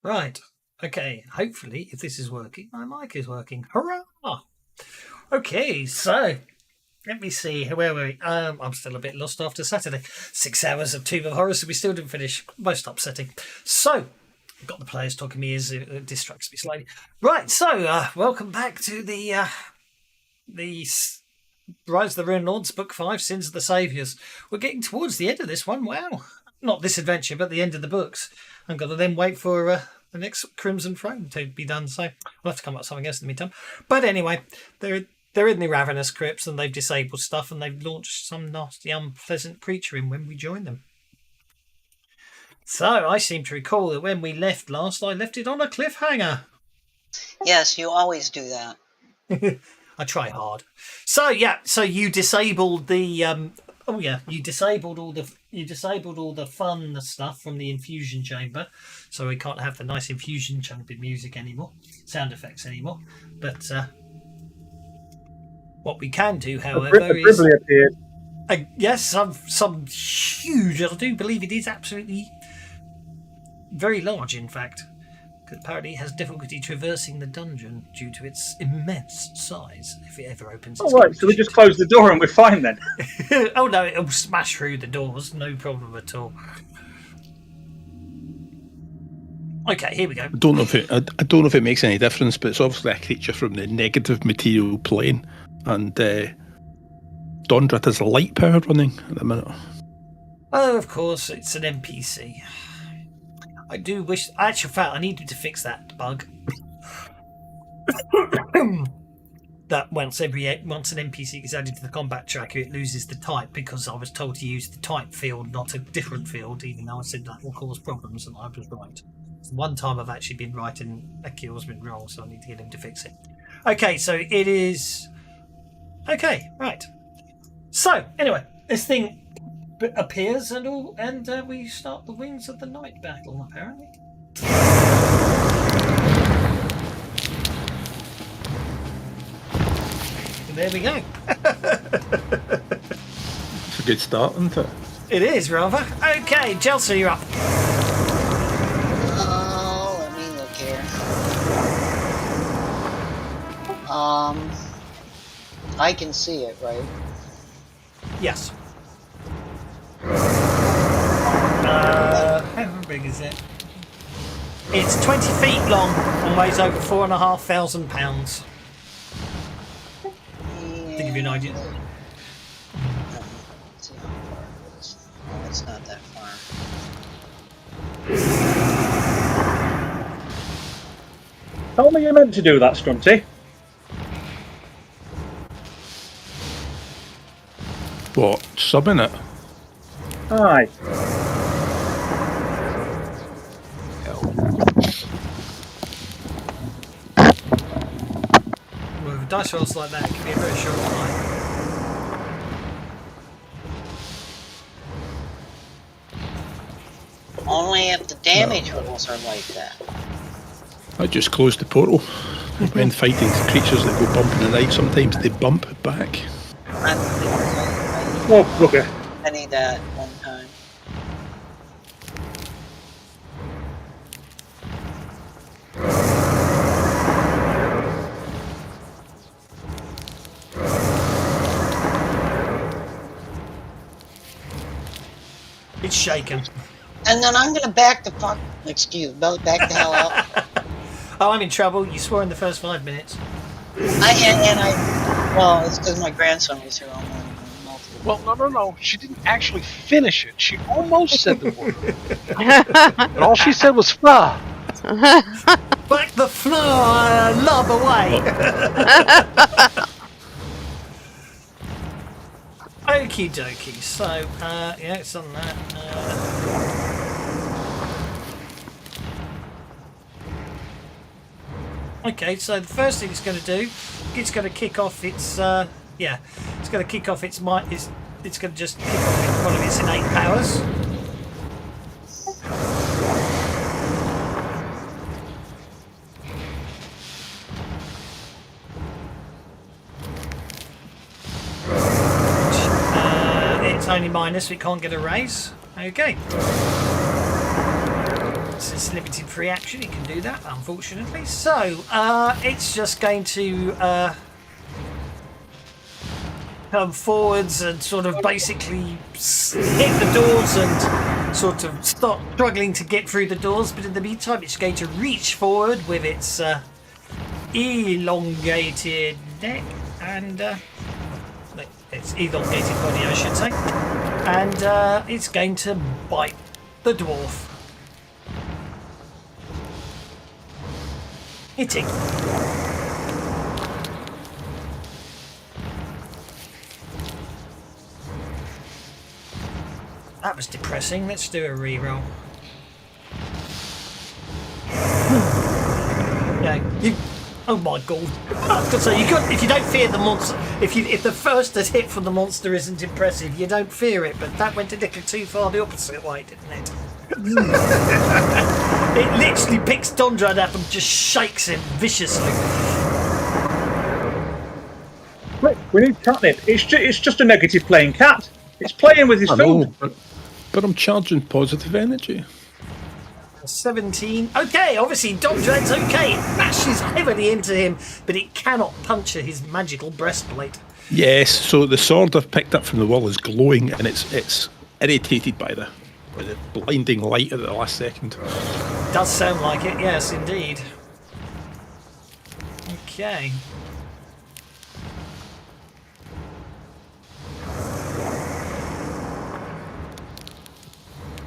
Right. Okay. Hopefully, if this is working, my mic is working. Hurrah! Okay, so let me see. Where were we? I'm still a bit lost after Saturday. 6 hours of Tomb of Horrors, so we still didn't finish. Most upsetting. So, I've got the players talking me as it distracts me slightly. Right, so welcome back to the Rise of the Runelords, Book 5, Sins of the Saviours. We're getting towards the end of this one. Wow. Not this adventure, but the end of the books. I'm going to then wait for the next Crimson Throne to be done, so I'll have to come up with something else in the meantime. But anyway, they're in the Ravenous Crypts and they've disabled stuff and they've launched some nasty, unpleasant creature in when we join them. So I seem to recall that when we left last, I left it on a cliffhanger. Yes, you always do that. I try hard. So yeah, so you disabled the you disabled all the fun stuff from the infusion chamber, so we can't have the nice infusion chamber music anymore, sound effects anymore. But what we can do, however, is yes, some huge. I do believe it is absolutely very large, in fact. Apparently, it has difficulty traversing the dungeon due to its immense size. If it ever opens, oh right, so we just close the door and we're fine then. Oh no, it'll smash through the doors, no problem at all. Okay, here we go. I don't know if it makes any difference, but it's obviously a creature from the negative material plane, and Dondrat has light power running at the minute. Oh, of course, it's an NPC. I do wish. Actual fact, I needed to fix that bug. That once an NPC is added to the combat tracker, it loses the type, because I was told to use the type field, not a different field, even though I said that will cause problems, and I was right. One time I've actually been right and Akil's been wrong, so I need to get him to fix it. Okay, so it is. Okay, right. So anyway, this thing appears and we start the Wings of the Night battle, apparently. And there we go. It's a good start, isn't it? It is, rather. Okay, Chelsea, you're up. Let me look here. I can see it, right? Yes. How big is it? It's 20 feet long and weighs over 4,500 pounds. To give you an idea. Let's see how far it is. Oh, it's not that far. Tell me you meant to do that, Strunty. What? Summon it? Aye. Well, with dice rolls like that, it can be a very short time. Only if the damage rolls are like that. I just closed the portal. When fighting creatures that go bump in the night, sometimes they bump back. Bugger. I need that one time. It's shaken. And then I'm gonna back the back the hell out. Oh, I'm in trouble. You swore in the first 5 minutes. Well, it's because my grandson was here all morning. Well, no. She didn't actually finish it. She almost said the word. But all she said was "fla." Back the floor, lob away. Okie dokie. So, yeah, it's on that. Okay, so the first thing it's going to do, it's going to kick off its, it's going to kick off its might. It's going to just kick off one of its innate powers. It's only minus, we can't get a raise. Okay. Since it's limited free action, it can do that, unfortunately. So, it's just going to come forwards and sort of basically hit the doors and sort of stop struggling to get through the doors. But in the meantime, it's going to reach forward with its elongated neck and its elongated body, I should say. And it's going to bite the dwarf. Hitting. That was depressing. Let's do a reroll. Yeah, you. Oh my god! So you got. If you don't fear the monster, if the first hit from the monster isn't impressive, you don't fear it. But that went a little too far the opposite way, didn't it? It literally picks Dondrad up and just shakes him viciously. Look, we need catnip. It's just a negative playing cat. It's playing with his I food. know, but I'm charging positive energy. 17. Okay, obviously Dondrad's okay. It bashes heavily into him, but it cannot puncture his magical breastplate. Yes, so the sword I've picked up from the wall is glowing, and it's irritated by the blinding light at the last second. Does sound like it, yes, indeed. Okay.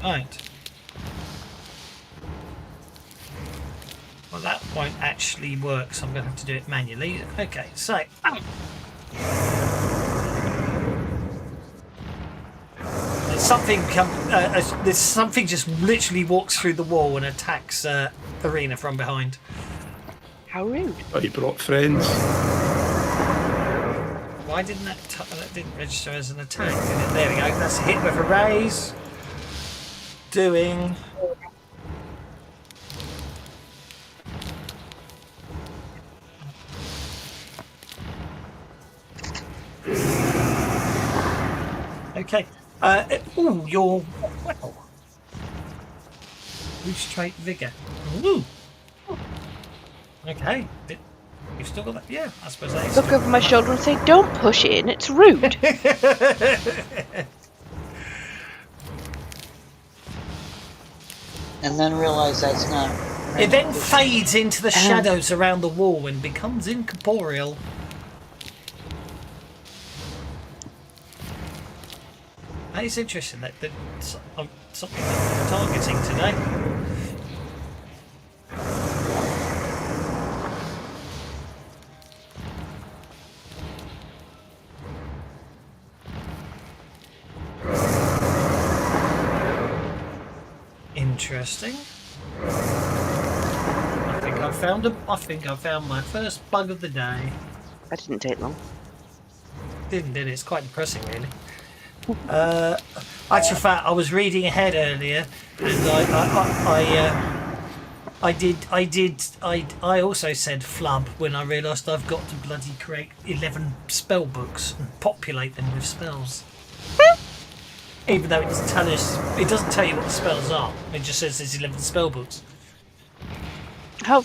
Right. Well, that won't actually work, so I'm going to have to do it manually. Okay, so... There's something just literally walks through the wall and attacks Arena from behind. How rude. Oh, you brought friends. Why didn't that didn't register as an attack? There we go. That's a hit with a raise. Doing... Okay. Ooh, you're... Well. Straight vigor. Ooh. Okay. You've still got that? Yeah, I suppose that is. Look over my shoulder and say, "Don't push in, it's rude." And then realize that's not. It then fades into the shadows around the wall and becomes incorporeal. That is interesting. That something that we're targeting today. Interesting. I think I found my first bug of the day. That didn't take long. Did it? It's quite depressing, really. Actual fact, I was reading ahead earlier, and I also said flub when I realised I've got to bloody create 11 spell books and populate them with spells. Even though it doesn't tell you what the spells are. It just says there's 11 spell books. How?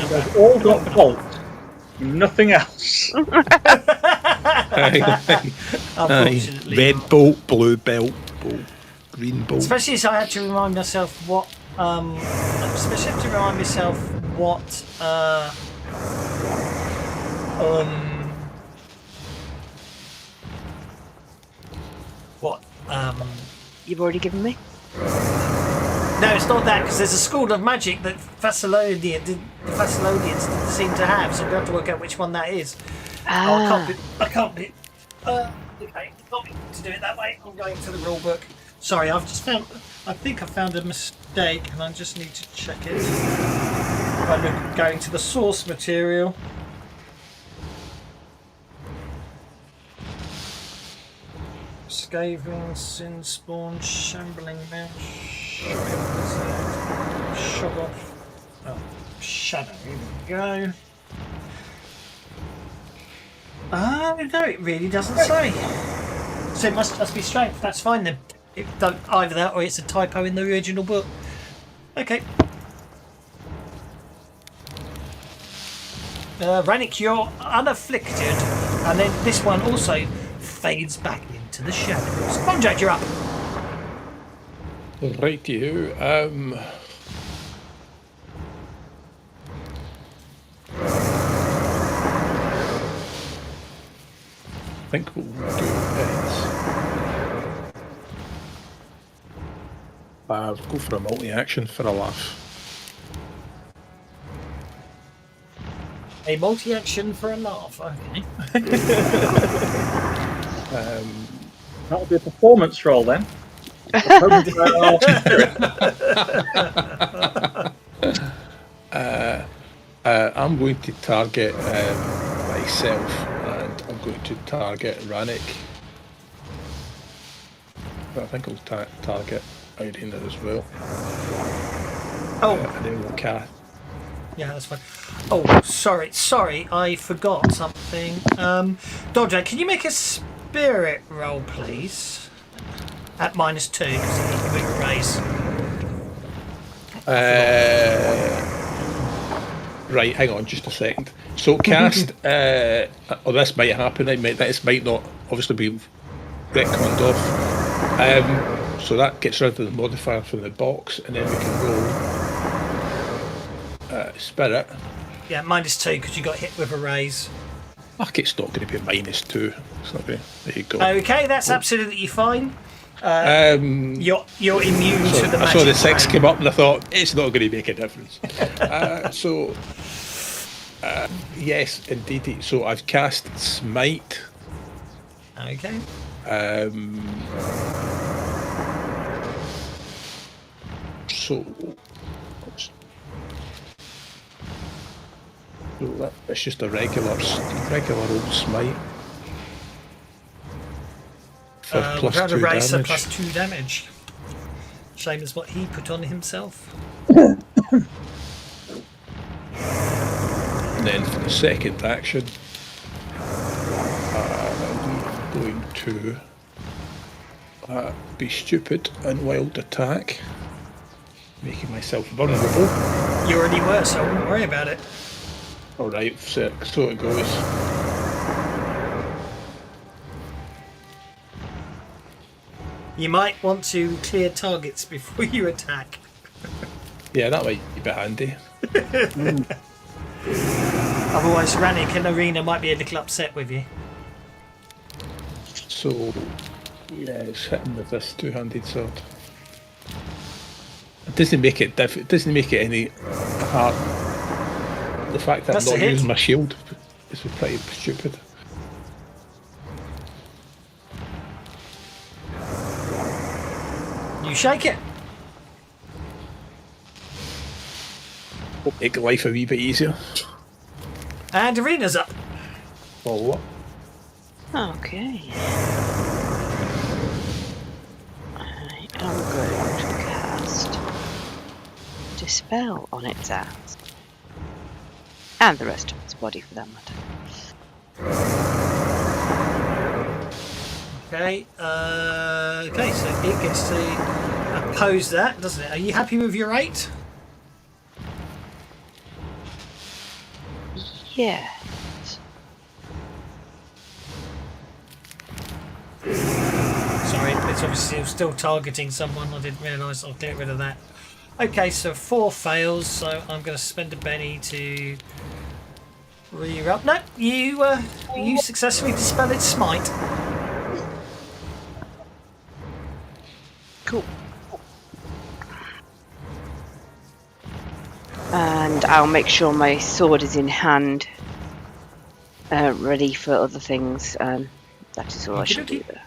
They've all got bolt. Nothing else. Unfortunately. Red bolt, blue bolt, green bolt. Especially as I had to remind myself what You've already given me? No, it's not that, because there's a school of magic that the Thessalonians didn't seem to have, so we have to work out which one that is. Ah. I can't be to do it that way. I'm going to the rule book. Sorry, I think I found a mistake, and I just need to check it. I'm going to the source material. Scathing, Sin Spawn, Shambling Mount, Shog off. Oh, Shadow, here we go. No, it really doesn't say. So it must be strength, that's fine then. Either that or it's a typo in the original book. Okay. Rannick, you're unafflicted, and then this one also fades back into the shadows. Bonjack, you're up. Right, you. I think what we'll do is we'll go for a multi-action for a laugh. A multi-action for a laugh. Okay. That'll be a performance roll then. I'm going to target myself, and I'm going to target Rannick. But I think I'll target Irina as well. Oh, And then we'll cast. yeah, that's fine. Oh, sorry, I forgot something. Dodger, can you make a spirit roll, please? At -2, because you need to move a raise. Right, hang on just a second. So cast, this might happen. This might not obviously be retconned off. So that gets rid of the modifier from the box, and then we can roll spirit. Yeah, -2 because you got hit with a raise. Fuck, it's not going to be a -2. It's not going to. There you go. Okay, that's absolutely fine. You're immune to the I magic. saw the 6 flame. come up and I thought it's not going to make a difference. Yes, indeed. So I've cast Smite. Okay. So it's just a regular old Smite. For plus without a 2 raise, so damage. +2 damage. Same as what he put on himself. And then for the second action, I'm going to be stupid and wild attack, making myself vulnerable. You already were, so I wouldn't worry about it. Alright, so it goes. You might want to clear targets before you attack. Yeah, that might be handy. Otherwise, Rannick and Arena might be a little upset with you. So, yeah, it's hitting with this two-handed sword. It doesn't make it it doesn't make it any hard. The fact that That's I'm a not hit. using my shield is pretty stupid. You shake it. Make life a wee bit easier. And Arena's up. Or what? Okay. I am going to cast Dispel on its ass. And the rest of its body for that matter. Okay. Okay, so it gets to oppose that, doesn't it? Are you happy with your 8? Yeah. Sorry, it's obviously still targeting someone. I didn't realise. I'll get rid of that. Okay, so 4 fails. So I'm going to spend a penny to re-up. No, you successfully dispel its smite. Cool. And I'll make sure my sword is in hand, ready for other things. That is all I should do Okey-dokey. there.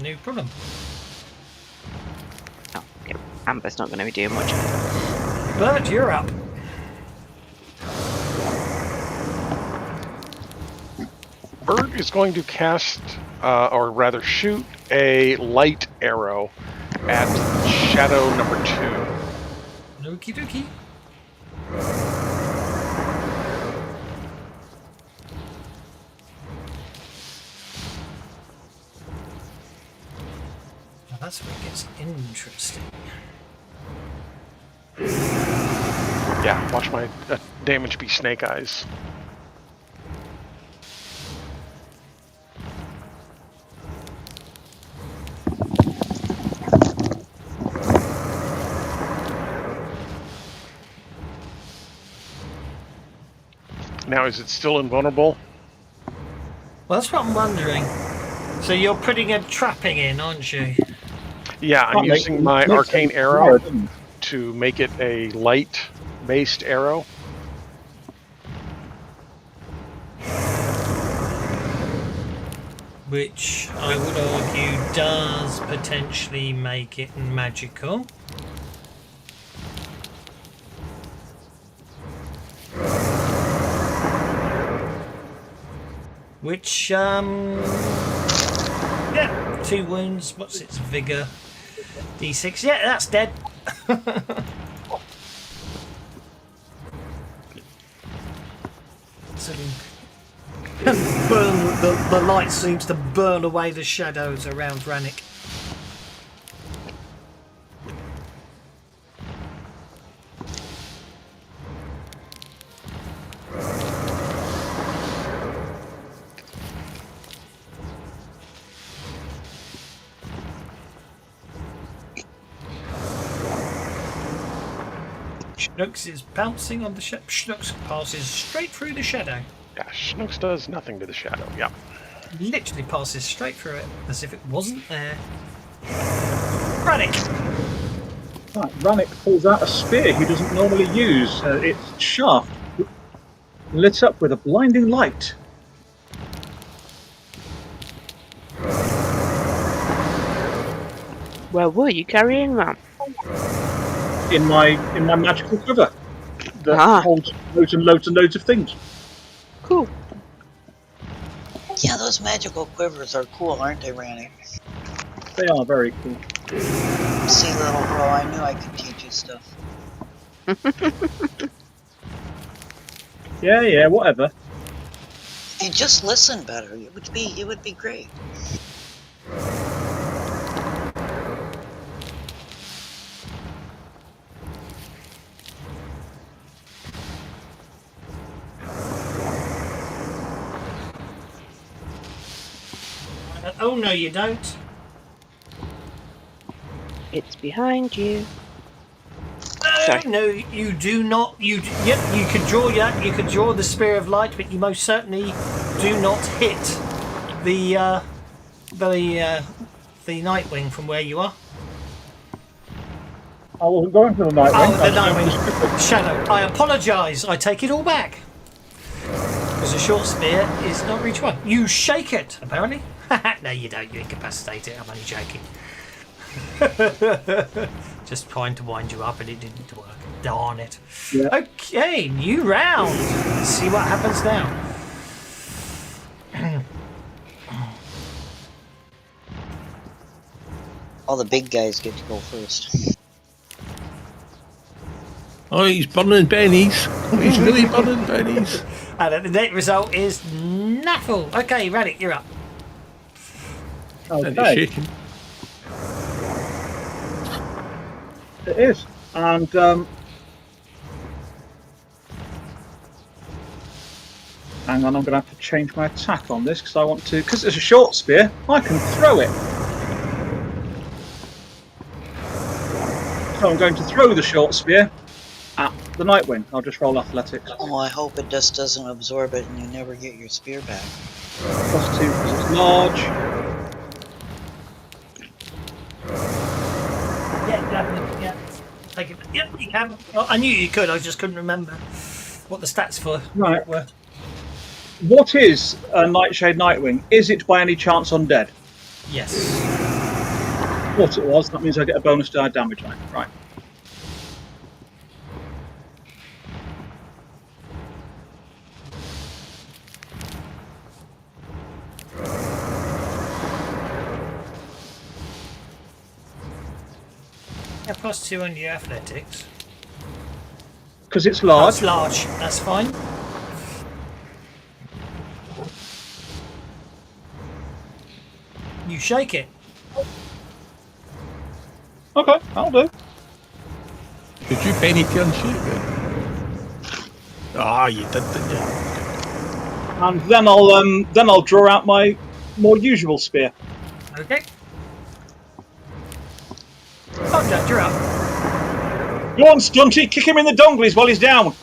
No problem. Oh, okay. Amber's not going to be doing much. Bert, you're up. Bird is going to cast, or rather shoot, a light arrow at shadow number 2. Okie dokie. that's where it gets interesting. Yeah, watch my damage be snake eyes. Now, is it still invulnerable? Well, that's what I'm wondering. So you're putting a trapping in, aren't you? Yeah, I'm Can't make- using my makes arcane sense. arrow Yeah, to make it a light-based arrow. Which I would argue does potentially make it magical. Which, yeah, 2 wounds. What's its vigor? D6. Yeah, that's dead. So the light seems to burn away the shadows around Rannick. Schnooks is pouncing on the shadow. Schnooks passes straight through the shadow. Yeah, Schnooks does nothing to the shadow. Yeah. Literally passes straight through it as if it wasn't there. Rannick! Right, Rannick pulls out a spear he doesn't normally use. Its shaft lit up with a blinding light. Where were you carrying that? In my magical quiver that Ah. holds loads and loads and loads of things. Cool. Yeah, those magical quivers are cool, aren't they, Randy? They are very cool. See, little bro, I knew I could teach you stuff. Yeah, whatever. If you just listen better, it would be great. Oh no, you don't. It's behind you. No, Sorry. no, you do not. Yep, you could draw that. You could draw the spear of light, but you most certainly do not hit the Nightwing from where you are. I wasn't going for the Nightwing. Oh, the I was Nightwing. Shadow. I apologise. I take it all back. Because a short spear is not reach one. You shake it, apparently. No, you don't. You incapacitate it. I'm only joking. Just trying to wind you up and it didn't work. Darn it. Yeah. Okay, new round. Let's see what happens now. All the big guys get to go first. Oh, he's burning bennies. He's really burning bennies. And the net result is Naffle. Okay, Raddick, you're up. And he's Okay, shaking. it is. And hang on, I'm going to have to change my attack on this because I want to. Because it's a short spear, I can throw it. So I'm going to throw the short spear at the Nightwing. I'll just roll athletics. Oh, I hope it just doesn't absorb it and you never get your spear back. +2 because it's large. Yeah, definitely. Yeah. Take it. Yep, you can. Well, I knew you could, I just couldn't remember what the stats for Right. were. What is a Nightshade Nightwing? Is it by any chance undead? Yes. What it was, that means I get a bonus die damage on it. Right. Yeah, +2 on your athletics. Because it's large. That's large. That's fine. You shake it. Okay, I'll do. Did you penny turn shoot then? Ah, you did, didn't you? And then I'll draw out my more usual spear. Okay. Oh, Jack, you're up. Go on, Stunty, kick him in the donglies while he's down.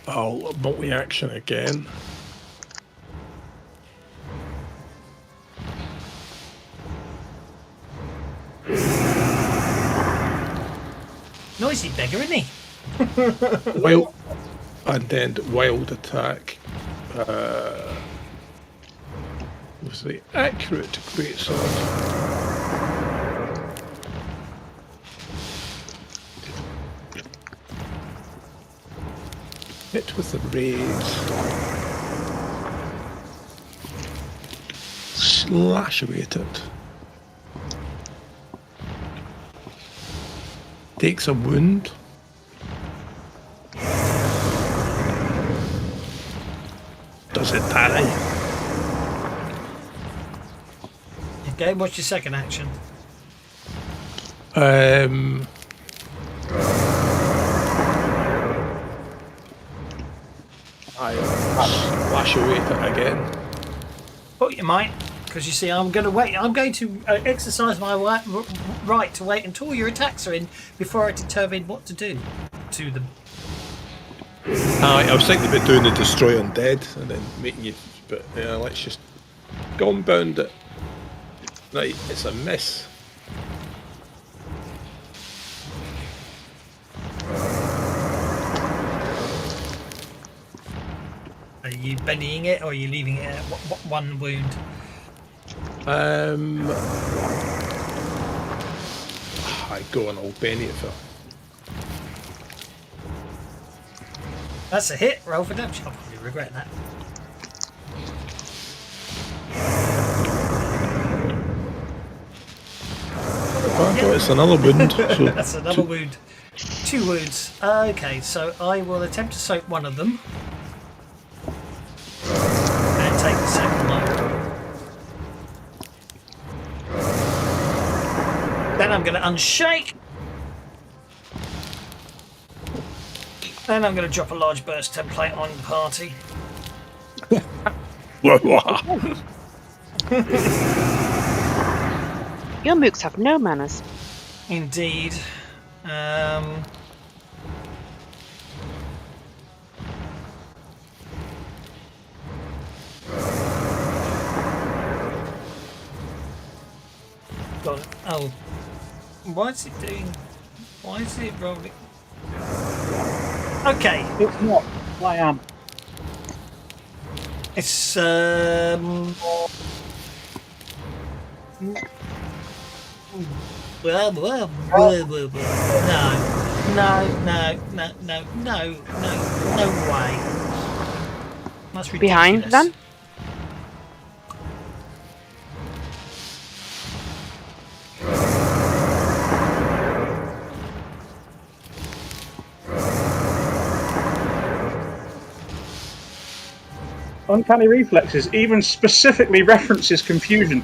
I'll multi-action again. Noisy beggar, isn't he? Wild, and then wild attack. Was the accurate greatsword. Hit with the raise. Slash away at it. Takes a wound. Does it parry? Okay, what's your second action? I slash away at it again. Oh, you might, because you see, I'm going to wait. I'm going to exercise my right to wait until your attacks are in before I determine what to do to them. I was thinking about doing the destroy undead and then making you, but yeah, let's just gunbound it. Right, it's a miss. Are you bennying it, or are you leaving it at one wound? I go and I'll benny it for. That's a hit. Roll for damage. I'll probably regret that. Oh, it's another wound. So That's another wound. 2 wounds. Okay, so I will attempt to soak one of them. And take the second one. Then I'm going to unshake. Then I'm going to drop a large burst template on the party. Your mooks have no manners. Indeed. God, oh. Why is it doing... Why is it rolling? Okay. It's not. I am. It's no, no way. That's ridiculous. Behind them? Uncanny Reflexes even specifically references confusion.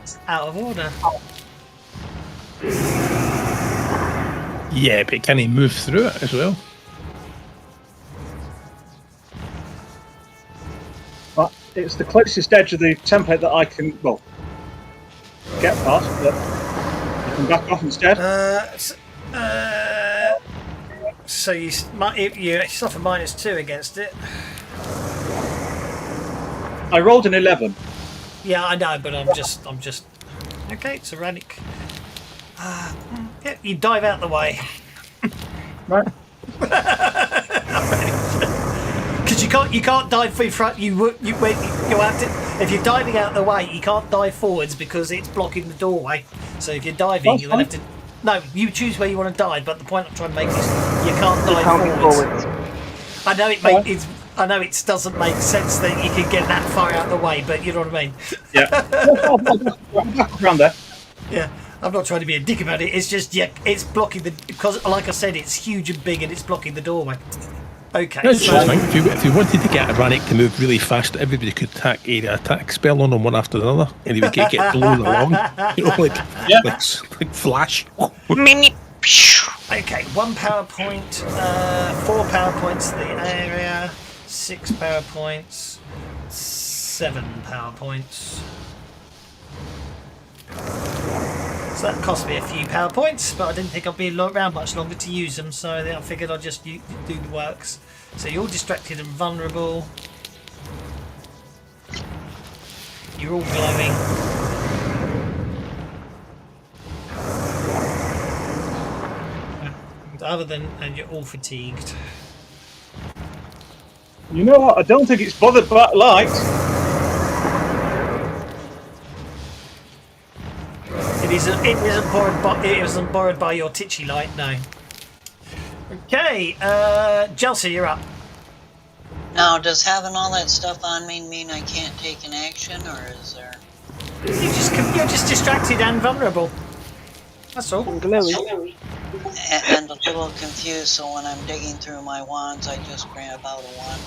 It's out of order. yeah, but can he move through it as well? But it's the closest edge of the template that I can, well, get past, but I can back off instead. So you suffer -2 against it. I rolled an 11. Yeah, I know, but I'm just. Okay, it's erratic. Yeah, you dive out the way. Right. Because you can't dive in front. You have to. If you're diving out the way, you can't dive forwards because it's blocking the doorway. So if you're diving, you're gonna have to. No, you choose where you want to dive. But the point I'm trying to make is you can't dive forwards. I know I know it doesn't make sense that you can get that far out the way, but you know what I mean. Yeah. Around there. Yeah, I'm not trying to be a dick about it. It's just it's blocking because, like I said, it's huge and big and it's blocking the doorway. Okay, That's so interesting. If you wanted to get a Rannick to move really fast, everybody could tack area attack spell on him one after another, and he would get blown along. You know, like Flash. Mimi. okay, 1 power point, 4 power points to the area, 6 power points, 7 power points. So that cost me a few power points, but I didn't think I'd be around much longer to use them, so I figured I'd just do the works. So you're all distracted and vulnerable. You're all glowing. Other than, and you're all fatigued. You know what? I don't think it's bothered by light. It isn't borrowed by your titchy light, no. Okay, Jelsa, you're up. Now, does having all that stuff on me mean I can't take an action, or is there? You're just distracted and vulnerable. That's all. And a little confused, so when I'm digging through my wands, I just grab out a wand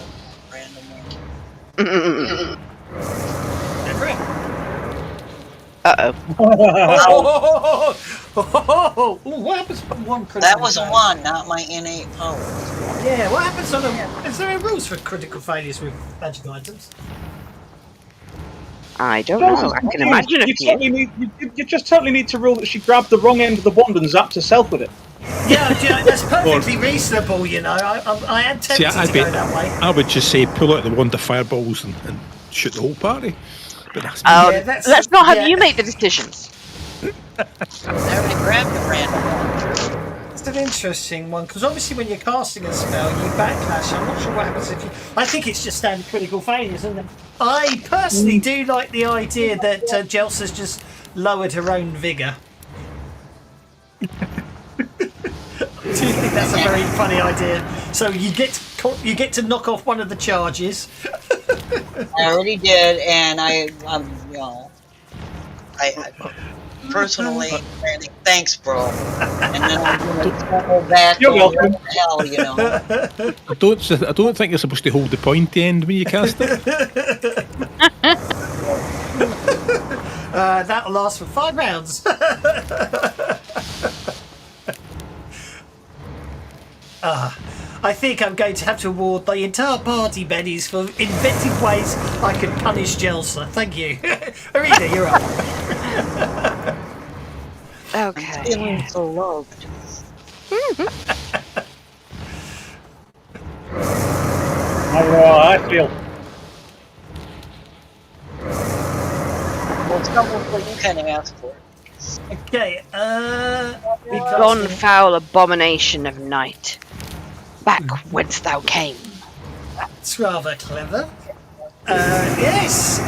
randomly. Never. Uh-oh. What happens when one critical That was a failure? wand, not my innate power. Yeah, what happens on a... Is there any rules for critical failures with magical items? I don't know. I can imagine a few. You just totally need to rule that she grabbed the wrong end of the wand and zapped herself with it. Yeah, that's perfectly reasonable, you know. I am tempted to go that way. I would just say pull out the wand of fireballs and shoot the whole party. But that's Let's not have you make the decisions. I already grabbed a random one. It's an interesting one, because obviously when you're casting a spell, you backlash. I'm not sure what happens if you... I think it's just standard critical failures, isn't it? I personally do like the idea that Jelsa's just lowered her own vigour. Do you think that's a very funny idea? So you get to knock off one of the charges. I already did, and I personally, thanks, bro. And then I'm gonna go back. You're welcome. What the hell, you know? I don't think you're supposed to hold the pointy end when you cast it. That'll last for 5 rounds. I think I'm going to have to award the entire party bennies for inventive ways I could punish Jelsa. Thank you. Arena, you're up. Okay. I'm feeling so loved. I feel. Well, it's not what you kind of asked for. Okay, Gone foul abomination of night. Back whence thou came. That's rather clever. Yes.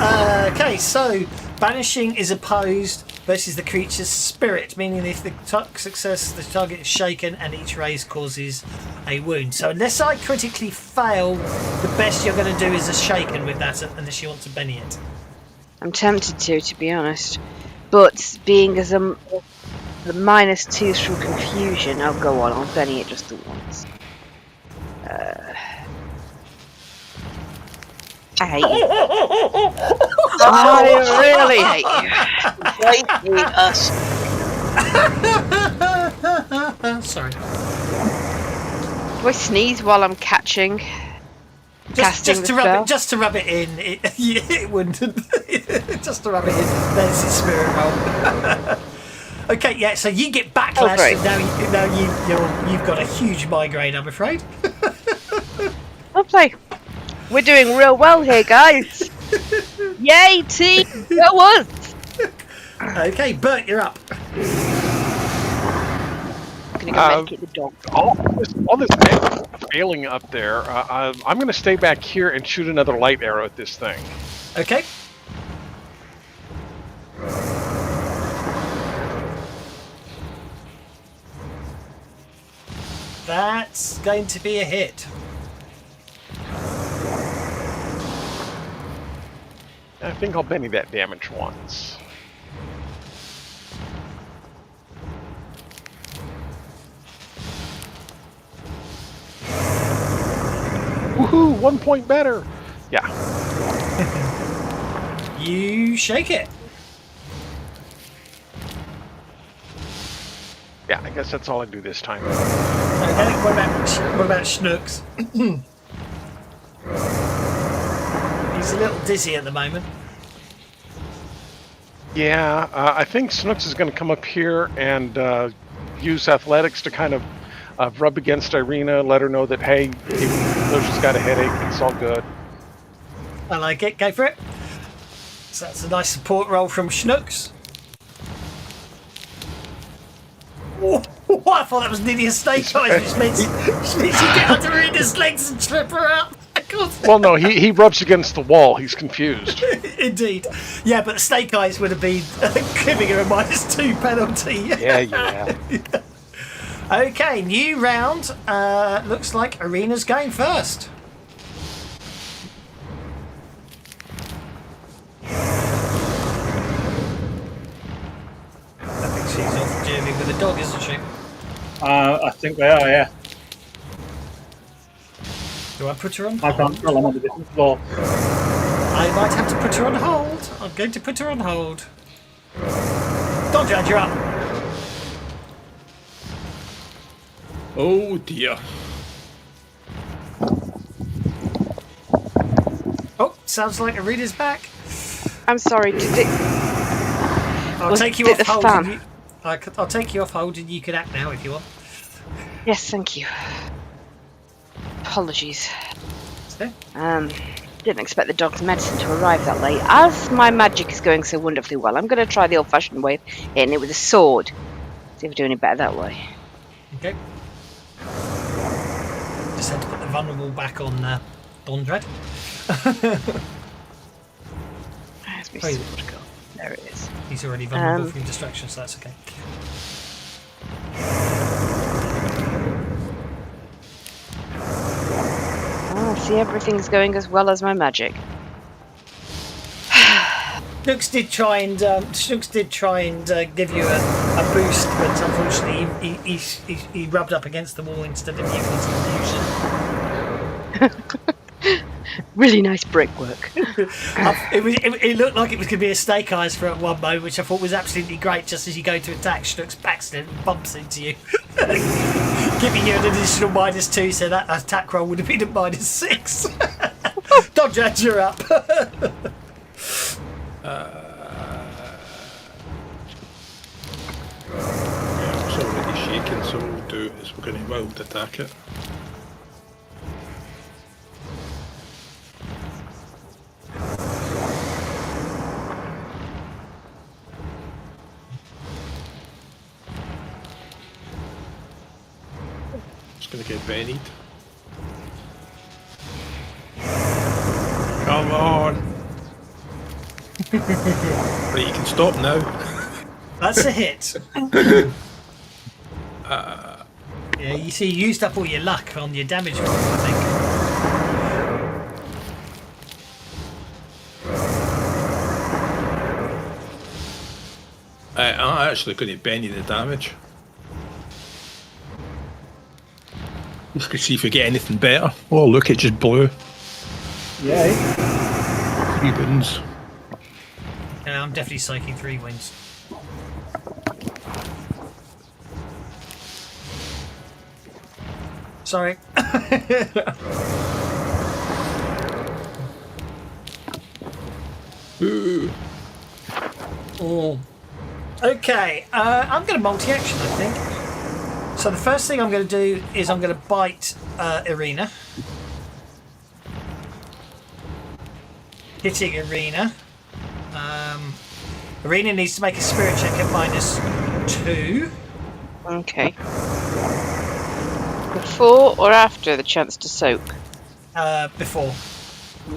Okay, so banishing is opposed versus the creature's spirit, meaning if the success, the target is shaken and each raise causes a wound. So unless I critically fail, the best you're going to do is a shaken with that, unless you want to Benny it. I'm tempted to be honest. But being as the -2 through confusion, I'll go on. I'll Benny it just the once. I hate you. I really hate you. Right, hate us. Sorry. Do I sneeze while I'm catching? Casting the spell? Just to rub it in. It wouldn't. Just to rub it in. There's the spirit roll. Okay, yeah. So you get backlash, and now you've got a huge migraine, I'm afraid. Lovely. We're doing real well here, guys. Yay, team! Go us! Okay, Bert, you're up. I'm gonna go medicate the dog. All this failing up there, I'm going to stay back here and shoot another light arrow at this thing. Okay. That's going to be a hit. I think I'll Benny that damage once. Woohoo! 1 point better. Yeah. You shake it. Yeah, I guess that's all I do this time. Okay, what about Schnooks? He's a little dizzy at the moment. Yeah, I think Snooks is going to come up here and use athletics to kind of rub against Irina, let her know that, hey, even though she's got a headache, it's all good. I like it. Go for it. So that's a nice support roll from Schnooks. Oh, I thought that was nearly a snake eyes, which means you get under Irina's legs and trip her out. Well, no, he rubs against the wall. He's confused. Indeed. Yeah, but snake eyes would have been giving her a -2 penalty. Yeah. Okay, new round. Looks like Irina's going first. I think she's off journeying with a dog, isn't she? I think they are, yeah. Do I put her on I hold? can't tell, I'm on a different floor. I might have to put her on hold. I'm going to put her on hold. Don't judge, you're up. Oh dear. Oh, sounds like Irina's back. I'm sorry. I'll Was take you it off the hold. fan? I'll take you off hold and you can act now if you want. Yes, thank you. Apologies. Okay. Didn't expect the dog's medicine to arrive that late. As my magic is going so wonderfully well, I'm going to try the old-fashioned way of hitting it with a sword. See if I do any better that way. Okay. Just had to put the vulnerable back on Bondred. Where's my Oh, sword go? There it is. He's already vulnerable from distraction, so that's okay. Oh, see, everything's going as well as my magic. Snooks did try and give you a boost, but unfortunately he rubbed up against the wall instead of using his confusion. Really nice brickwork. It looked like it was going to be a snake eyes for at one moment, which I thought was absolutely great. Just as you go to attack, Snooks backs it and bumps into you, giving you an additional -2. So that attack roll would have been a -6. Dodger, you're up. Yeah, it's already shaking, so what we'll do is we're going to wild attack it. It's going to get bennied. Come on! Right, you can stop now. That's a hit. Yeah, you see, you used up all your luck on your damage roll, I think. I'm actually going to benny the damage. Just to see if we get anything better. Oh, look, it just blew. Yay. 3 wounds. Yeah, I'm definitely psyching 3 wins. Sorry. Ooh. Oh. Okay, I'm going to multi-action, I think. So the first thing I'm going to do is I'm going to bite Irina. Hitting Irina. Irina needs to make a spirit check at -2. Okay. Before or after the chance to soak? Before.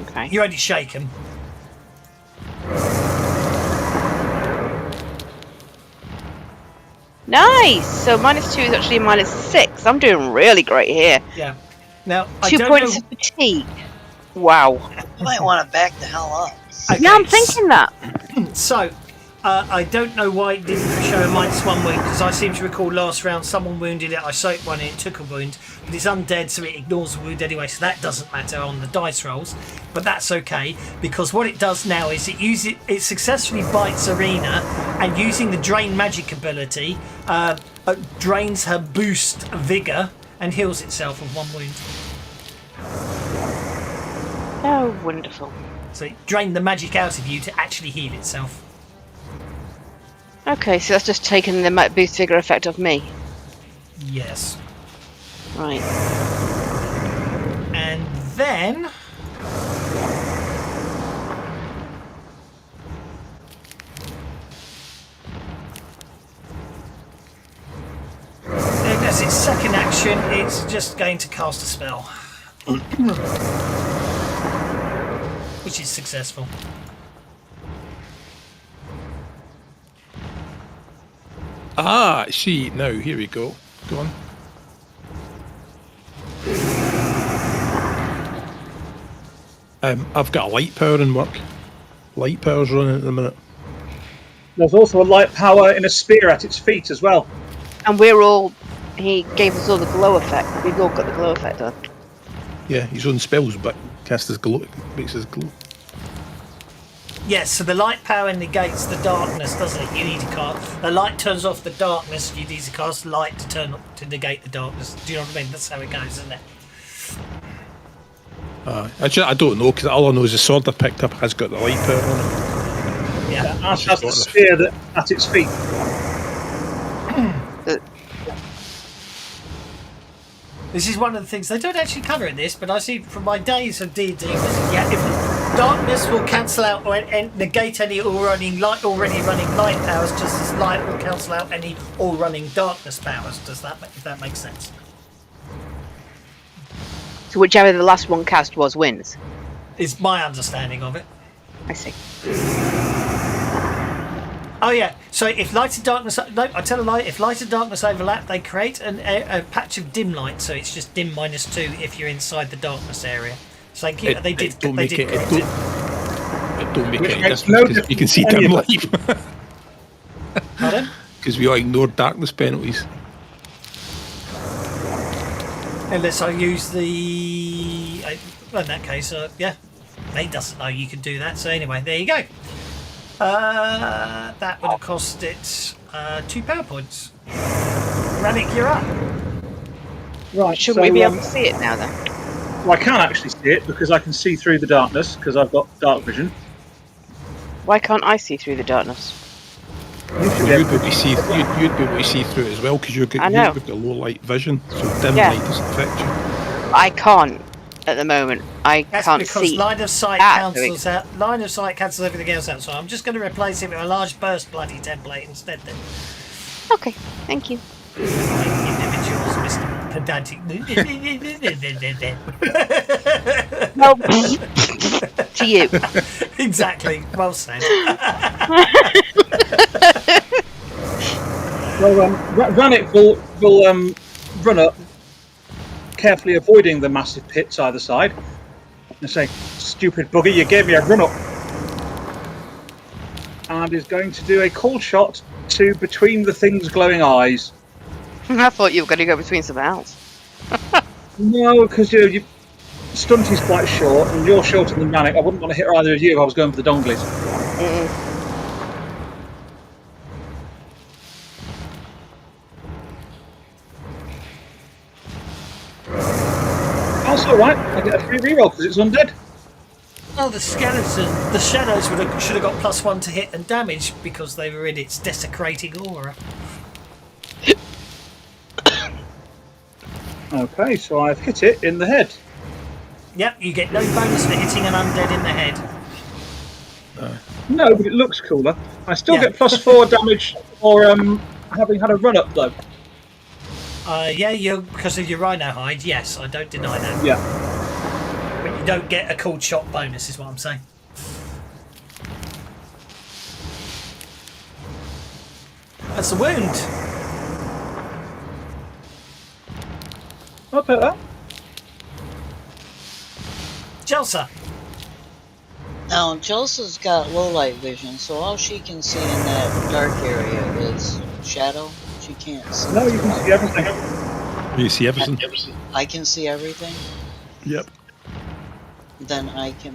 Okay. You only shake him. Nice! So -2 is actually a -6. I'm doing really great here. Yeah. Now, I 2 don't points know... of fatigue. Wow. You might want to back the hell up. Okay, Yeah, I'm thinking that. So, I don't know why it didn't show a -1 wound, because I seem to recall last round someone wounded it, I soaked one and it took a wound, but it's undead so it ignores the wound anyway, so that doesn't matter on the dice rolls. But that's okay, because what it does now is it successfully bites Arena, and using the drain magic ability, drains her boost vigor and heals itself with 1 wound. Oh, wonderful. So it drained the magic out of you to actually heal itself. Okay, so that's just taken the boost figure effect off me. Yes. Right. And then... as its second action, it's just going to cast a spell. Which is successful. Ah, see, now, here we go. Go on. I've got a light power in work. Light power's running at the minute. There's also a light power in a spear at its feet as well. And he gave us all the glow effect. We've all got the glow effect on. Yeah, he's on spells, but cast his glow, makes his glow. Yes, so the light power negates the darkness, doesn't it? You need to cast. The light turns off the darkness. You need to cast light to negate the darkness. Do you know what I mean? That's how it goes, isn't it? Actually, I don't know, because all I know is the sword I picked up has got the light power on it. Yeah. As has the spear at its feet. This is one of the things they don't actually cover in this, but I see from my days of D&D. Yeah, if darkness will cancel out or negate any already running light powers, just as light will cancel out any all running darkness powers. Does that if that makes sense? So whichever the last one cast was wins. Is my understanding of it. I see. Oh yeah. So if light and darkness, no, I tell a lie. If light and darkness overlap, they create a patch of dim light. So it's just dim -2 if you're inside the darkness area. So they did. It don't make any difference, no 'cause you can see dim light. Pardon? Because we all ignore darkness penalties. Unless I use the. In that case, yeah, they doesn't know you can do that. So anyway, there you go. That would have cost it 2 power points. Rannick, you're up. Right. Should so, we be able to see it now then? Well, I can actually see it because I can see through the darkness because I've got dark vision. Why can't I see through the darkness? You should be You'd able be able to see, you'd be able to see through it as well, because you've I know. got low light vision, so dim Yeah. light doesn't affect you. I can't at the moment. I That's can't because see. line of sight that. cancels out. Line of sight cancels everything else out. So I'm just going to replace it with a large burst bloody template instead. Then. Okay, thank you. Individuals, Mr. Pedantic. Well, to you. Exactly. Well said. Well, Rannick will run up, carefully avoiding the massive pits either side, and say, "Stupid bugger, you gave me a run up," and is going to do a cold shot to between the thing's glowing eyes. I thought you were going to go between something else. No, because you Stunty's quite short, and you're shorter than Rannick. I wouldn't want to hit either of you if I was going for the donglies. That's alright, I get a free reroll because it's undead. Oh, the shadows should have got +1 to hit and damage because they were in its desecrating aura. Okay, so I've hit it in the head. Yep, you get no bonus for hitting an undead in the head. No, but it looks cooler. I still Yeah. get +4 damage for having had a run up though. Yeah, because of your rhino hide. Yes, I don't deny that. Yeah. But you don't get a cold shot bonus, is what I'm saying. That's a wound. I'll take that. Jelsa. Now, Chelsea's got low light vision, so all she can see in that dark area is shadow. She can't see. No, you can see everything. You see everything. I can see everything. Yep. Then I can.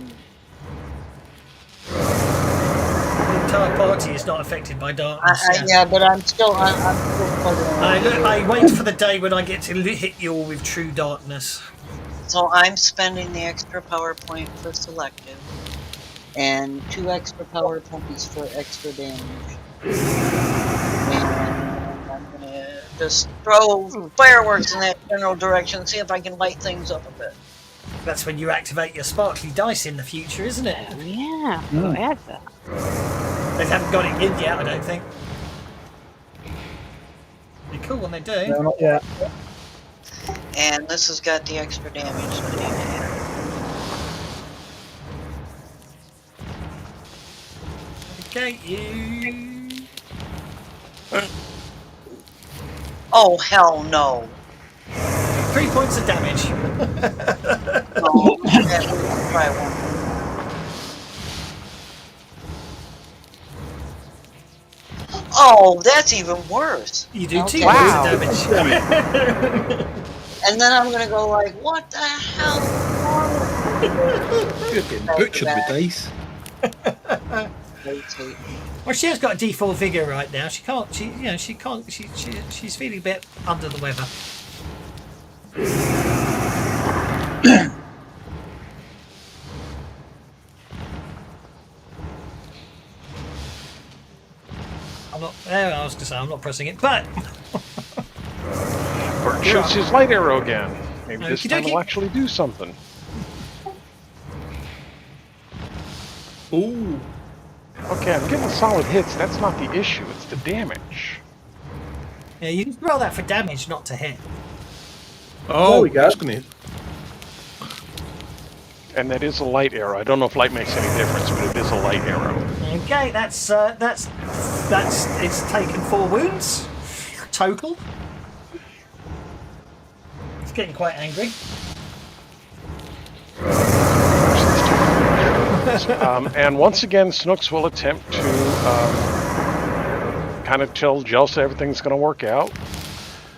The entire party is not affected by darkness. Yeah, but I'm still plugging around. I wait for the day when I get to hit you all with true darkness. So I'm spending the extra power point for selective, and 2 extra power points for extra damage. And I'm gonna just throw fireworks in that general direction, see if I can light things up a bit. That's when you activate your sparkly dice in the future, isn't it? Oh, yeah. I had that. They haven't got it in yet, I don't think. Be cool when they do. No, not yet. And this has got the extra damage. So I need to hit. Okay, you. Oh, hell no. 3 points of damage. No, yeah, we'll try one. Oh, that's even worse. You do 2 Okay. Wow. points of damage. And then I'm gonna go like, what the hell is wrong with You're getting butchered with dice. you? Well, she has got a D4 vigor right now. She can't. She's feeling a bit under the weather. I'm not. I was to say I'm not pressing it, but Bert shoots his light arrow again. Maybe this Okie time dokie. he'll actually do something. Oh. Okay, I'm getting solid hits. That's not the issue. It's the damage. yeah, you just roll that for damage, not to hit. Oh, There we go. that's gonna. And that is a light arrow. I don't know if light makes any difference, but it is a light arrow. Okay, that's it's taken 4 wounds total. It's getting quite angry. And once again, Snooks will attempt to kind of tell Jelsa everything's going to work out.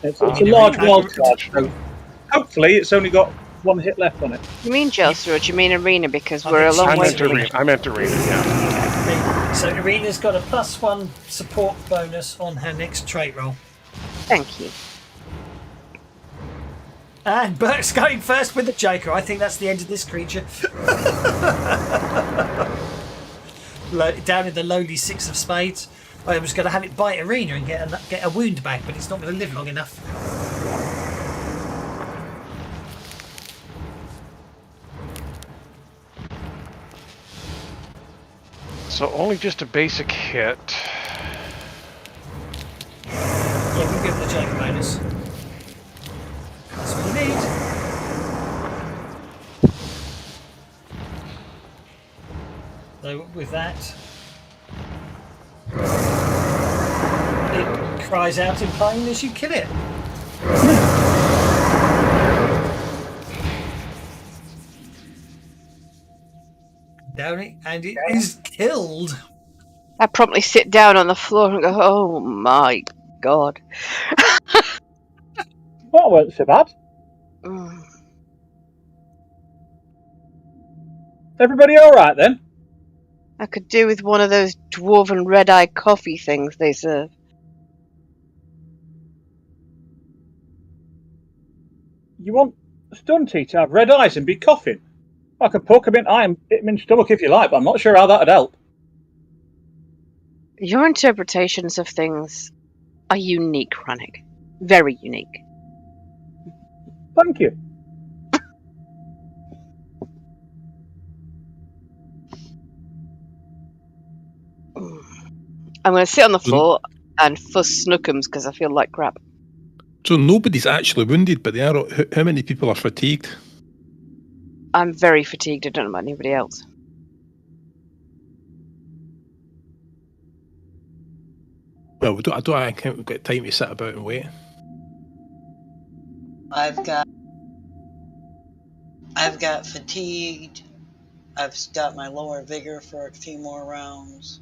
It's a large wild card, so hopefully it's only got 1 hit left on it. You mean Jelsa or do you mean Arena? Because I we're a think long she way meant from I meant Arena, yeah. So Irina's got a +1 support bonus on her next trait roll. Thank you. And Bert's going first with the Joker. I think that's the end of this creature. Down in the lowly 6 of spades. I was going to have it bite Irina and get a wound back, but it's not going to live long enough. So only just a basic hit. Yeah, we'll give the Joker bonus. That's what you need. So with that, it cries out in pain as you kill it. Down it, and it is killed. I promptly sit down on the floor and go, oh my god. That weren't so bad. Mm. Everybody all right then? I could do with one of those dwarven red-eye coffee things they serve. You want Stunty to have red eyes and be coughing? I could poke him in eye and hit him in stomach if you like, but I'm not sure how that'd help. Your interpretations of things are unique, Rannick. Very unique. Thank you. I'm going to sit on the floor and fuss Snookums because I feel like crap. So nobody's actually wounded, but the arrow. How many people are fatigued? I'm very fatigued. I don't know about anybody else. Well, I don't think we've got time to sit about and wait. I've got fatigued. I've got my lower vigor for a few more rounds.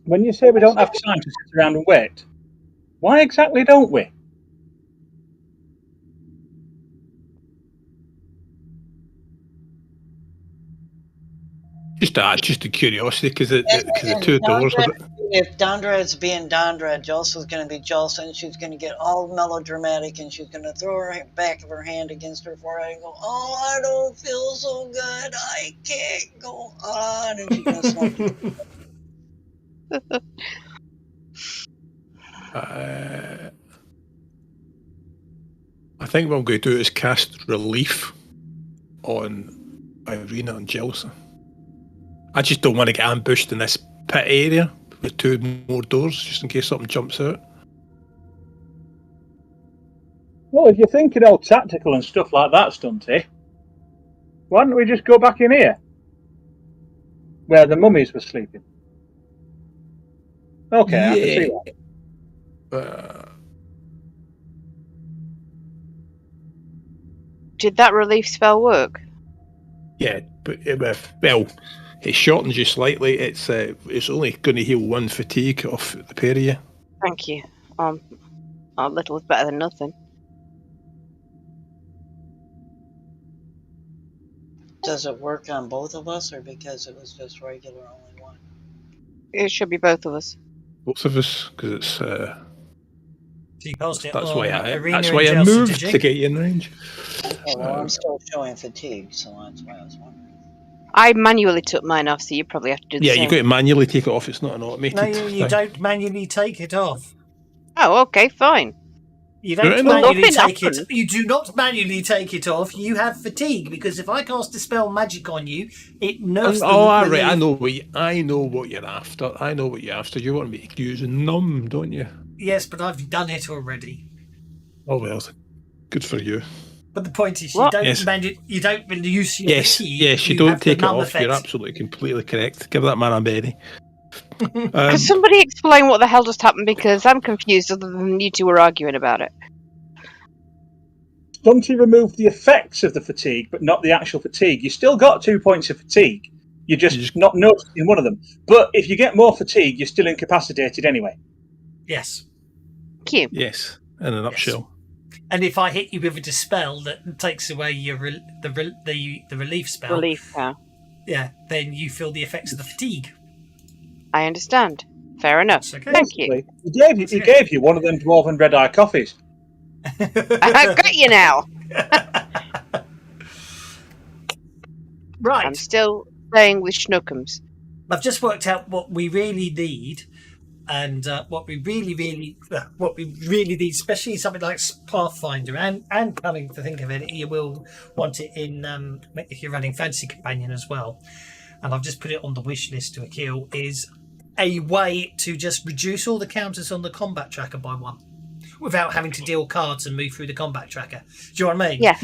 When you say we don't have time to sit around and wait, why exactly don't we? Just a curiosity, because the And two doors are. if Dondrad's being Dondrad, Julsa's going to be Julsa, and she's going to get all melodramatic, and she's going to throw her back of her hand against her forehead and go, "Oh, I don't feel so good. I can't go on." And she's going to slump. I think what I'm going to do is cast relief on Irina and Jelsa. I just don't want to get ambushed in this pit area with 2 more doors, just in case something jumps out. Well, if you're thinking all tactical and stuff like that, Stunty, why don't we just go back in here? Where the mummies were sleeping. Okay, I can see that. Did that relief spell work? Yeah, but it shortens you slightly. It's only going to heal 1 fatigue off the pair of you. Thank you. A little is better than nothing. Does it work on both of us, or because it was just regular only one? It should be both of us. Both of us, because it's. So you cast it That's on why I Irina and I Jelsa, moved did you? to get you in range. Okay, well, I'm still showing fatigue, so that's why I was wondering. I manually took mine off, so you probably have to do the Yeah, same. you got to manually take it off. It's not an automated. No, you thing. don't manually take it off. Oh, okay, fine. You don't Right, manually nothing take it. happened. You do not manually take it off. You have fatigue, because if I cast Dispel Magic on you, it nerfs Oh, all the right. I know what you're after. I know what you're after. You want me to use numb, don't you? Yes, but I've done it already. Oh well, good for you. But the point is, What? you don't reduce your Yes, fatigue. yes. You don't have the take it numb off. You're effect. absolutely, completely correct. Give that man a berry. Could somebody explain what the hell just happened? Because I'm confused, other than you two were arguing about it. Stunty removed the effects of the fatigue, but not the actual fatigue. You still got 2 points of fatigue. You're just not noticing one of them. But if you get more fatigue, you're still incapacitated anyway. Yes. Cute. Yes, in a nutshell. And if I hit you with a dispel that takes away your the relief spell, Relief now. yeah, then you feel the effects of the fatigue. I understand. Fair enough. That's okay. Thank you. He gave you one of them dwarven red eye coffees. I got you now. Right. I'm still staying with Schnookums. I've just worked out what we really need, and what we really need, especially something like Pathfinder, and coming to think of it, you will want it in if you're running Fantasy Companion as well. And I've just put it on the wish list to Akil, is a way to just reduce all the counters on the combat tracker by 1. Without having to deal cards and move through the combat tracker. Do you know what I mean? Yeah.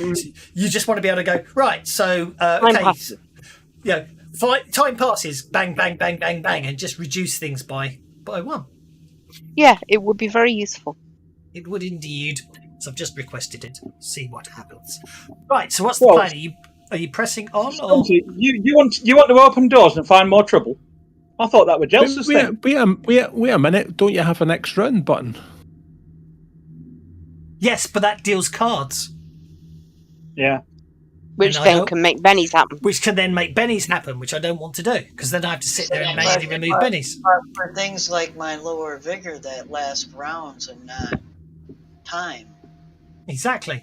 You just want to be able to go, right, so, time passes, bang, bang, bang, bang, bang, and just reduce things by 1. Yeah, it would be very useful. It would indeed. So I've just requested it. See what happens. Right, so what's the plan? Are you pressing on? Or? You want to open doors and find more trouble? I thought that was Jelsa's thing. Wait a minute. Don't you have an next round button? Yes, but that deals cards. Yeah. Which then can make bennies happen. Which can then make bennies happen, which I don't want to do, because then I have to sit there and manually remove bennies. For things like my lower vigor that last rounds and not time. Exactly.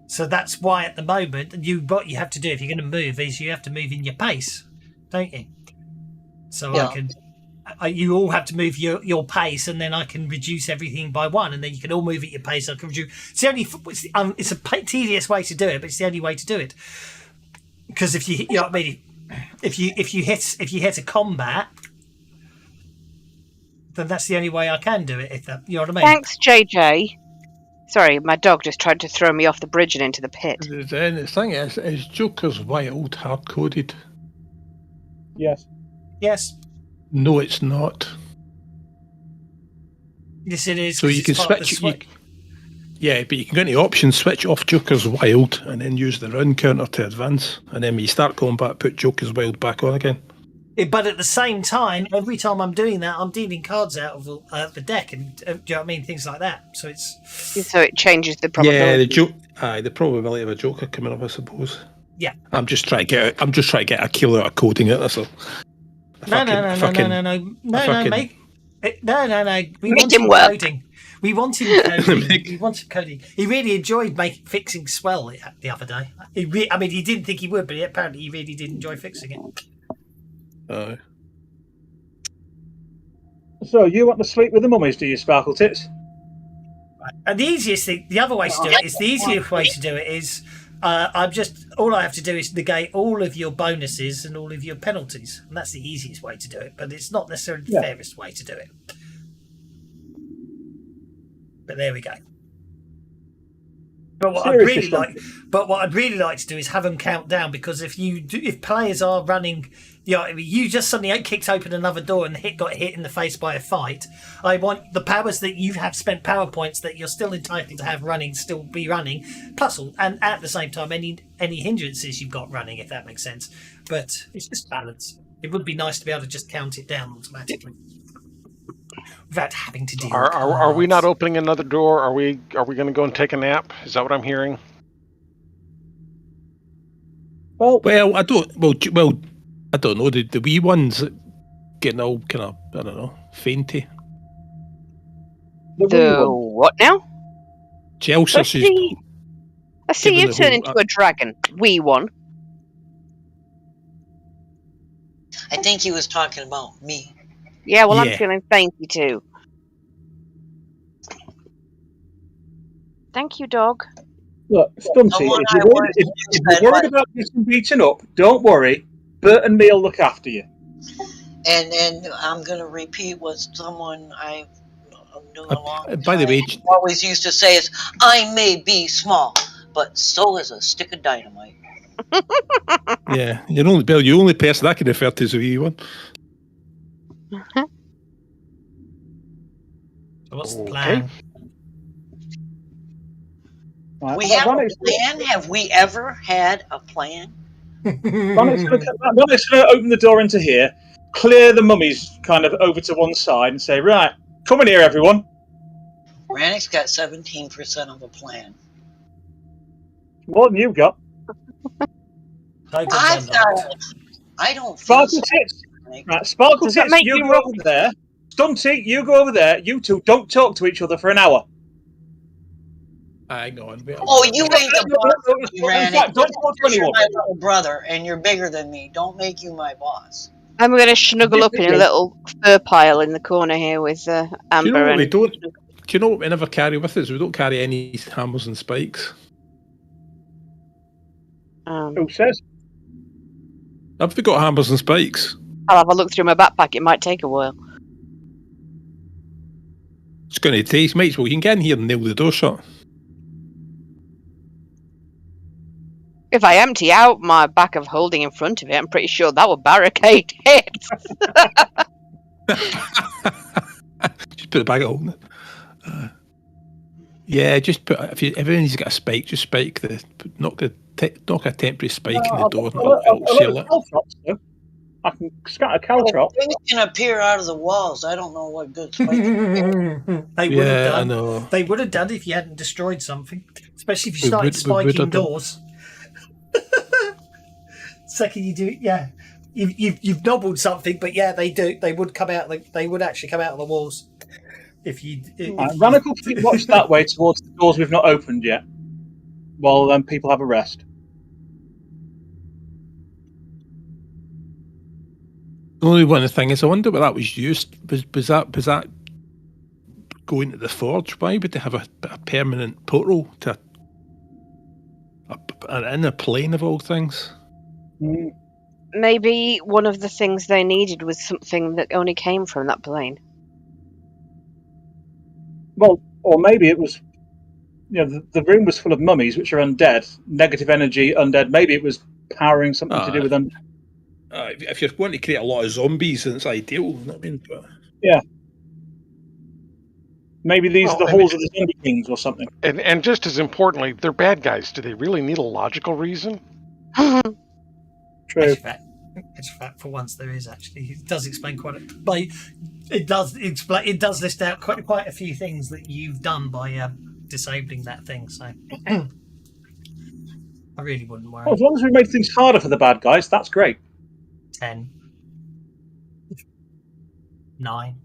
So that's why at the moment, what you have to do if you're going to move is you have to move in your pace, don't you? So yeah. You all have to move your pace, and then I can reduce everything by 1, and then you can all move at your pace. I can reduce. It's a tedious way to do it, but it's the only way to do it. Because if you know what I mean, if you hit a combat, then that's the only way I can do it. You know what I mean? Thanks, JJ. Sorry, my dog just tried to throw me off the bridge and into the pit. Then the thing is Joker's wild, hard-coded? Yes. Yes. No, it's not. Yes, it is. So you can switch. Yeah, but you can go into options, switch off Joker's Wild, and then use the run counter to advance. And then when you start going back, put Joker's Wild back on again. But at the same time, every time I'm doing that, I'm dealing cards out of the deck, and do you know what I mean? Things like that. So it changes the probability. Yeah, the probability of a Joker coming up, I suppose. Yeah. I'm just trying to get a kill out of coding it. That's all. No, mate. No. We want him coding. We want him coding. We want him coding. He really enjoyed fixing Swell the other day. He didn't think he would, but apparently he really did enjoy fixing it. So you want to sleep with the mummies, do you, Sparkle Tits? And the easiest thing, the other way to do it is, the easiest way to do it is, all I have to do is negate all of your bonuses and all of your penalties, and that's the easiest way to do it. But it's not necessarily the fairest way to do it. But there we go. But what I'd really like to do is have them count down, because if players are running, you just suddenly kicked open another door and got hit in the face by a fight. I want the powers that you have spent power points that you're still entitled to have running still be running, plus and at the same time any hindrances you've got running, if that makes sense. But it's just balance. It would be nice to be able to just count it down automatically without having to deal. Are we not opening another door? Are we going to go and take a nap? Is that what I'm hearing? Well, I don't know. The wee ones getting all kind of, I don't know, fainty. The what now? Chelsea. I see you turn into a dragon. Wee one. I think he was talking about me. Yeah, well, I'm feeling fainty too. Thank you, dog. Look, Stunty, if you're worried about getting beaten up, don't worry. Bert and me'll look after you. And I'm going to repeat what someone I knew a long time by the way, always used to say is, I may be small, but so is a stick of dynamite. Yeah, you're only Bill. The only person I can refer to is a wee one. So what's the plan? Right, We have a plan? Have we ever had a plan? Ronnie's going to open the door into here, clear the mummies kind of over to one side, and say, right, come in here, everyone. Rannick's got 17% of a plan. What have you got? I don't feel Sparkle Tits. Right, Sparkle Tits, you go over there. Stunty, you go over there. You two don't talk to each other for an hour. Hang on. Oh, you ain't the boss, Rannick. In fact, don't talk to anyone. You're my little brother, and you're bigger than me. Don't make you my boss. I'm going to snuggle up in a little fur pile in the corner here with Amber. Do you know what we never carry with us? We don't carry any hammers and spikes. Who says? Have we got hammers and spikes? I'll have a look through my backpack. It might take a while. It's going to take, mates. Well, you can get in here and nail the door shut. If I empty out my bag of holding in front of it, I'm pretty sure that will barricade it. Just put a bag of holding. Yeah, just put. If everyone's got a spike, just spike knock a temporary spike in the door. It'll seal it. I can scatter caltrop. Things can appear out of the walls. I don't know what good spike. They would have done. I know. They would have done if you hadn't destroyed something, especially if you started spiking doors. Second you do it, yeah. You've nobbled something, but yeah, they do. They would come out. They would actually come out of the walls. If you. Radical keep watch that way towards the doors we've not opened yet, while people have a rest. The only one thing is, I wonder what that was used. Was that going to the forge? Why would they have a permanent portal to an inner plane of all things? Maybe one of the things they needed was something that only came from that plane. Well, or maybe it was, the room was full of mummies, which are undead, negative energy, undead. Maybe it was powering something to do with them. If you're going to create a lot of zombies, then it's ideal. I mean, but... Yeah. Maybe these Well, are the halls of the Zombie Kings or something. And just as importantly, they're bad guys. Do they really need a logical reason? True. It's fact. For once, there is actually. It does explain quite a. By it does explain. It does list out quite a few things that you've done by disabling that thing. So I really wouldn't worry. Well, as long as we made things harder for the bad guys, that's great. 10, 9.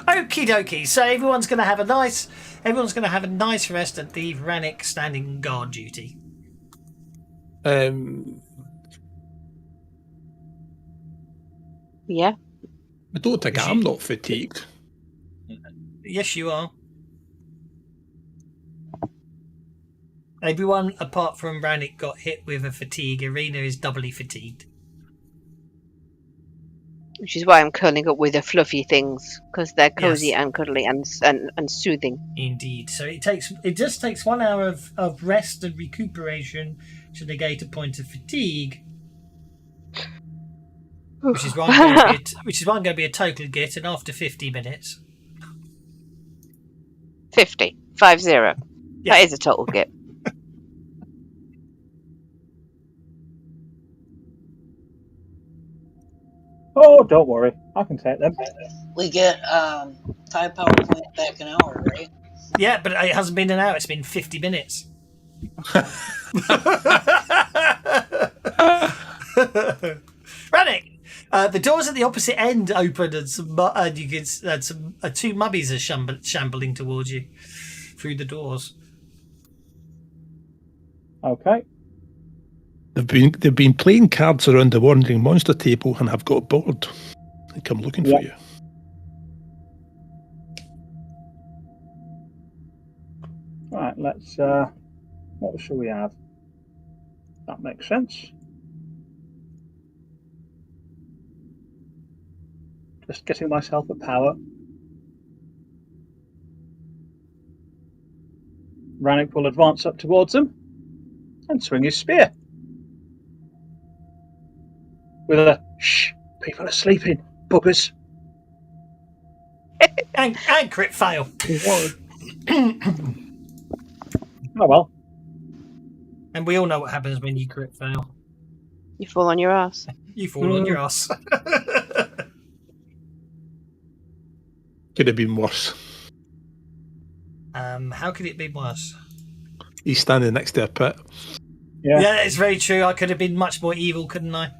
Okie dokie. So everyone's going to have a nice rest at the Rannick standing guard duty. Yeah. I don't think I'm not fatigued. Yes, you are. Everyone apart from Rannick got hit with a fatigue. Irina is doubly fatigued. Which is why I'm curling up with the fluffy things, because they're cozy Yes. and cuddly and soothing. Indeed. So it just takes 1 hour of rest and recuperation to negate a point of fatigue. Which is why I'm going to be a total git, and after 50 minutes. 50. Yeah. That is a total git. Oh, don't worry. I can take them. We get 5 power points back an hour, right? Yeah, but it hasn't been an hour, it's been 50 minutes. Rannick, the doors at the opposite end open, and you can some 2 mummies are shambling towards you through the doors. Okay. They've been playing cards around the Wandering Monster table and have got bored. They come looking for you. Right, let's what shall we have? That makes sense. Just getting myself a power. Rannick will advance up towards them and swing his spear. With a shh, people are sleeping, buggers. And crit fail. Oh well. And we all know what happens when you crit fail. You fall on your ass. You fall on your ass. Could have been worse. How could it be worse? He's standing next to a pit. Yeah, it's very true. I could have been much more evil, couldn't I?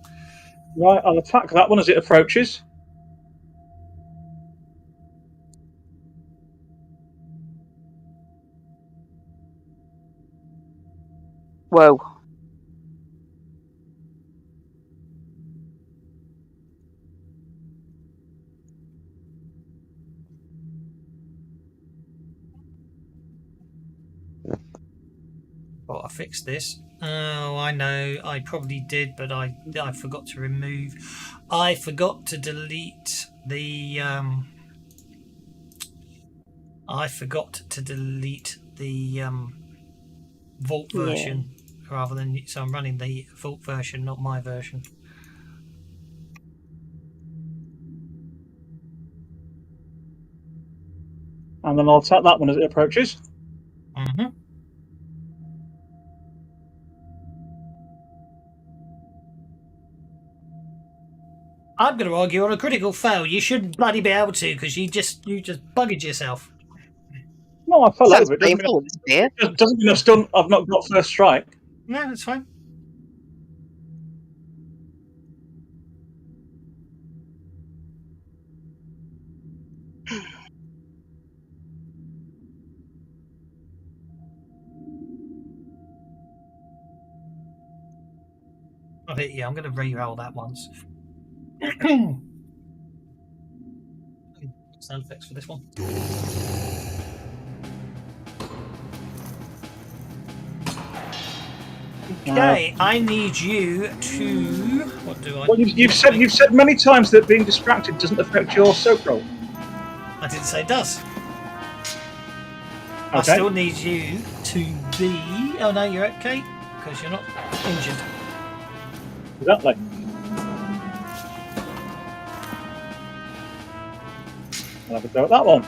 Right, I'll attack that one as it approaches. Whoa. Oh, I fixed this. Oh, I know. I probably did, but I forgot to remove. I forgot to delete the. I forgot to delete the Vault version rather than. So I'm running the Vault version, not my version. And then I'll attack that one as it approaches. Mm-hmm. I'm going to argue on a critical fail. You shouldn't bloody be able to, because you just buggered yourself. No, I fell Sounds over. It painful, dear. doesn't mean I've not got first strike. No, that's fine. I'll hit you. I'm going to re-roll that once. Sound effects for this one. Okay, I need you to. What do I? Well, you've said many times that being distracted doesn't affect your soak roll. I didn't say it does. I Okay. still need you to be. Oh no, you're okay because you're not injured. Exactly. I'll have a go at that one.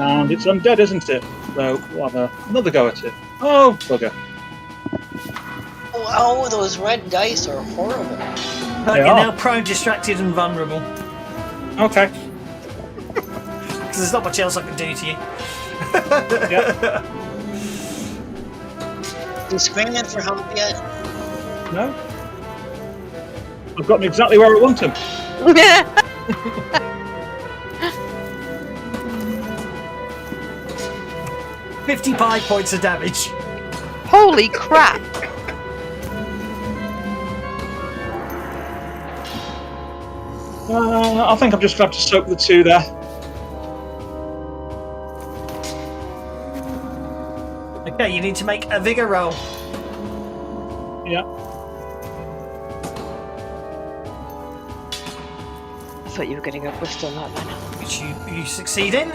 And it's undead, isn't it? So we'll have another go at it. Oh, bugger. Oh, those red dice are horrible. But They you're are. now prone, distracted, and vulnerable. Okay. Because there's not much else I can do to you. Yeah. You screaming for help yet? No. I've gotten exactly where I want them. 55 points of damage. Holy crap! I think I've just got to soak the 2 there. Okay, you need to make a vigor roll. Yeah. I thought you were going to go bust on that then. Which you succeed in.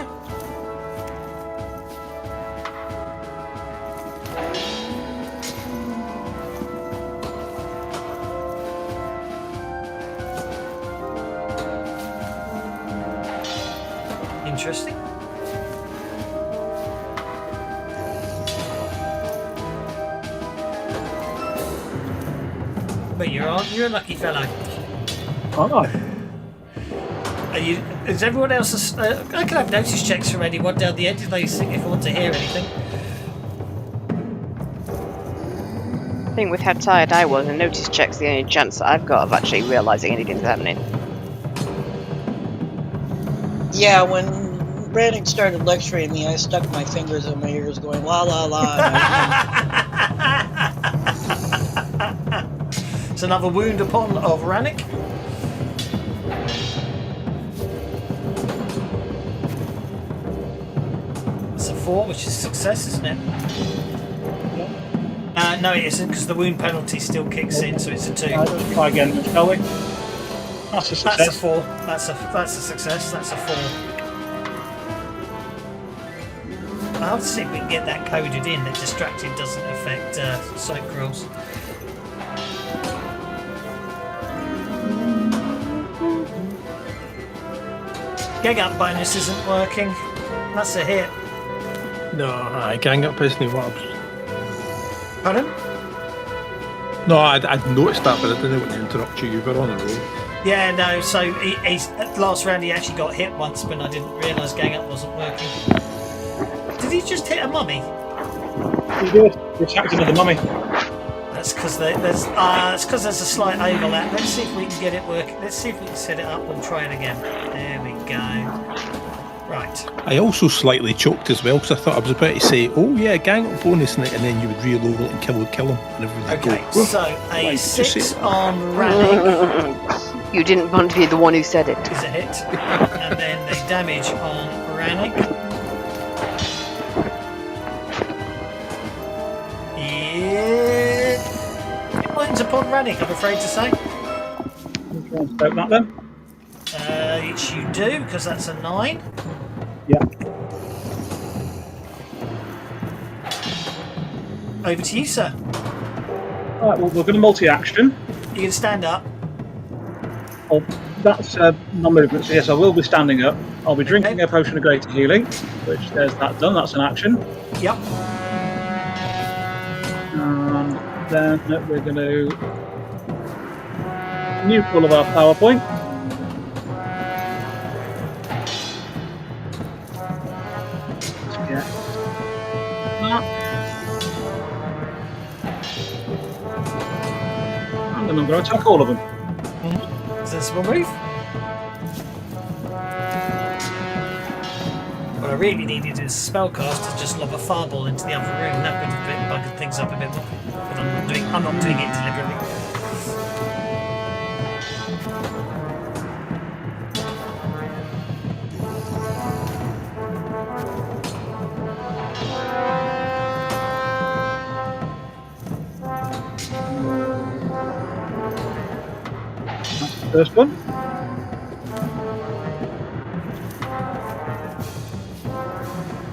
Interesting. But you're a lucky fellow. Oh, Are you? Is everyone else? I can have notice checks from anyone down the end if they think if I want to hear anything. I think with how tired I was, and notice check's the only chance that I've got of actually realising anything's happening. Yeah, when Brannick started lecturing me, I stuck my fingers in my ears going, la la la. It's another wound upon of Rannick. It's a 4, which is success, isn't it? No, it isn't, because the wound penalty still kicks in, so it's a 2. let's try again, shall we? That's a success. That's a 4. That's a success. That's a 4. I'll have to see if we can get that coded in that distracted doesn't affect soak rolls. Gang up bonus isn't working. That's a hit. No, aye, gang up isn't what. Pardon? No, I'd noticed that, but I didn't want to interrupt you. You were on a roll. Yeah, no. So he's last round he actually got hit once when I didn't realise gang up wasn't working. Did he just hit a mummy? He did. He attacked another mummy. That's because there's a slight overlap. Let's see if we can get it working. Let's see if we can set it up and try it again. There we go. Right. I also slightly choked as well, because I thought I was about to say, oh yeah, gang up bonus, and then you would reload it and kill him. And everything Okay, go, so a Right, just 6 say- on Rannick You didn't want to be the one who said it. is a hit, and then the damage on Rannick. Yeah, points upon Rannick, I'm afraid to say. Let's try and soak that then. Which you do, because that's a 9. Yeah. Over to you, sir. Alright, well, we're going to multi-action. You can stand up. Oh, that's non-movement, so yes, I will be standing up. I'll be drinking a potion of greater healing, which there's that done, that's an action. Yep. And then we're going to nuke all of our power point. Let's get that. And then I'm going to attack all of them. Sensible move. What I really needed is a spellcast to just lob a fireball into the other room. That would have been bugged things up a bit more. But I'm not doing it deliberately. That's the first one.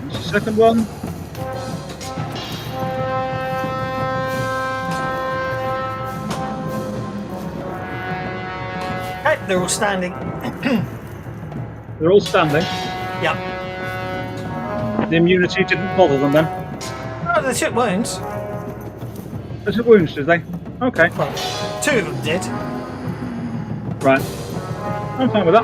That's the second one. Okay, they're all standing. They're all standing. Yep. The immunity didn't bother them then. Oh, they took wounds. They took wounds, did they? Okay. Well, 2 of them did. Right. I'm fine with that.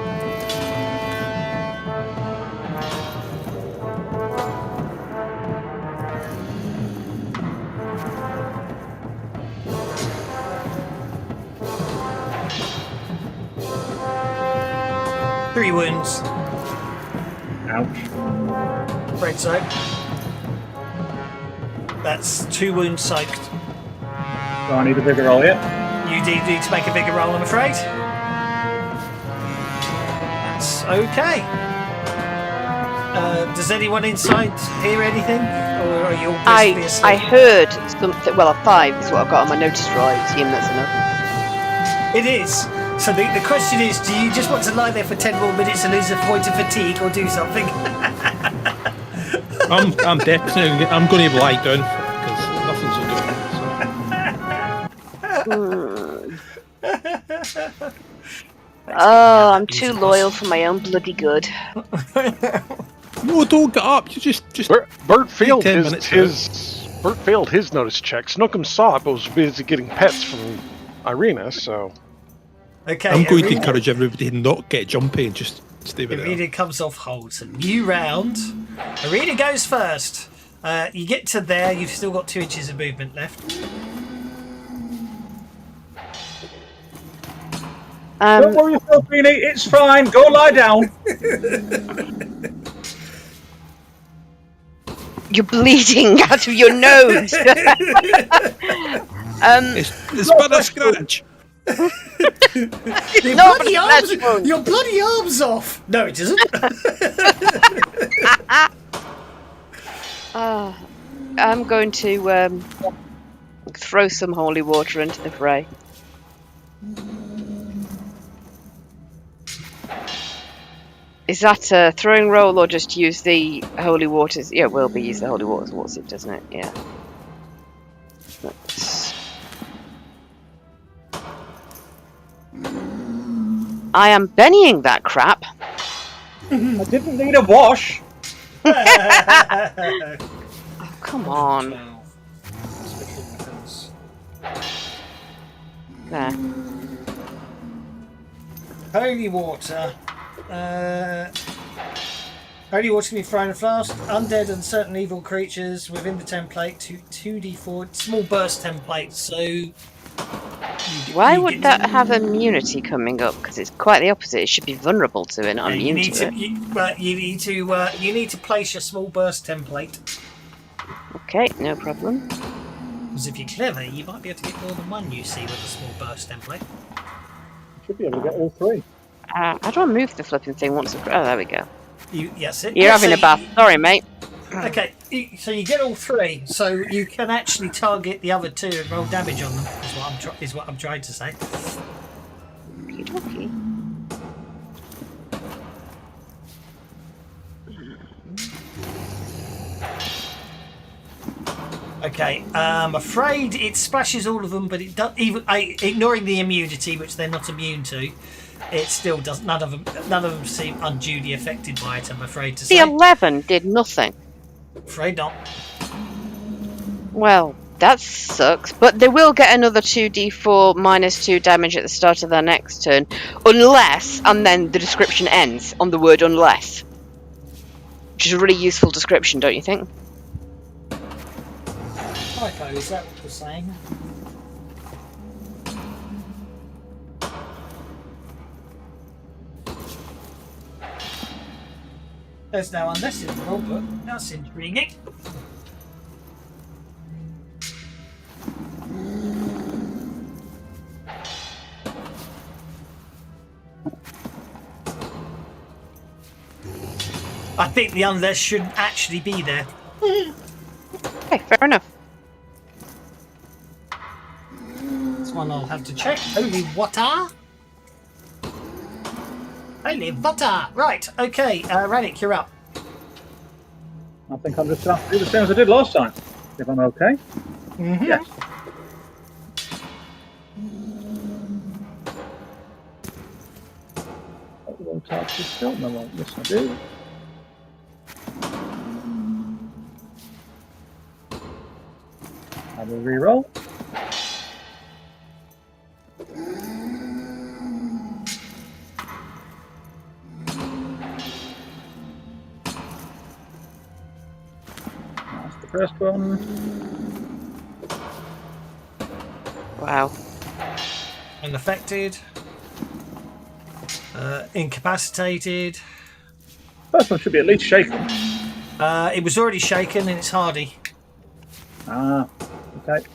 Three wounds. Ouch. Afraid so. That's 2 wounds soaked. So I need a bigger roll, yeah? You do need to make a bigger roll, I'm afraid. That's okay. Does anyone inside hear anything? Or are you all basically asleep? I heard something. Well, a 5 is what I've got on my notice roll. I assume that's enough. It is. So the question is, do you just want to lie there for 10 more minutes and lose a point of fatigue or do something? I'm definitely. I'm going to lie down because nothing's going to. Oh, I'm too loyal for my own bloody good. No, don't get up. You just. Bert failed 10 his minutes, Bert failed his notice check. Snookum saw it, but was busy getting pets from Irina. So Okay. I'm going to Irina- encourage everybody to not get jumpy and just stay with Irina it. comes off hold. It's a new round. Irina goes first. You get to there, you've still got 2 inches of movement left. Don't worry yourself, Beanie. It's fine. Go lie down. You're bleeding out of your nose. It's but a scratch. Your bloody arm's off. No, it isn't. I'm going to throw some holy water into the fray. Is that a throwing roll or just use the holy waters? Yeah, it will be use the holy waters. What's it, doesn't it? Yeah. I am bennying that crap. I didn't need a wash. Oh, come on. There. Holy water. Holy water can be thrown in a flask. Undead and certain evil creatures within the template to 2d4 small burst template. So Why would that have immunity coming up? Because it's quite the opposite. It should be vulnerable to it, not you immune need to it. you need to place your small burst template. Okay, no problem. Because if you're clever, you might be able to get more than one UC with a small burst template. Should be able to get all 3. How do I move the flipping thing once? Oh, there we go. You're You're having a bath. Sorry, mate. Okay, so you get all 3, so you can actually target the other 2 and roll damage on them. Is what I'm trying to say. Okey-dokey. Okay, I'm afraid it splashes all of them, but it does, even ignoring the immunity, which they're not immune to. It still does. None of them seem unduly affected by it. I'm afraid to say. The 11 did nothing. Afraid not. Well, that sucks. But they will get another 2d4 minus 2 damage at the start of their next turn, unless, and then the description ends on the word unless, which is a really useful description, don't you think? Typo, is that what you're saying? There's no unless in the rule book. That's intriguing. I think the unless shouldn't actually be there. Okay, fair enough. This one I'll have to check. Holy water! Holy water! Right, okay, Rannick, you're up. I think I'm just going to have to do the same as I did last time. If I'm okay. Mm-hmm. Yes. Actually, still no one. Yes, I do. I will reroll. That's the first one. Wow. Unaffected. Incapacitated. First one should be at least shaken. It was already shaken and it's hardy. Ah, okay.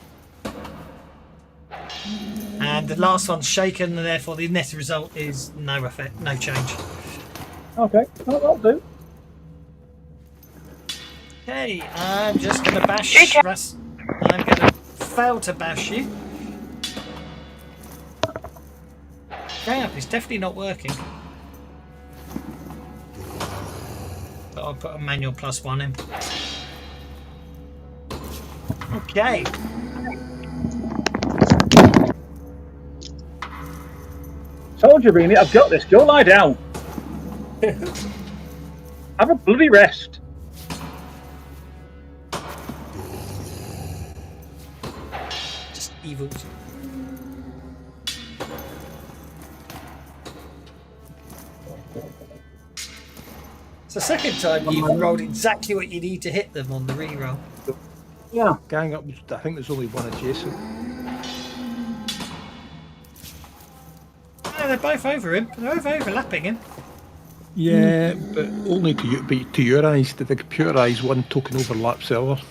And the last one's shaken, and therefore the net result is no effect, no change. Okay, that'll do. Okay, I'm just going to bash Russ. I'm going to fail to bash you. Crap, it's definitely not working. But I'll put a manual +1 in. Okay. Told you, Beanie, I've got this. Go lie down. Have a bloody rest. Just evils. It's the second time you've rolled exactly what you need to hit them on the reroll. Yeah. Gang up, I think there's only one adjacent. No, they're both over him. They're both overlapping him. Yeah, but only to you. But to your eyes, to the computer eyes, one token overlaps the other.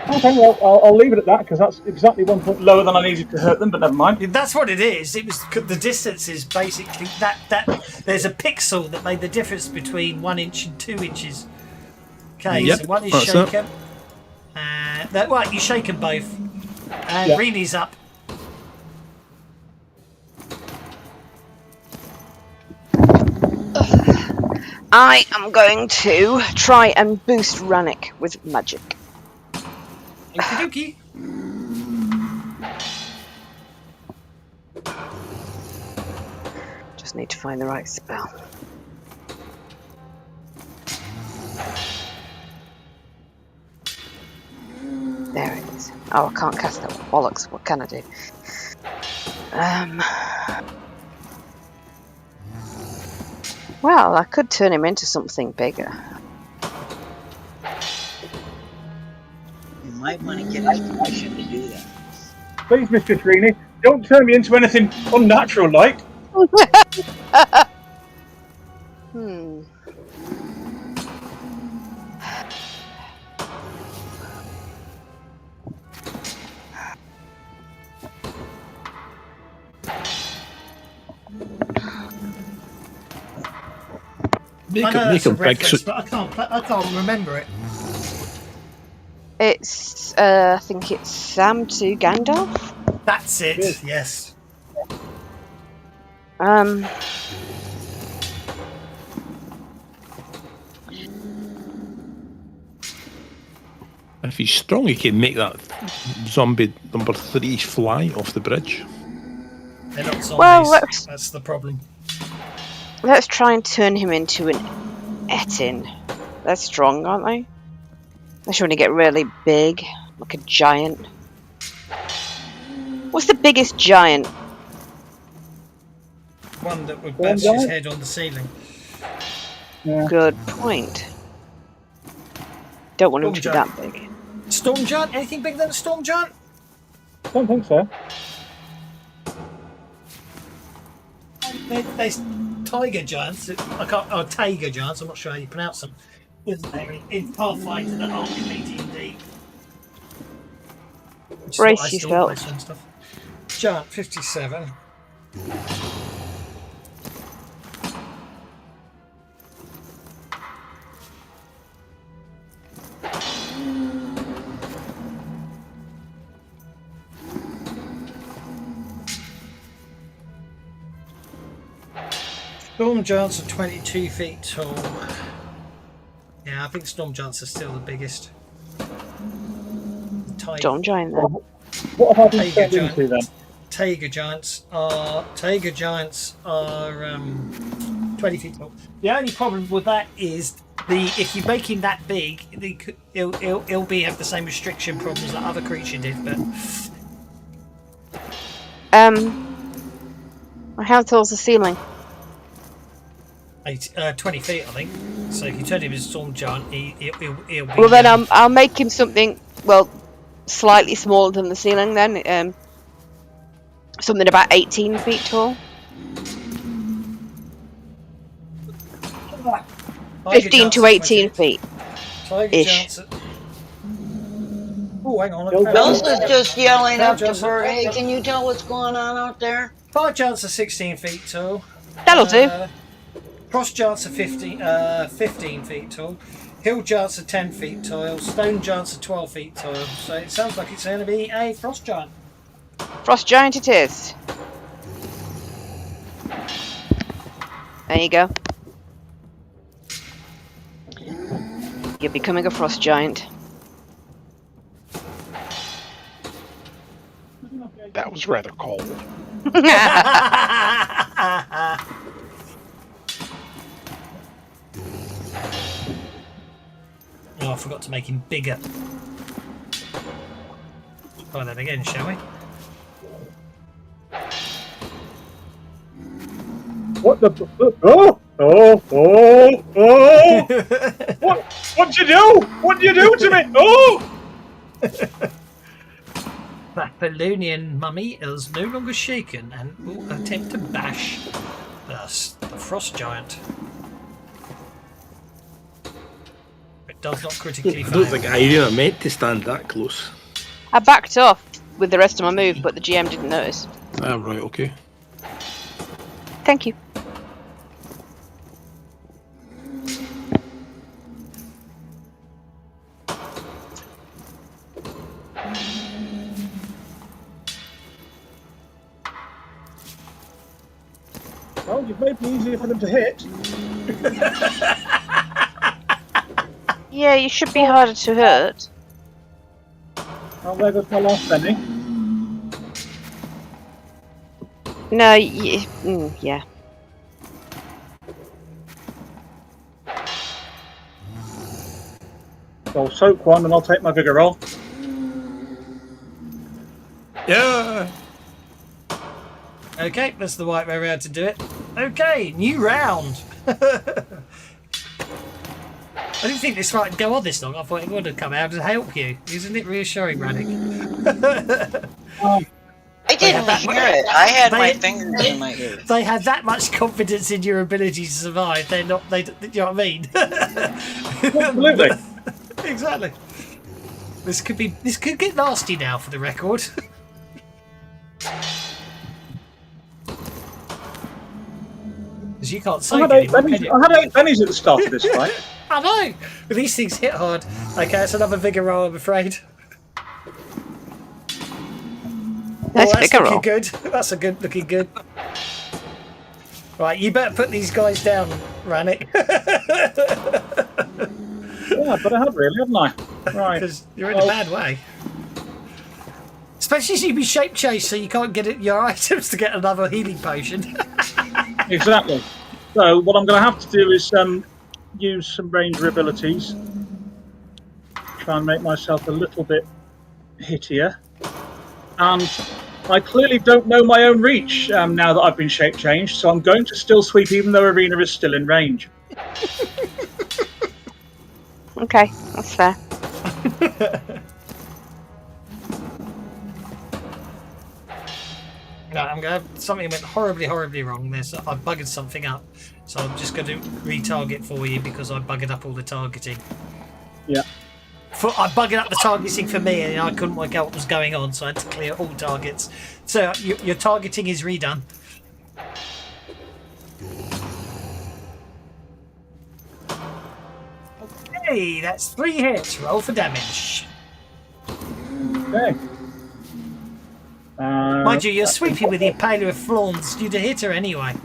Okay, well, I'll leave it at that because that's exactly 1 point lower than I needed to hurt them, but never mind. That's what it is. It was the distance is basically that there's a pixel that made the difference between 1 inch and 2 inches. Okay, Yep, so one is that's shaken. Right, you shake them both. And Yep. Reenie's up. I am going to try and boost Rannick with magic. Okie dokie. Just need to find the right spell. There it is. Oh, I can't cast that. Bollocks. What can I do? Well, I could turn him into something bigger. You might want to get his permission to do that. Please, Mr. Trini, don't turn me into anything unnatural like. Hmm. I know Make that's a him big. reference, So, but I can't remember it. It's, I think it's Sam to Gandalf. That's it. Yes. if he's strong, he can make that zombie number 3 fly off the bridge. They're not zombies. Well, That's the problem. let's try and turn him into an Etin. They're strong, aren't they? They should only get really big, like a giant. What's the biggest giant? One that would bash his head on the ceiling. Yeah. Good point. Don't want him to be Storm that big. Storm giant? Anything bigger than a storm giant? I don't think so. There's tiger giants. I can't. Oh, tiger giants. I'm not sure how you pronounce them. Isn't there in Pathfinder that aren't in D&D? Brace yourself. Stuff. Giant 57. Storm giants are 22 feet tall. Yeah, I think storm giants are still the biggest. Storm giant then. What have I been Tiger turned into then? Taiga giants are 20 feet tall. The only problem with that is if you make him that big, he'll have the same restriction problems that other creature did. But how tall's the ceiling? 20 feet, I think. So if you turn him into a storm giant, he'll be. Well, then I'll make him something slightly smaller than the ceiling. Then something about 18 feet tall. 15 to 18 feet. Ish. Oh, hang on. Elsa's just yelling up to her, hey, can you tell what's going on out there? Fire giants are 16 feet tall. That'll do. Frost giants are 15 feet tall. Hill giants are 10 feet tall. Stone giants are 12 feet tall. So it sounds like it's going to be a frost giant. Frost giant it is. There you go. You're becoming a frost giant. That was rather cold. Oh, I forgot to make him bigger. Try that again, shall we? What the? Oh! What'd you do? What'd you do to me? Oh! That Babylonian mummy is no longer shaken and will attempt to bash the frost giant. It does not critically I fail. don't think Irina meant to stand that close. I backed off with the rest of my move, but the GM didn't notice. Ah, right, okay. Thank you. Well, you've made it easier for them to hit. Yeah, you should be harder to hurt. Oh, there goes my last penny. No, yeah. So I'll soak one and I'll take my vigor roll. Yeah! Okay, that's the right way around to do it. Okay, new round. I didn't think this might go on this long. I thought it would have come out and help you. Isn't it reassuring, Rannick? I didn't hear it. I had my fingers in my ears. They have that much confidence in your ability to survive. They're not. You know what I mean? Absolutely. Exactly. This could get nasty now, for the record. Because you can't say I had 8 pennies at the start of this fight. I know. But these things hit hard. Okay, it's another vigor roll, I'm afraid. Nice that's vigor looking roll. good. That's looking good. Right, you better put these guys down, Rannick. Yeah, but I have really, haven't I? Right. Because you're in a bad way. Especially as you be shape chased, so you can't get your items to get another healing potion. Exactly. So what I'm going to have to do is use some ranger abilities. Try and make myself a little bit hittier. And I clearly don't know my own reach now that I've been shape changed, so I'm going to still sweep even though Arena is still in range. Okay, that's fair. No, I'm going to have something went horribly wrong there. So I buggered something up. So I'm just going to retarget for you because I buggered up all the targeting. Yeah. I buggered up the targeting for me and I couldn't work out what was going on, so I had to clear all targets. So your targeting is redone. Okay, that's 3 hits. Roll for damage. Okay. Mind you, you're sweeping with the Impaler of Flauns. You'd have hit her anyway.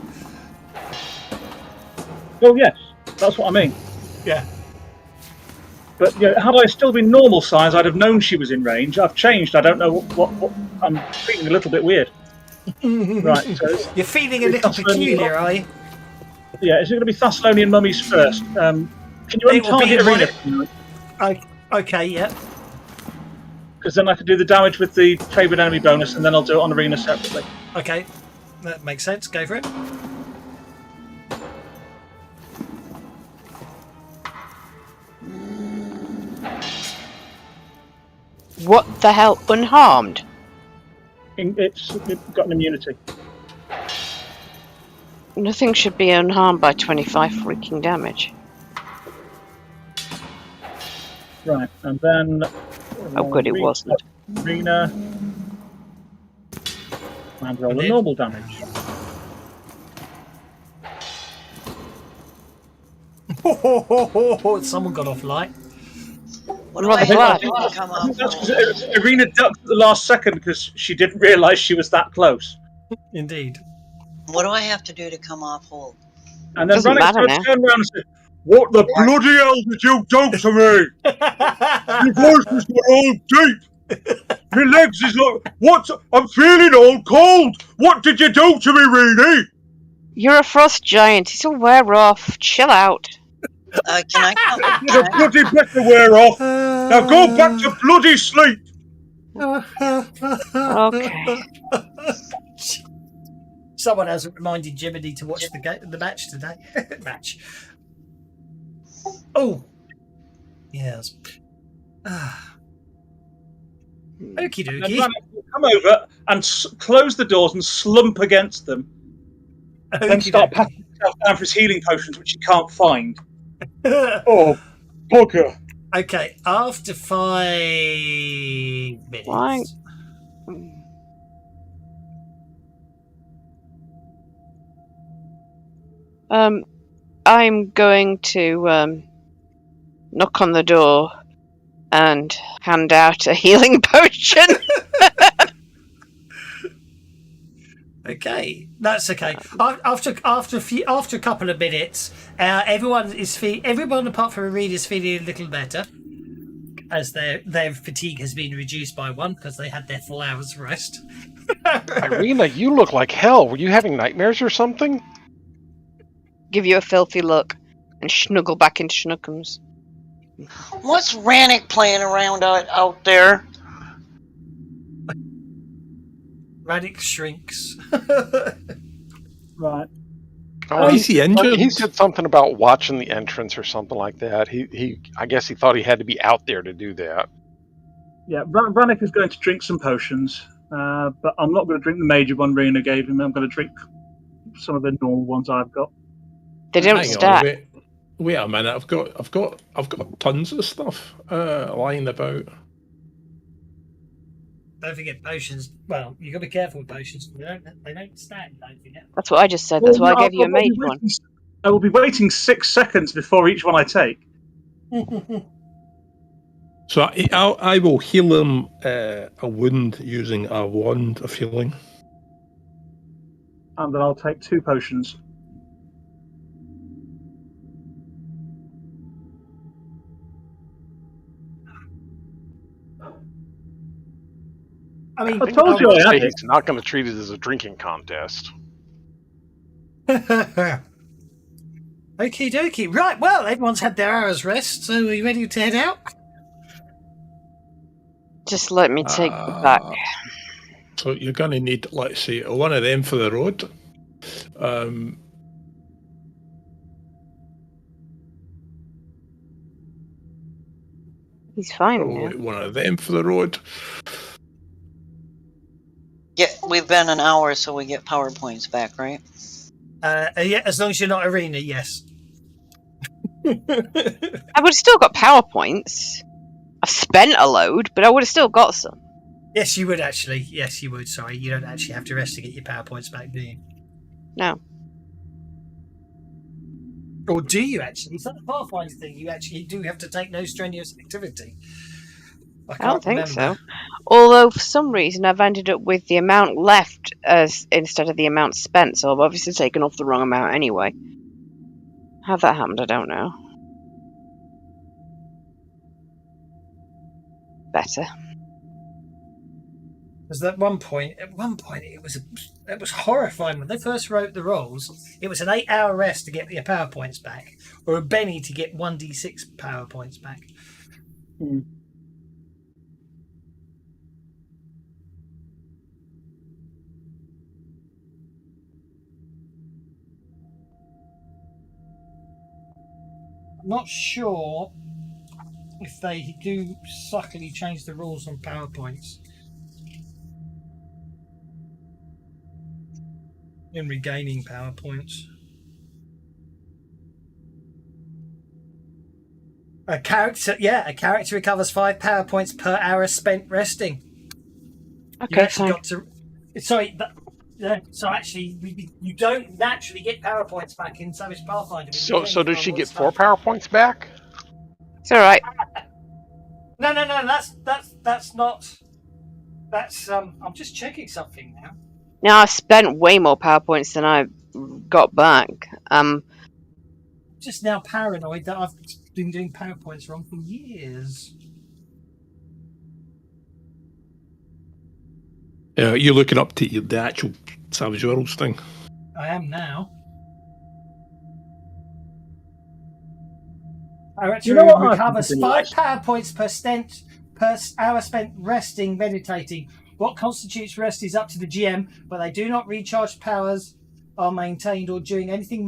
Well, yes, that's what I mean. Yeah. But you know, had I still been normal size, I'd have known she was in range. I've changed. I don't know what I'm feeling a little bit weird. Right, so You're feeling a little peculiar, are you? yeah, is it going to be Thessalonian mummies first? Can you It will be untarget arena? Okay, yeah. Because then I could do the damage with the favoured enemy bonus, and then I'll do it on arena separately. Okay, that makes sense. Go for it. What the hell? Unharmed? It's got an immunity. Nothing should be unharmed by 25 freaking damage. Right, and then Oh, good, it wasn't. arena and roll the normal damage. Someone got off light. What do Rather I have glad. to do to come I think that's off? because Arena ducked at the last second because she didn't realise she was that close. Indeed. What do I have to do to come off hold? And then Doesn't Rannick's matter going to now. turn around and say, "What the bloody hell did you do to me? Your voice has got all deep. Your legs is like, what? I'm feeling all cold. What did you do to me, Reenie?" You're a frost giant. It'll wear off. Chill out. Can I come? The bloody better wear off. Now go back to bloody sleep. Okay. Someone hasn't reminded Jiminy to watch the match today. Match. Oh. Yes. Okie And dokie. Rannick will come over and close the doors and slump against them. Then start patting himself down for his healing potions, which he can't find. Oh, bugger. Okay, after 5 minutes. Why? I'm going to knock on the door and hand out a healing potion. Okay, that's okay. After a couple of minutes, everyone apart from Arena is feeling a little better, as their fatigue has been reduced by 1 because they had their full hour's rest. Irina, you look like hell. Were you having nightmares or something? Give you a filthy look and snuggle back into Schnookums. What's Rannick playing around out there? Radix shrinks. Right. Oh, Is he injured? He said something about watching the entrance or something like that. I guess he thought he had to be out there to do that. Yeah, Rannick is going to drink some potions, but I'm not going to drink the major one Rena gave him. I'm going to drink some of the normal ones I've got. They don't Hang on, stack. wait a minute. I've got tons of stuff lying about. Don't forget potions. Well, you got to be careful with potions. They don't stack. Don't forget. That's what I just said. That's why I gave you a I'll be mage one. I will be waiting 6 seconds before each one I take. So I will heal him a wound using a wand of healing. And then I'll take 2 potions. I mean, I told you I had it. He's not going to treat it as a drinking contest. Okie dokie. Right, well, everyone's had their hour's rest, so are you ready to head out? Just let me take you back. So you're going to need, let's see, one of them for the road. He's fine Probably now. one of them for the road. Yeah, we've been an hour, so we get PowerPoints back, right? Yeah, as long as you're not Arena, yes. I would have still got PowerPoints. I've spent a load, but I would have still got some. Yes, you would actually. Yes, you would. Sorry, you don't actually have to rest to get your PowerPoints back, do you? No. Or do you actually? Is that the Pathfinder thing? You actually do have to take no strenuous activity. I don't think so. Although for some reason I've ended up with the amount left as instead of the amount spent, so I've obviously taken off the wrong amount anyway. How that happened, I don't know. Better. Because at one point, it was horrifying when they first wrote the rules. It was an 8-hour rest to get your power points back, or a penny to get 1d6 power points back. Hmm. I'm not sure if they do suckily change the rules on power points in regaining power points. A character recovers 5 power points per hour spent resting. Okay, fine. So actually, you don't naturally get power points back in Savage Pathfinder. So does she get 4 power points back? It's all right. No. That's not. That's I'm just checking something now. Now I've spent way more power points than I got back. Just now paranoid that I've been doing power points wrong for years. You're looking up to the actual Savage Worlds thing. I am now. Character recovers 5 power points per hour spent resting, meditating. What constitutes rest is up to the GM, but they do not recharge powers are maintained or doing anything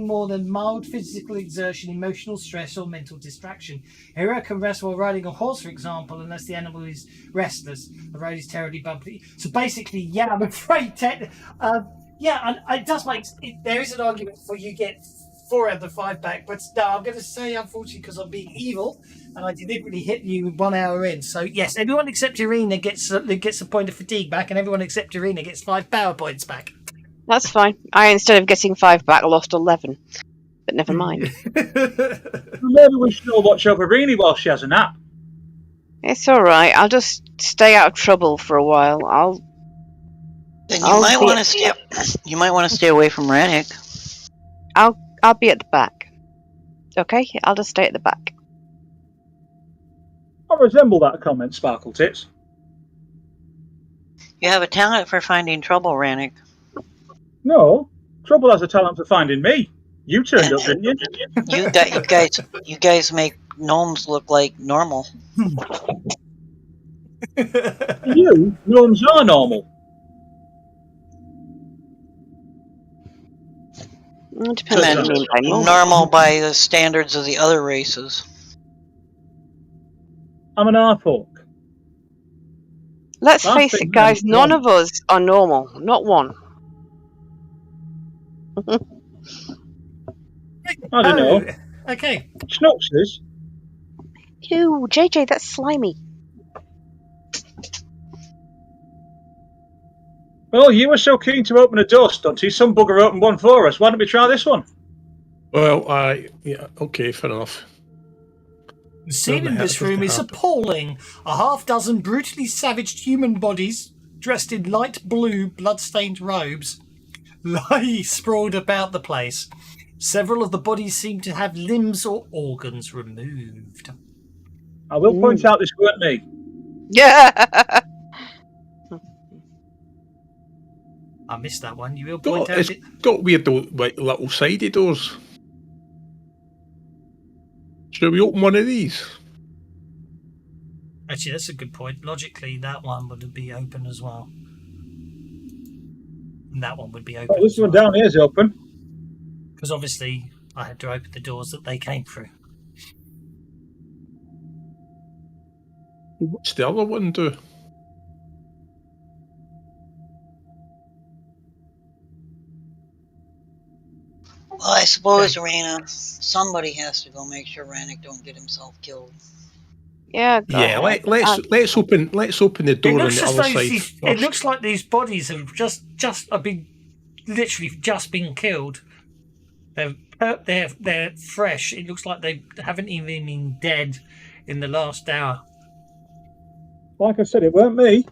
more than mild physical exertion, emotional stress, or mental distraction. A hero can rest while riding a horse, for example, unless the animal is restless. The road is terribly bumpy. So basically, yeah, I'm afraid. It does make. There is an argument for you get 4 out of the 5 back, but no, I'm going to say, unfortunately, because I'm being evil and I deliberately hit you 1 hour in. So yes, everyone except Irina gets a point of fatigue back, and everyone except Irina gets 5 power points back. That's fine. I, instead of getting 5 back, lost 11. But never mind. Maybe we should all watch over Rini while she has a nap. It's all right. I'll just stay out of trouble for a while. Then you might want to stay away from Rannick. I'll be at the back. Okay, I'll just stay at the back. I resemble that comment, Sparkle Tits. You have a talent for finding trouble, Rannick. No, Trouble has a talent for finding me. You turned up, didn't you? You guys make gnomes look like normal. You, gnomes are normal. It depends what you mean by normal by the standards of the other races. I'm an Arthork. Let's face it, guys, none of us are normal. Not one. I don't know. Okay. Snooks is. Ew, JJ, that's slimy. Well, you were so keen to open a door, Stunty. Some bugger opened one for us. Why don't we try this one? Well, okay, fair enough. The scene in this room is appalling. A half-dozen brutally savaged human bodies, dressed in light blue, blood-stained robes, lie sprawled about the place. Several of the bodies seem to have limbs or organs removed. I will point out this weren't me. Yeah. I missed that one. You will point out it's got weird little sidey doors. Should we open one of these? Actually, that's a good point. Logically, that one would be open as well. And that one would be open. Oh, this one down here is open. Because obviously, I had to open the doors that they came through. What's the other one do? Well, I suppose, Arena, somebody has to go make sure Rannick don't get himself killed. Yeah. Let's open the door on the other side. It looks like these bodies have just literally just been killed. They're fresh. It looks like they haven't even been dead in the last hour. Like I said, it weren't me.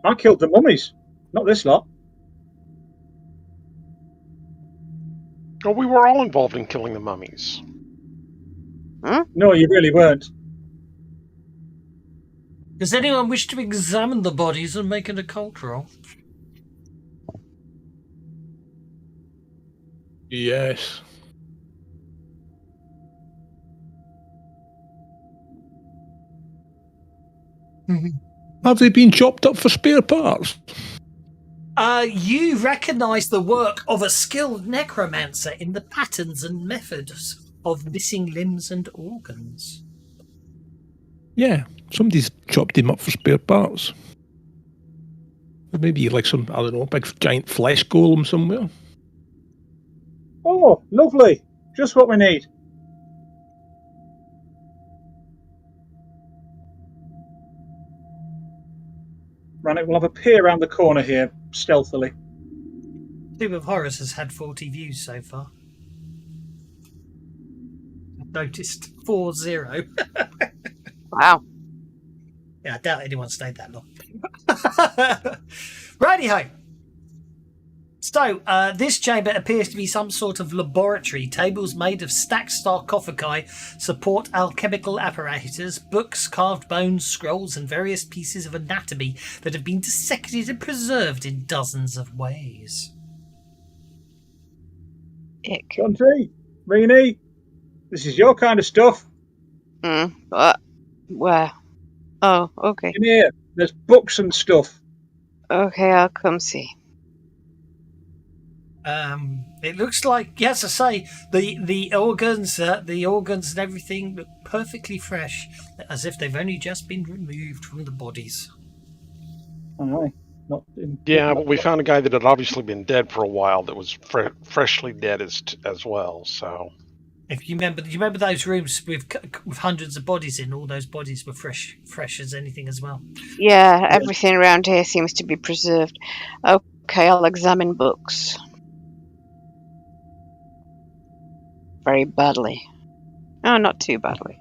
I killed the mummies, not this lot. Oh, we were all involved in killing the mummies. Huh? No, you really weren't. Does anyone wish to examine the bodies and make an occult roll? Yes. Have they been chopped up for spare parts? You recognise the work of a skilled necromancer in the patterns and methods of missing limbs and organs. Yeah, somebody's chopped him up for spare parts. Maybe like some, I don't know, big giant flesh golem somewhere. Oh, lovely. Just what we need. Right, we'll have a peer around the corner here, stealthily. Tomb of Horrors has had 40 views so far. I've noticed 40. Wow. Yeah, I doubt anyone stayed that long. Righty-ho. So, this chamber appears to be some sort of laboratory. Tables made of stacked sarcophagi support alchemical apparatus, books, carved bones, scrolls, and various pieces of anatomy that have been dissected and preserved in dozens of ways. Ick. Shanti, Rini, this is your kind of stuff. What? Where? Oh, okay. In here, there's books and stuff. Okay, I'll come see. It looks like, yes, I say the organs and everything look perfectly fresh, as if they've only just been removed from the bodies. Aye. Not in, Yeah, but we found a guy that had obviously been dead for a while that was freshly dead as well. So, If you remember those rooms with hundreds of bodies in, all those bodies were fresh as anything as well. Yeah, everything around here seems to be preserved. Okay, I'll examine books. Very badly. Oh, not too badly.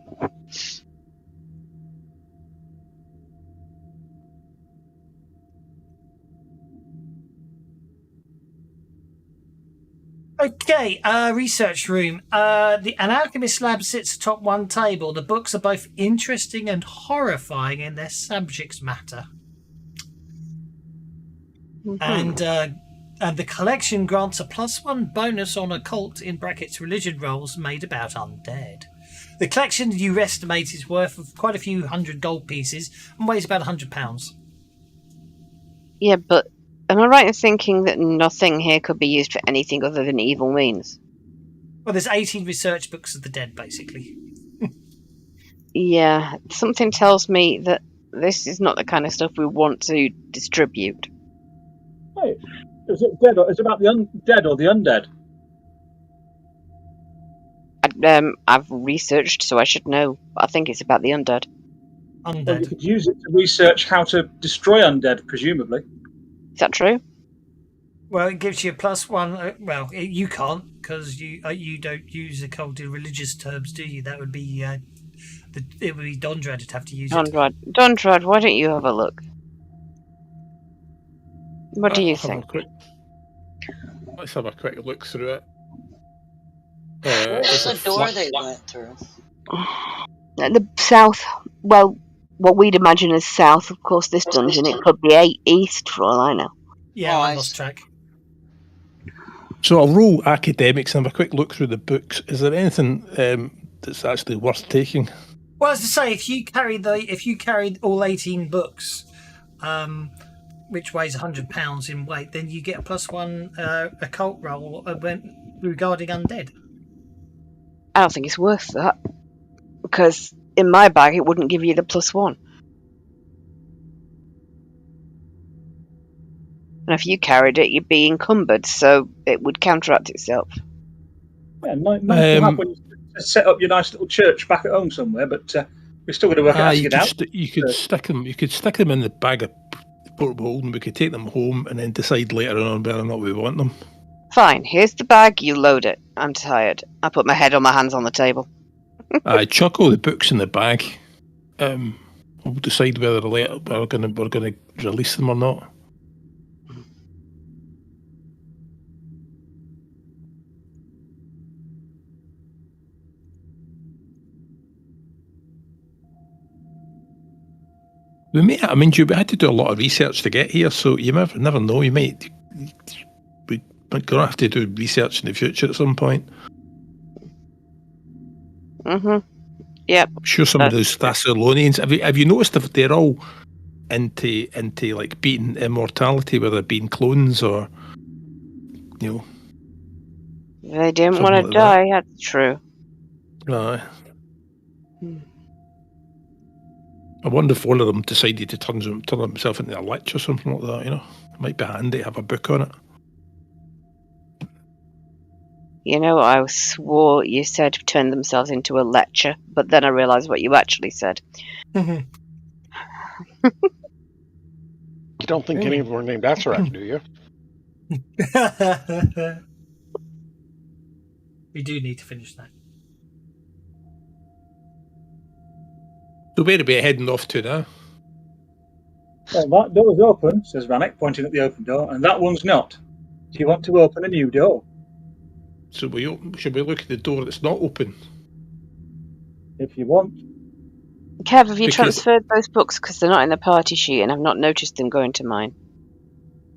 Okay, research room. An alchemist lab sits atop one table. The books are both interesting and horrifying in their subject matter. Mhm. And the collection grants a +1 bonus on occult in brackets religion rolls made about undead. The collection you estimate is worth of quite a few hundred gold pieces and weighs about £100. Yeah, but am I right in thinking that nothing here could be used for anything other than evil means? Well, there's 18 research books of the dead, basically. Yeah, something tells me that this is not the kind of stuff we want to distribute. Hey, is it dead? Or, is it about the undead or the undead? I've researched, so I should know. But I think it's about the undead. Well, you Undead. could use it to research how to destroy undead, presumably. Is that true? Well, it gives you a +1. Well, you can't because you don't use occult in religious terms, do you? That would be it would be Dondrad would have to use it. Dondrad, why don't you have a look? What do you I'll have a think? let's have a quick look through it. Where's it's the a door flat- they went through? At the south, well, what we'd imagine as south, of course, this dungeon, it could be east for all I know. Yeah, Oh, I I lost see. track. So I'll roll academics and have a quick look through the books. Is there anything that's actually worth taking? Well, as I say, if you carry all 18 books, which weighs £100 in weight, then you get a +1 occult roll regarding undead. I don't think it's worth that. Because in my bag, it wouldn't give you the +1. And if you carried it, you'd be encumbered, so it would counteract itself. Yeah, nice to have when you set up your nice little church back at home somewhere, but we're still going to work out how to you get could out. you could stick them. You could stick them in the bag of portable holding. We could take them home and then decide later on whether or not we want them. Fine, here's the bag, you load it. I'm tired. I put my head on my hands on the table. I chuck all the books in the bag. We'll decide whether later we're going to release them or not. We had to do a lot of research to get here, so you never know. We're going to have to do research in the future at some point. Yep. I'm sure some of those Thessalonians. Have you noticed if they're all into like beating immortality, whether being clones or They didn't something want to like die. That's true. I wonder if one of them decided to turn himself into a lich or something like that. It might be handy to have a book on it. I swore you said turn themselves into a lecture, but then I realised what you actually said. You don't think any of them were named Asarak, do you? We do need to finish that. So where are we heading off to now? Well, that door's open, says Vanek, pointing at the open door, and that one's not. Do you want to open a new door? So should we look at the door that's not open? If you want. Kev, have you Because- transferred those books? Because they're not in the party sheet, and I've not noticed them going to mine.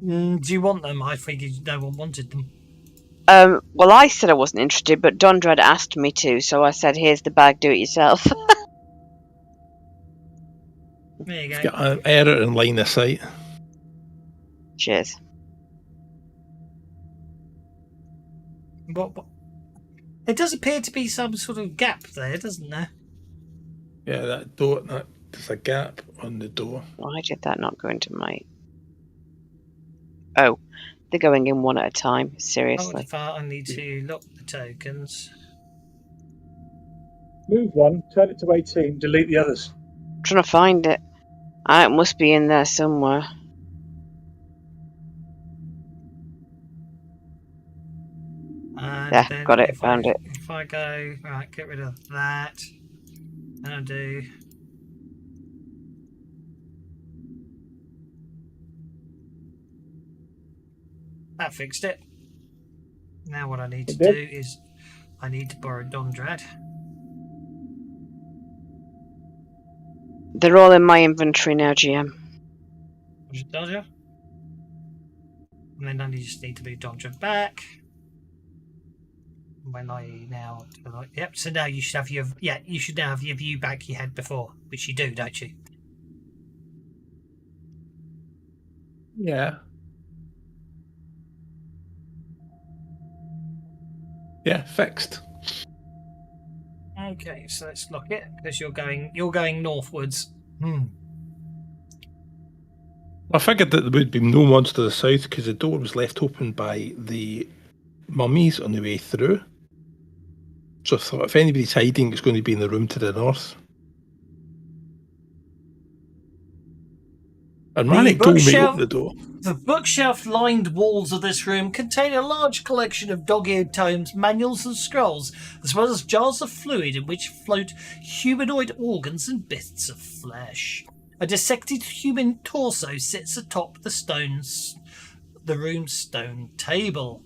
Do you want them? I figured no one wanted them. Well, I said I wasn't interested, but Dondred asked me to, so I said, here's the bag, do it yourself. There you go. Get an error in line of sight. Cheers. What? It does appear to be some sort of gap there, doesn't there? Yeah, that door. There's a gap on the door. Why did that not go into my... Oh, they're going in one at a time. Seriously. I need to lock the tokens. Move one, turn it to 18, delete the others. I'm trying to find it. It must be in there somewhere. And Yeah, then got it, found it. If I go, right, get rid of that. And I'll do... That fixed it. Now what I need to It did. do is I need to borrow Dondred. They're all in my inventory now, GM. Just does you? And then I just need to move Dondred back. When I now, yep. So now you should have you should now have your view back you had before, which you do, don't you? Yeah. Yeah, fixed. Okay, so let's lock it because you're going northwards. I figured that there would be no ones to the south because the door was left open by the mummies on the way through. So I thought if anybody's hiding, it's going to be in the room to the north. And Manic told me to open the door. The bookshelf-lined walls of this room contain a large collection of dog-eared tomes, manuals and scrolls, as well as jars of fluid in which float humanoid organs and bits of flesh. A dissected human torso sits atop the room's stone table.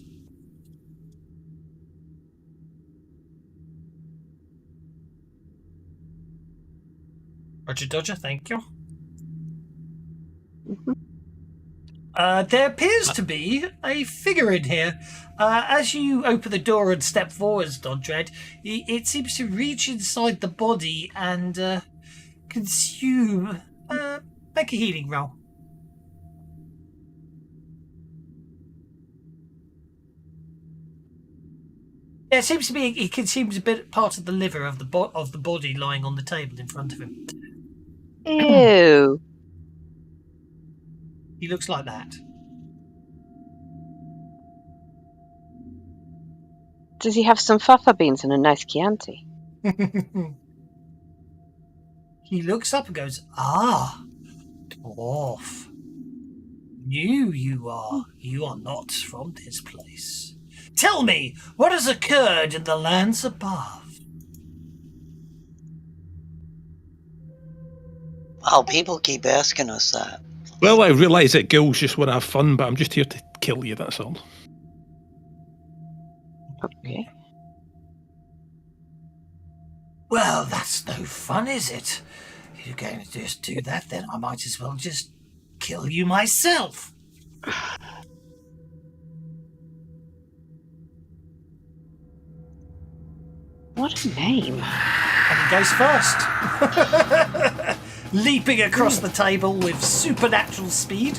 Roger Dodger, thank you. There appears to be a figure in here. As you open the door and step forwards, Dondred, it seems to reach inside the body and consume. Make a healing roll. Yeah, it seems to be. He consumes a bit part of the liver of the body lying on the table in front of him. Ew. He looks like that. Does he have some fafa beans and a nice Chianti? He looks up and goes, "Ah, dwarf. New you are. You are not from this place. Tell me, what has occurred in the lands above?" Wow, people keep asking us that. Well, I realise that girls just want to have fun, but I'm just here to kill you, that's all. Okay. Well, that's no fun, is it? If you're going to just do that, then I might as well just kill you myself. What a name. And he goes first. Leaping across the table with supernatural speed.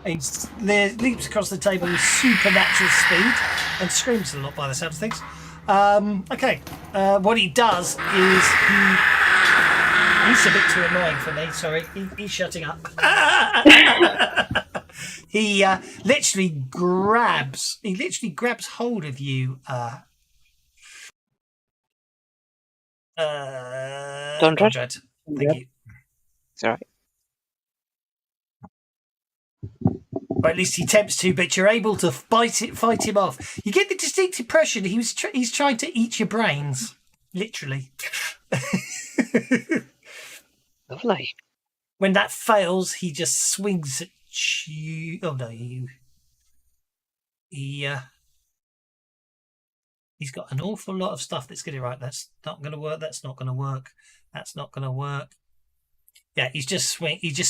He leaps across the table with supernatural speed and screams a lot by the sound of things. Okay, what he does is he's a bit too annoying for me. Sorry, he's shutting up. He literally grabs hold of you. Conrad. Thank you. It's all right. Or at least he attempts to, but you're able to fight him off. You get the distinct impression he's trying to eat your brains, literally. Lovely. When that fails, he just swings at you. Oh no, he's got an awful lot of stuff that's going to right. That's not going to work. That's not going to work. That's not going to work. Yeah, he just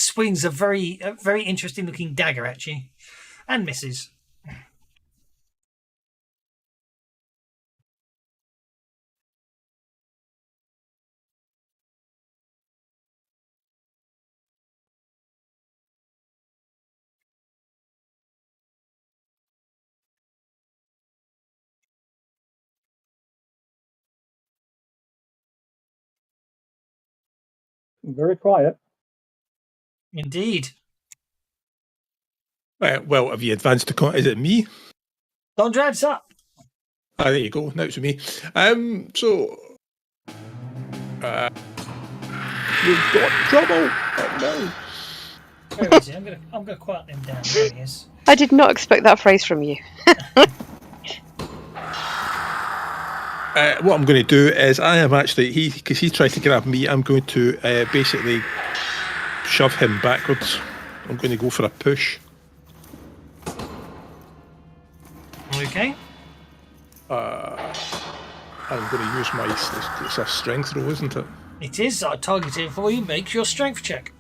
swings a very interesting looking dagger at you, and misses. Very quiet. Indeed. Well, have you advanced to is it me? Dondrad's up. Ah, there you go. Now it's me. You've got trouble. Oh, no. Where is he? I'm gonna quiet him down. There he is. I did not expect that phrase from you. What I'm going to do is I am actually because he tried to grab me. I'm going to basically shove him backwards. I'm going to go for a push. Okay. I'm going to use my. It's a strength roll, isn't it? It is. I targeted it for you. Make your strength check.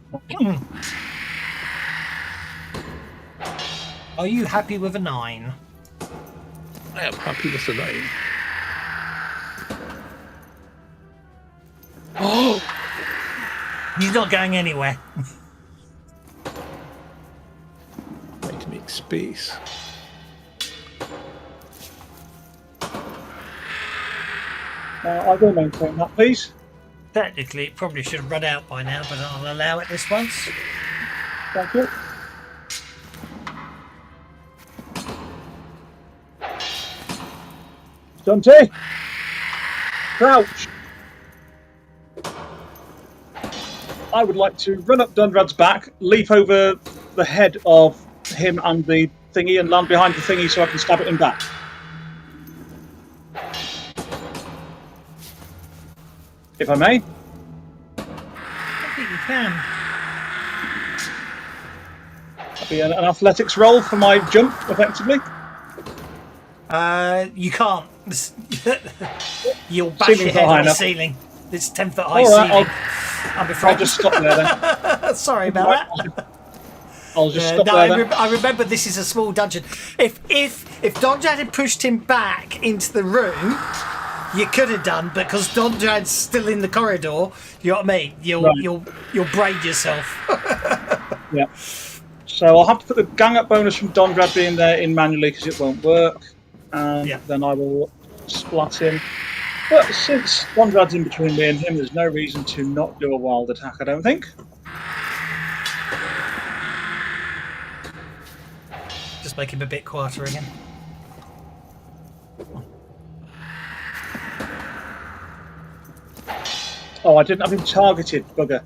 Are you happy with a 9? I am happy with the 9. Oh! He's not going anywhere. Need to make space. I will maintain that, please. Technically, it probably should have run out by now, but I'll allow it this once. Thank you. Dante! Crouch! I would like to run up Dundrad's back, leap over the head of him and the thingy, and land behind the thingy so I can stab it in back. If I may. I think you can. That'd be an athletics roll for my jump, effectively. You can't. You'll bash your head on the ceiling. It's 10-foot high ceiling. I'm afraid. I'll just stop there then. Sorry about that. I'll just stop there then. I remember this is a small dungeon. If Dondrad had pushed him back into the room, you could have done, because Dondrad's still in the corridor. You know what I mean? You'll braid yourself. Yeah. So I'll have to put the gang up bonus from Dondrad being there in manually because it won't work. And then I will splat him. But since Dondrad's in between me and him, there's no reason to not do a wild attack, I don't think. Just make him a bit quieter again. Oh, I didn't have him targeted, bugger.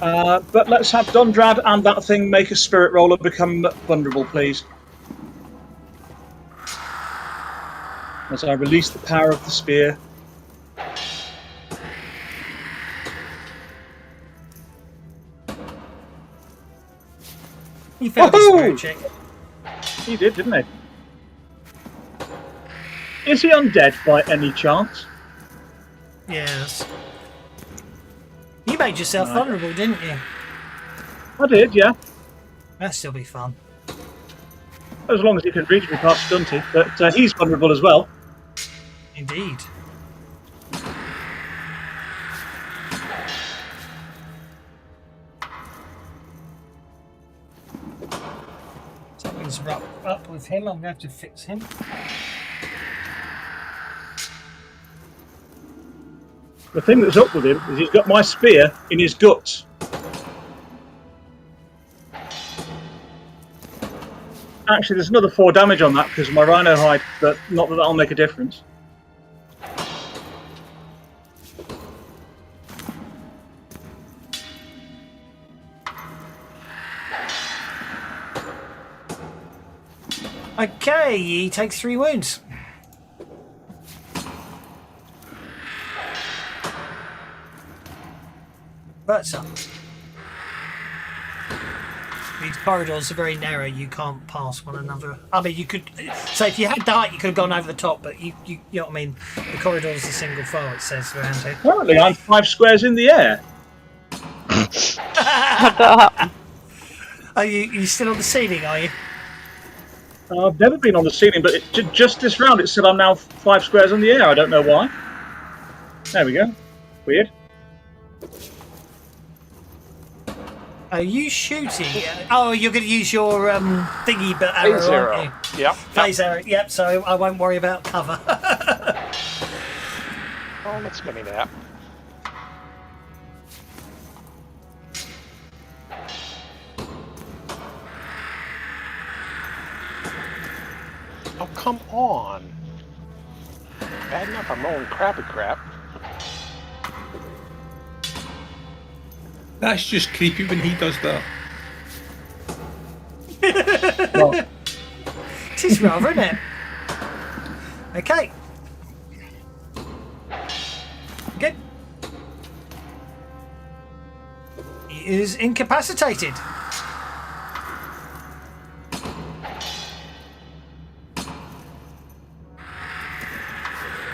But let's have Dondrad and that thing make a spirit roll and become vulnerable, please. As I release the power of the spear. He failed his spirit check. He did, didn't he? Is he undead by any chance? Yes. You made yourself vulnerable, didn't you? I did, yeah. That'll still be fun. As long as he can reach me past Stunty. But he's vulnerable as well. Indeed. Something's up with him. I'm going to have to fix him. The thing that's up with him is he's got my spear in his guts. Actually, there's another 4 damage on that because of my rhino hide, but not that that'll make a difference. Okay, he takes 3 wounds. Bert's up. These corridors are very narrow, you can't pass one another. I mean, you could... So if you had the height, you could have gone over the top, but you know what I mean? The corridor's a single file, it says around here. Apparently I'm 5 squares in the air. Are you still on the ceiling, are you? I've never been on the ceiling, but just this round it said I'm now 5 squares in the air. I don't know why. There we go. Weird. Are you shooting? Oh, you're going to use your thingy but arrow, Phase aren't arrow. you? Yep. Phase arrow, yep, so I won't worry about cover. Oh, let's give me that. Oh, come on. Bad enough I'm rolling crappy crap. That's just creepy when he does that. Well, It is rather, isn't it? Okay. Good. He is incapacitated.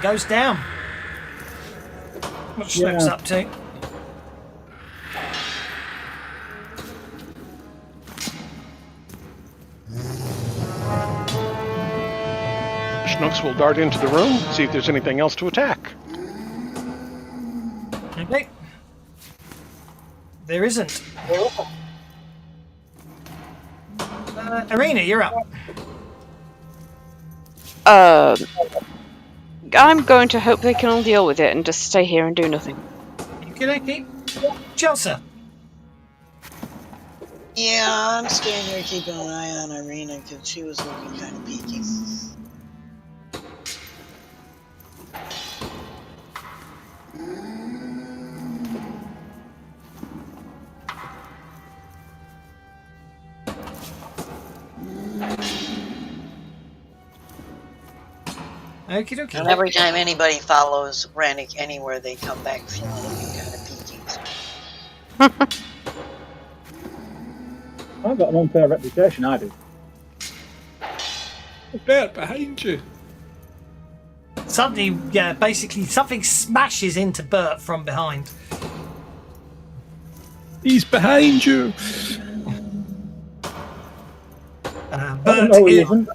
Goes down. What's Yeah. Snook's up to? Schnooks will dart into the room, see if there's anything else to attack. Okay. There isn't. Arena, you're up. I'm going to hope they can all deal with it and just stay here and do nothing. Okay. Chelsea. Yeah, I'm staying here keeping an eye on Irina because she was looking kind of peaky. Okie dokie. And every time anybody follows Rannick anywhere, they come back feeling looking kind of peaky. I've got an unfair reputation, I do. Bert, behind you. Something, yeah, basically something smashes into Bert from behind. He's behind you. Bert no, he is... isn't.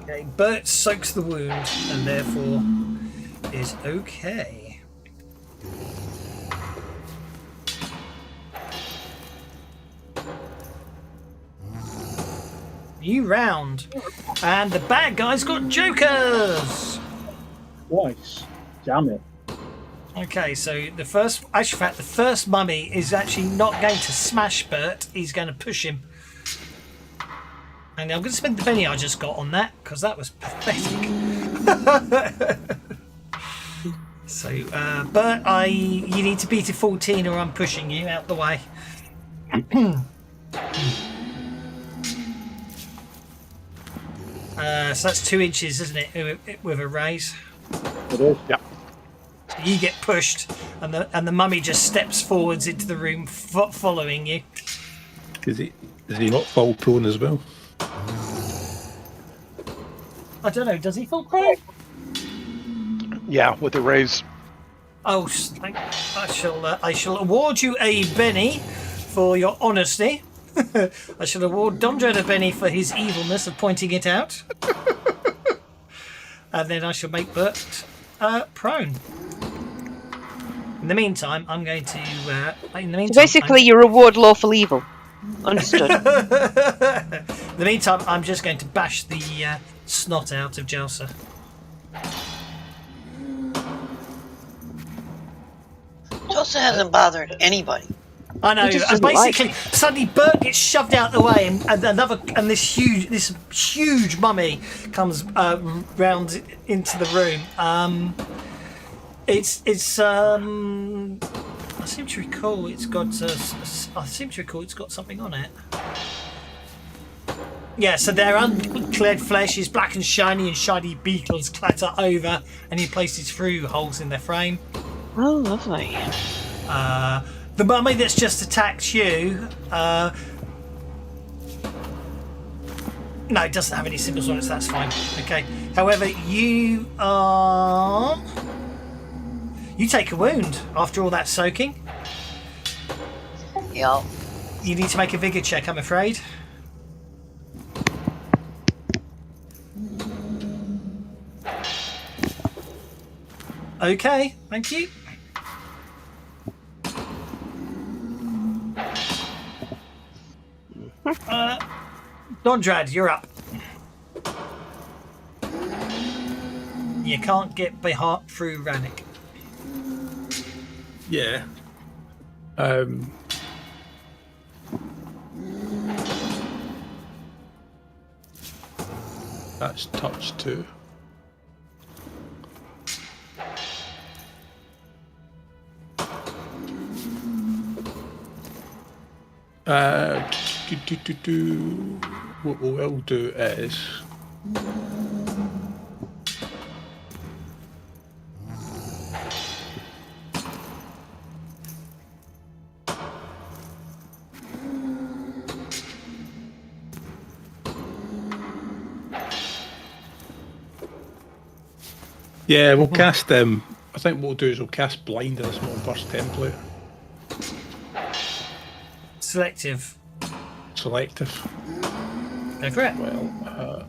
Okay, Bert soaks the wound and therefore is okay. New round, and the bad guys got jokers. Twice. Damn it. Okay, so the first, actually, in fact, the first mummy is actually not going to smash Bert. He's going to push him. And I'm going to spend the penny I just got on that because that was pathetic. So, Bert, you need to beat a 14 or I'm pushing you out the way. So that's 2 inches, isn't it, with a raise? It is. Yep. So you get pushed, and the mummy just steps forwards into the room, following you. Does he not fall prone as well? I don't know. Does he fall prone? Yeah, with the raise. Oh, I shall award you a Benny for your honesty. I shall award Dondred a Benny for his evilness of pointing it out. And then I shall make Bert prone. In the meantime, I'm going to. So basically, you reward lawful evil. Understood. In the meantime, I'm just going to bash the snot out of Jelsa. Tulsa hasn't bothered anybody. I know, He just and doesn't basically, suddenly Bert gets shoved out the way, and this huge mummy comes round into the room. It's I seem to recall it's got something on it. Yeah, so their uncled flesh is black and shiny beetles clatter over any places through holes in their frame. Oh, lovely. The mummy that's just attacked you, no, it doesn't have any symbols on it, so that's fine. Okay. However, you take a wound after all that soaking. Yep. You need to make a vigor check, I'm afraid. Okay, thank you. Dondrad, you're up. You can't get Behart through Rannick. Yeah. That's touch 2. What we will do is we'll cast I think what we'll do is we'll cast blind in a small burst template. Selective. Selective. Go for it. Well,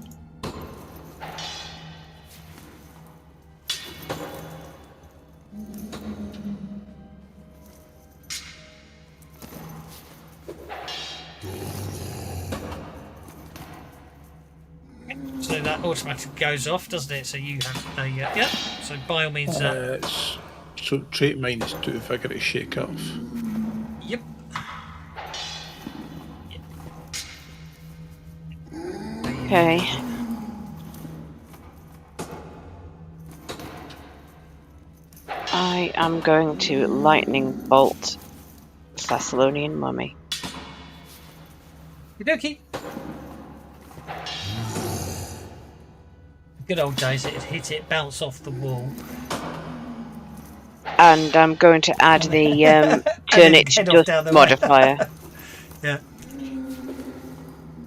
So that automatically goes off, doesn't it? So you have a yeah. So by all means, so trait -2 vigorous shake off. yep. Okay. I am going to lightning bolt Thessalonian mummy. Okie dokie. Good old days, it'd hit it, bounce off the wall. And I'm going to add the turn it to head off down dust the modifier. Yeah.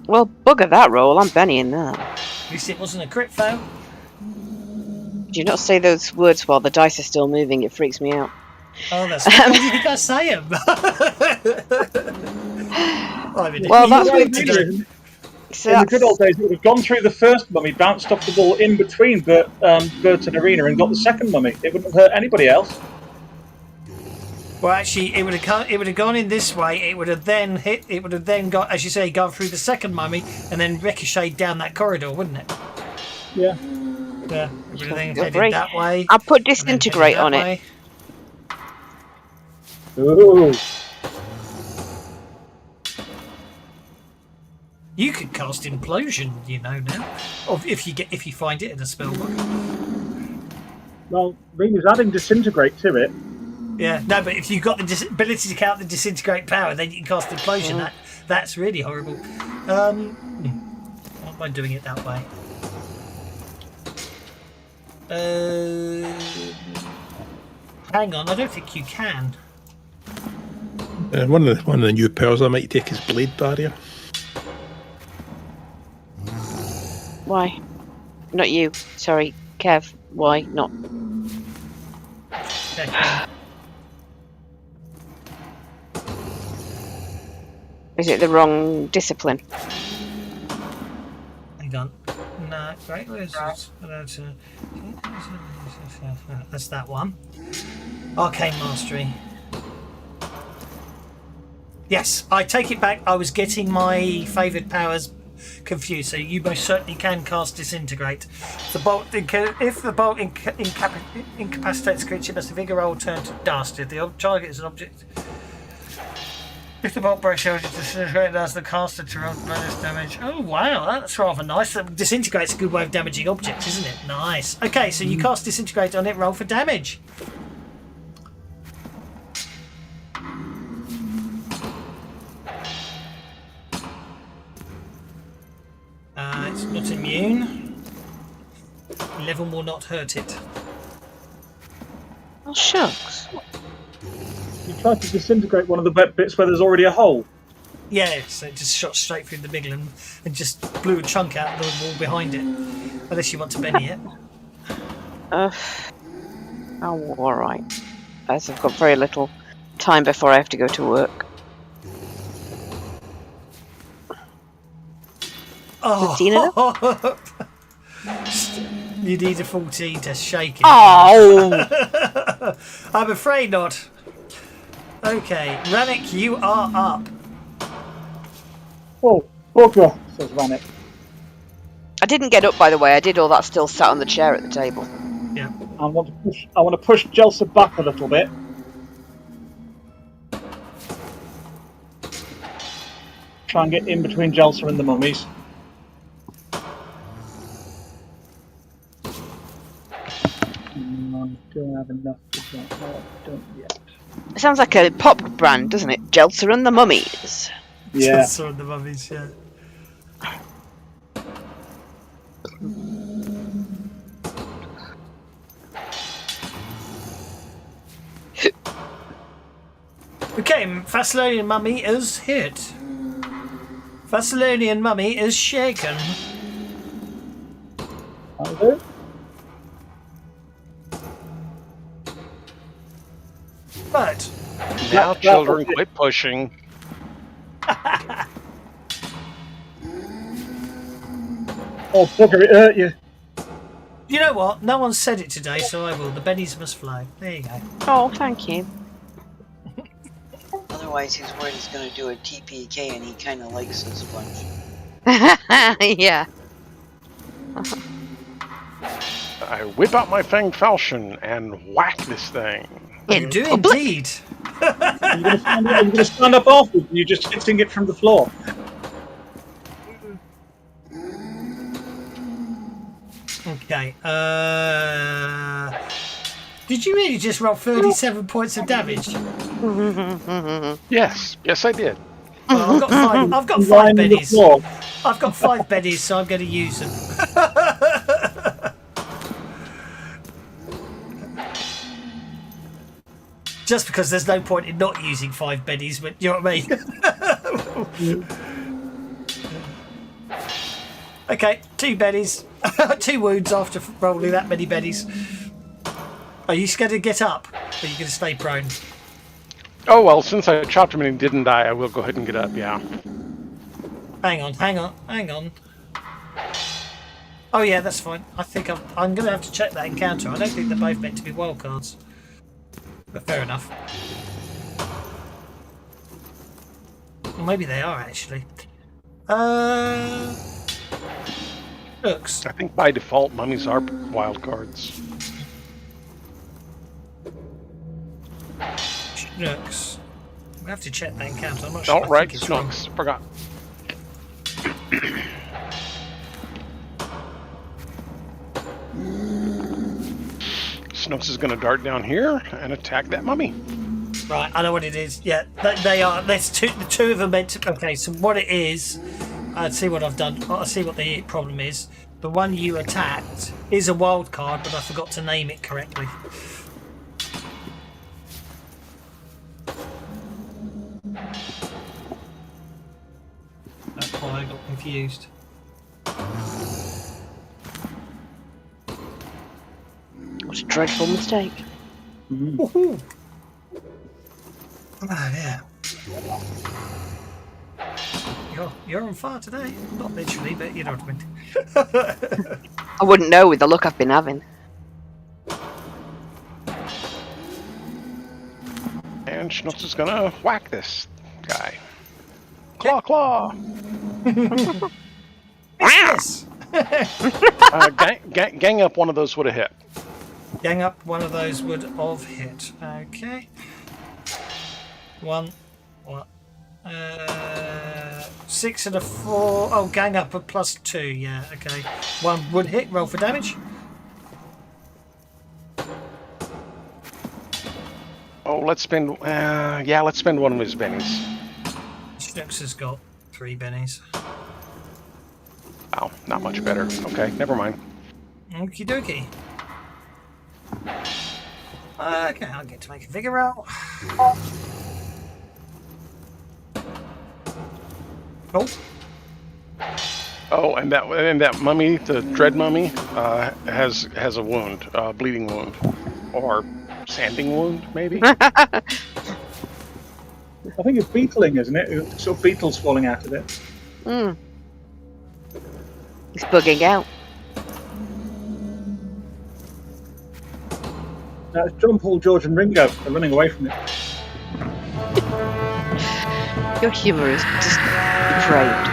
Well, bugger that roll, I'm Bennying that. At least it wasn't a crit fail. Do not say those words while the dice are still moving, it freaks me out. Oh, that's what do you think I say them? Well, that's what In the good old days, it would have gone through the first mummy, bounced off the wall in between Bert and Arena, and got the second mummy. It wouldn't have hurt anybody else. Well, actually, it would have gone in this way. It would have then hit. It would have then got, as you say, gone through the second mummy and then ricocheted down that corridor, wouldn't it? Yeah. Yeah. It would have then You're headed right. that way. I'll put and then disintegrate headed on that it. way. Ooh. You could cast implosion, you know now, or if you find it in a spell book. Well, Rena's adding disintegrate to it. Yeah, no, but if you've got the ability to count the disintegrate power, then you can cast implosion. That's really horrible. I don't mind doing it that way. Hang on, I don't think you can. One of the new powers I might take is Blade Barrier. Why? Not you. Sorry, Kev. Why not? Okay. Is it the wrong discipline? Hang on. No, right. Where's this? That's that one. Arcane Mastery. Yes, I take it back. I was getting my favoured powers confused. So you most certainly can cast Disintegrate. If the bolt incapacitates a creature, must make a roll turn to dust. If the target is an object. If the bolt breaks out, it disintegrates, allows the caster to roll bonus damage. Oh wow, that's rather nice. Disintegrate's a good way of damaging objects, isn't it? Nice. Okay, so you cast Disintegrate on it, roll for damage. It's not immune. 11 will not hurt it. Oh, shucks. You tried to disintegrate one of the bits where there's already a hole. Yeah, so it just shot straight through the middle and just blew a chunk out of the wall behind it. Unless you want to Benny it. Oh, alright. As I've got very little time before I have to go to work. Oh, 14 you need a 14 to shake it. Oh! I'm afraid not. Okay, Rannick, you are up. Oh, bugger, says Vanek. I didn't get up, by the way. I did all that still sat on the chair at the table. Yeah. I want to push Jelsa back a little bit. Try and get in between Jelsa and the mummies. I don't have enough to get that. No, I don't yet. It sounds like a pop brand, doesn't it? Jelsa and the Mummies. Yeah. Saw the mummies, yeah. Okay, Thessalonian mummy is hit. Thessalonian mummy is shaken. That'll do. But Now, children, quit pushing. Oh, bugger, it hurt you. you know what? No one said it today, so I will. The bennies must flow. There you go. Oh, thank you. Otherwise, he's worried he's going to do a TPK, and he kind of likes this bunch. Yeah. I whip out my fanged falchion and whack this thing. You do indeed. Are you going to stand up afterwards and you're just hitting it from the floor? Okay. Did you really just roll 37 points of damage? Yes, I did. Well, I've got five Lying on the bennies. floor. I've got 5 bennies, so I'm going to use them. Just because there's no point in not using 5 bennies, but you know what I mean? Okay, 2 bennies. 2 wounds after rolling that many bennies. Are you scared to get up? Or are you going to stay prone? Oh, well, since I chopped him and he didn't die, I will go ahead and get up, yeah. Hang on. Oh yeah, that's fine. I think I'm going to have to check that encounter. I don't think they're both meant to be wildcards. But fair enough. Well, maybe they are, actually. Looks. I think by default, mummies are wild cards. Snooks. We have to check that encounter. I'm not sure. Oh, right, I think it's wrong. Snooks. Forgot. Snooks is going to dart down here and attack that mummy. Right, I know what it is. Yeah, they are. There's two. The two of them meant to. Okay, so what it is, I'll see what I've done. I'll see what the problem is. the one you attacked is a wild card, but I forgot to name it correctly. That's why I got confused. What a dreadful mistake. Woohoo! Oh, yeah. You're on fire today. Not literally, but you know what I mean. I wouldn't know with the look I've been having. And Schnucks is gonna whack this guy. Claw, claw. Yes. Gang up, one of those would have hit. Gang up, one of those would have hit. Okay. One. 6 and a 4. Oh, gang up a +2. Yeah, okay. One would hit. Roll for damage. Oh, let's spend. Yeah, let's spend one of his bennies. Snooks has got 3 bennies. Wow, not much better. Okay, never mind. Okie dokie. Okay, I'll get to make a figure roll. Oh. Oh, and that mummy, the dread mummy, has a wound, bleeding wound, or sanding wound, maybe. I think it's beetling, isn't it? It's sort of beetles falling out of it. Hmm. He's bugging out. That's John, Paul, George, and Ringo. They're running away from it. Your humour is just depraved.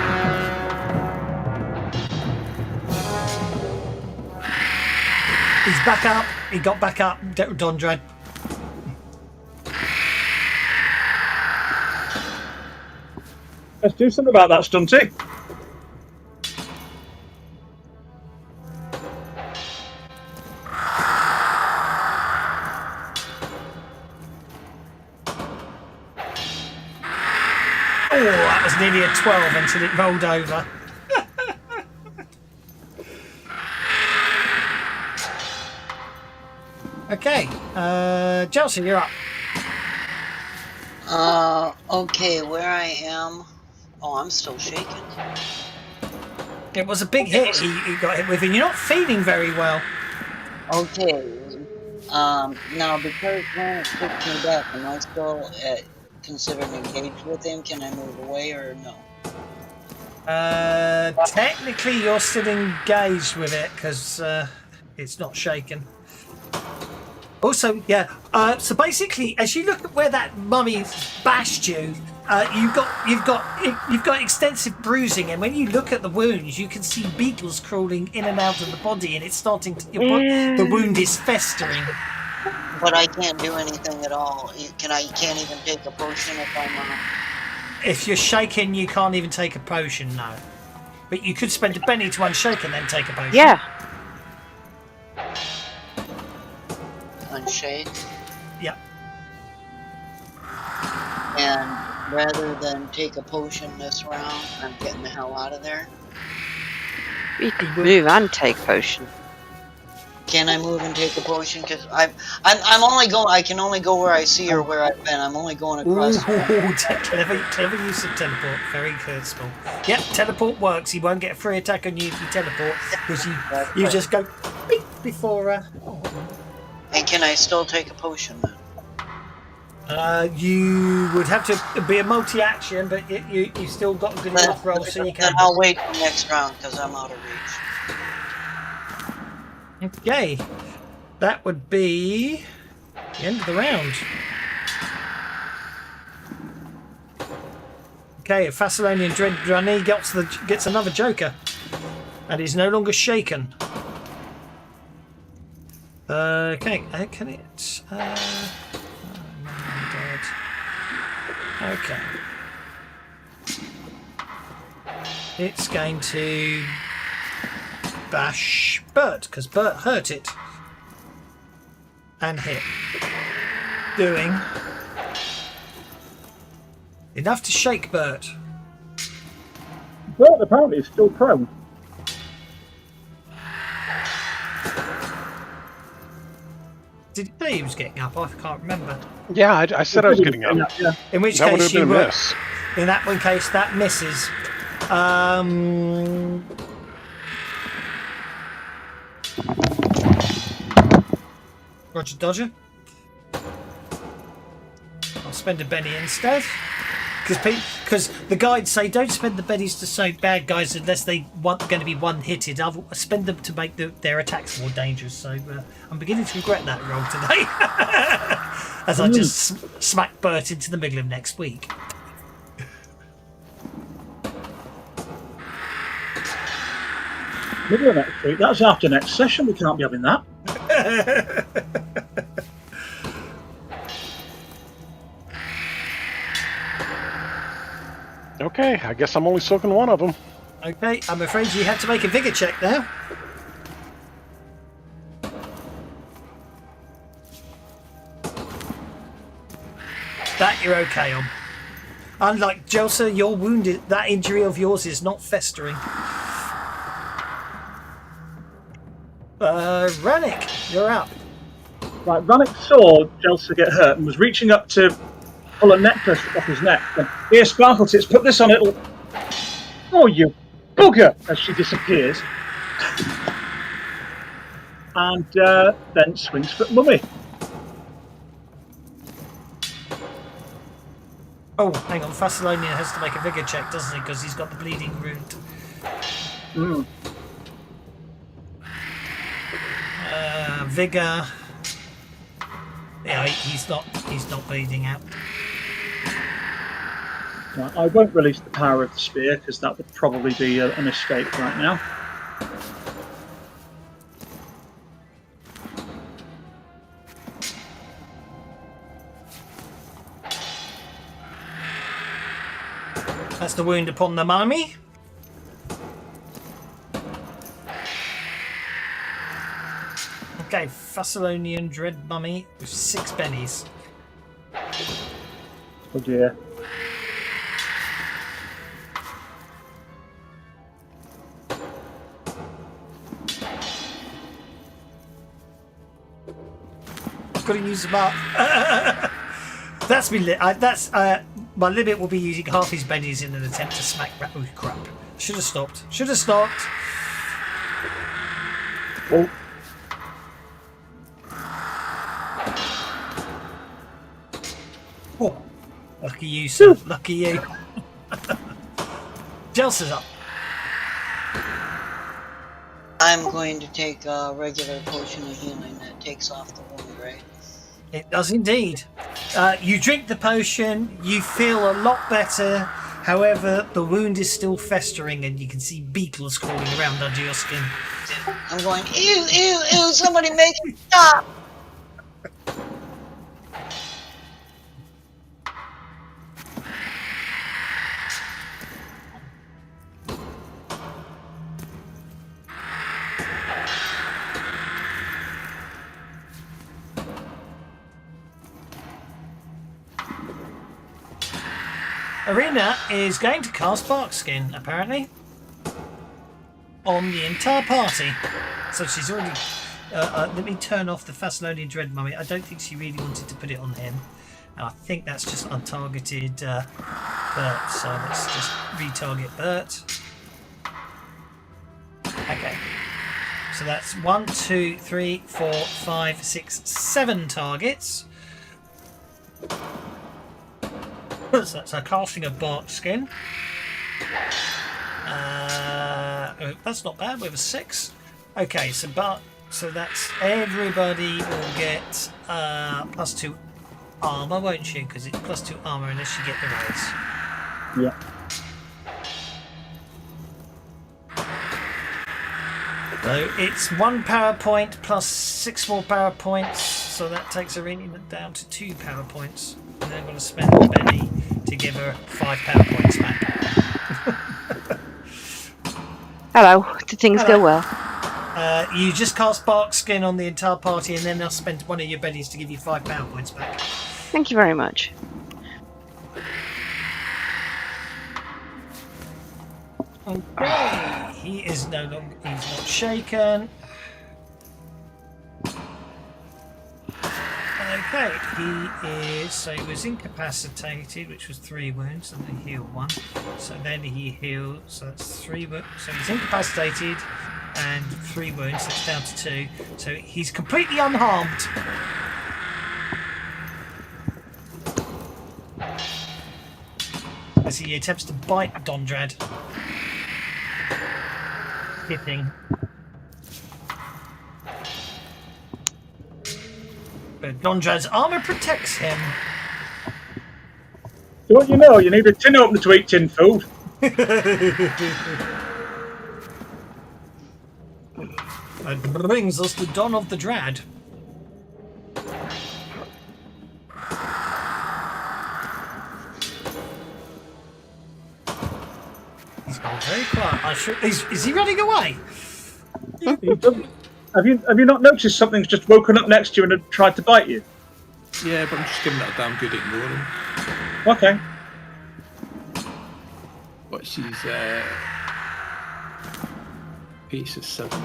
He's back up. He got back up. Don Dread. Let's do something about that, Stunty. Oh, that was nearly a 12 until it rolled over. Okay, Chelsea, you're up. Okay, where I am. Oh, I'm still shaking. It was a big hit you got hit with, and you're not feeling very well. Okay. Now because when it took me back, am I still considered engaged with him? Can I move away or no? Technically, you're still engaged with it because it's not shaken. Also, yeah. So basically, as you look at where that mummy bashed you, you've got extensive bruising, and when you look at the wounds, you can see beetles crawling in and out of the body, and it's starting to. The wound is festering. But I can't do anything at all. Can't even take a potion if I'm. If you're shaken, you can't even take a potion. No, but you could spend a penny to unshake and then take a potion. Yeah. Unshake. Yeah. And rather than take a potion this round, I'm getting the hell out of there. You can move and take potion. Can I move and take a potion? Because I'm only going. I can only go where I see or where I've been. I'm only going across. Clever use of teleport. Very small. Yep, teleport works. He won't get a free attack on you if you teleport because you just go beep before. And can I still take a potion then? You would have to be a multi-action, but you still got a good enough roll, so you can. Then I'll wait for next round because I'm out of reach. Okay, that would be the end of the round. Okay, a Thessalonian Dreadrunny gets another Joker, and is no longer shaken. Okay, can it? Dead. Okay. It's going to bash Bert, because Bert hurt it. And hit. Doing enough to shake Bert. Bert apparently is still prone. Did he say he was getting up? I can't remember. Yeah, I said I was getting up. Yeah. In which That would case have been you a were. miss. In that one case, that misses. Roger Dodger. I'll spend a Benny instead. Because the guides say don't spend the bennies to save bad guys unless they going to be one-hitted. I'll spend them to make their attacks more dangerous. So I'm beginning to regret that roll today. As I just smack Bert into the middle of next week. Middle of next week. That's after next session. We can't be having that. Okay, I guess I'm only soaking one of them. Okay, I'm afraid you have to make a vigor check now. That you're okay on. Unlike Jelsa, you're wounded. That injury of yours is not festering. Rannick, you're up. Right, Rannick saw Jelsa get hurt and was reaching up to pull a necklace off his neck. And, here, Sparkletits, put this on it. Oh, you bugger! As she disappears. And then swings for Mummy. Oh, hang on. Thessalonian has to make a vigor check, doesn't he? Because he's got the bleeding wound. Vigor. Yeah, he's not bleeding out. Right, I won't release the power of the spear because that would probably be a mistake right now. That's the wound upon the mummy. Okay, Thessalonian Dread Mummy with 6 bennies. Oh dear. I've got to use them up. That's me. My limit will be using half his bennies in an attempt to smack. Oh crap! Should have stopped. Should have stopped. Oh. Oh, lucky you, sir. Lucky you. Jelsa's up. I'm going to take a regular potion of healing that takes off the wound, right? It does indeed. You drink the potion, you feel a lot better. However, the wound is still festering and you can see beetles crawling around under your skin. I'm going, ew, ew, ew, somebody make it stop! Arena is going to cast Barkskin, apparently, on the entire party. So she's already... let me turn off the Thessalonian Dread Mummy. I don't think she really wanted to put it on him. And I think that's just untargeted Bert. So let's just retarget Bert. Okay. So that's 1, 2, 3, 4, 5, 6, 7 targets. So that's a casting of Barkskin. That's not bad with a 6. Okay, so that's everybody will get +2 armor, won't you? Because it's +2 armor unless you get the raise. Yeah. So it's 1 power point plus 6 more power points. So that takes Arena down to 2 power points. And then I'm going to spend a penny to give her 5 power points back. Hello. Did things go well? You just cast Barkskin on the entire party, and then I'll spend one of your bennies to give you 5 power points back. Thank you very much. Okay, he is no longer. He's not shaken. Okay, he was incapacitated, which was 3 wounds, and then he healed 1. So then he healed, so that's 3 wounds. So he's incapacitated and 3 wounds, so it's down to 2. So he's completely unharmed. As he attempts to bite Dondrad. Hitting. But Dondrad's armor protects him. Don't you know, you need a tin opener to eat tin food. That brings us to Don of the Drad. He's gone very quiet. Is he running away? Have you not noticed something's just woken up next to you and had tried to bite you? Yeah, but I'm just giving it a damn good ignoring. Okay. But she's pace is 7.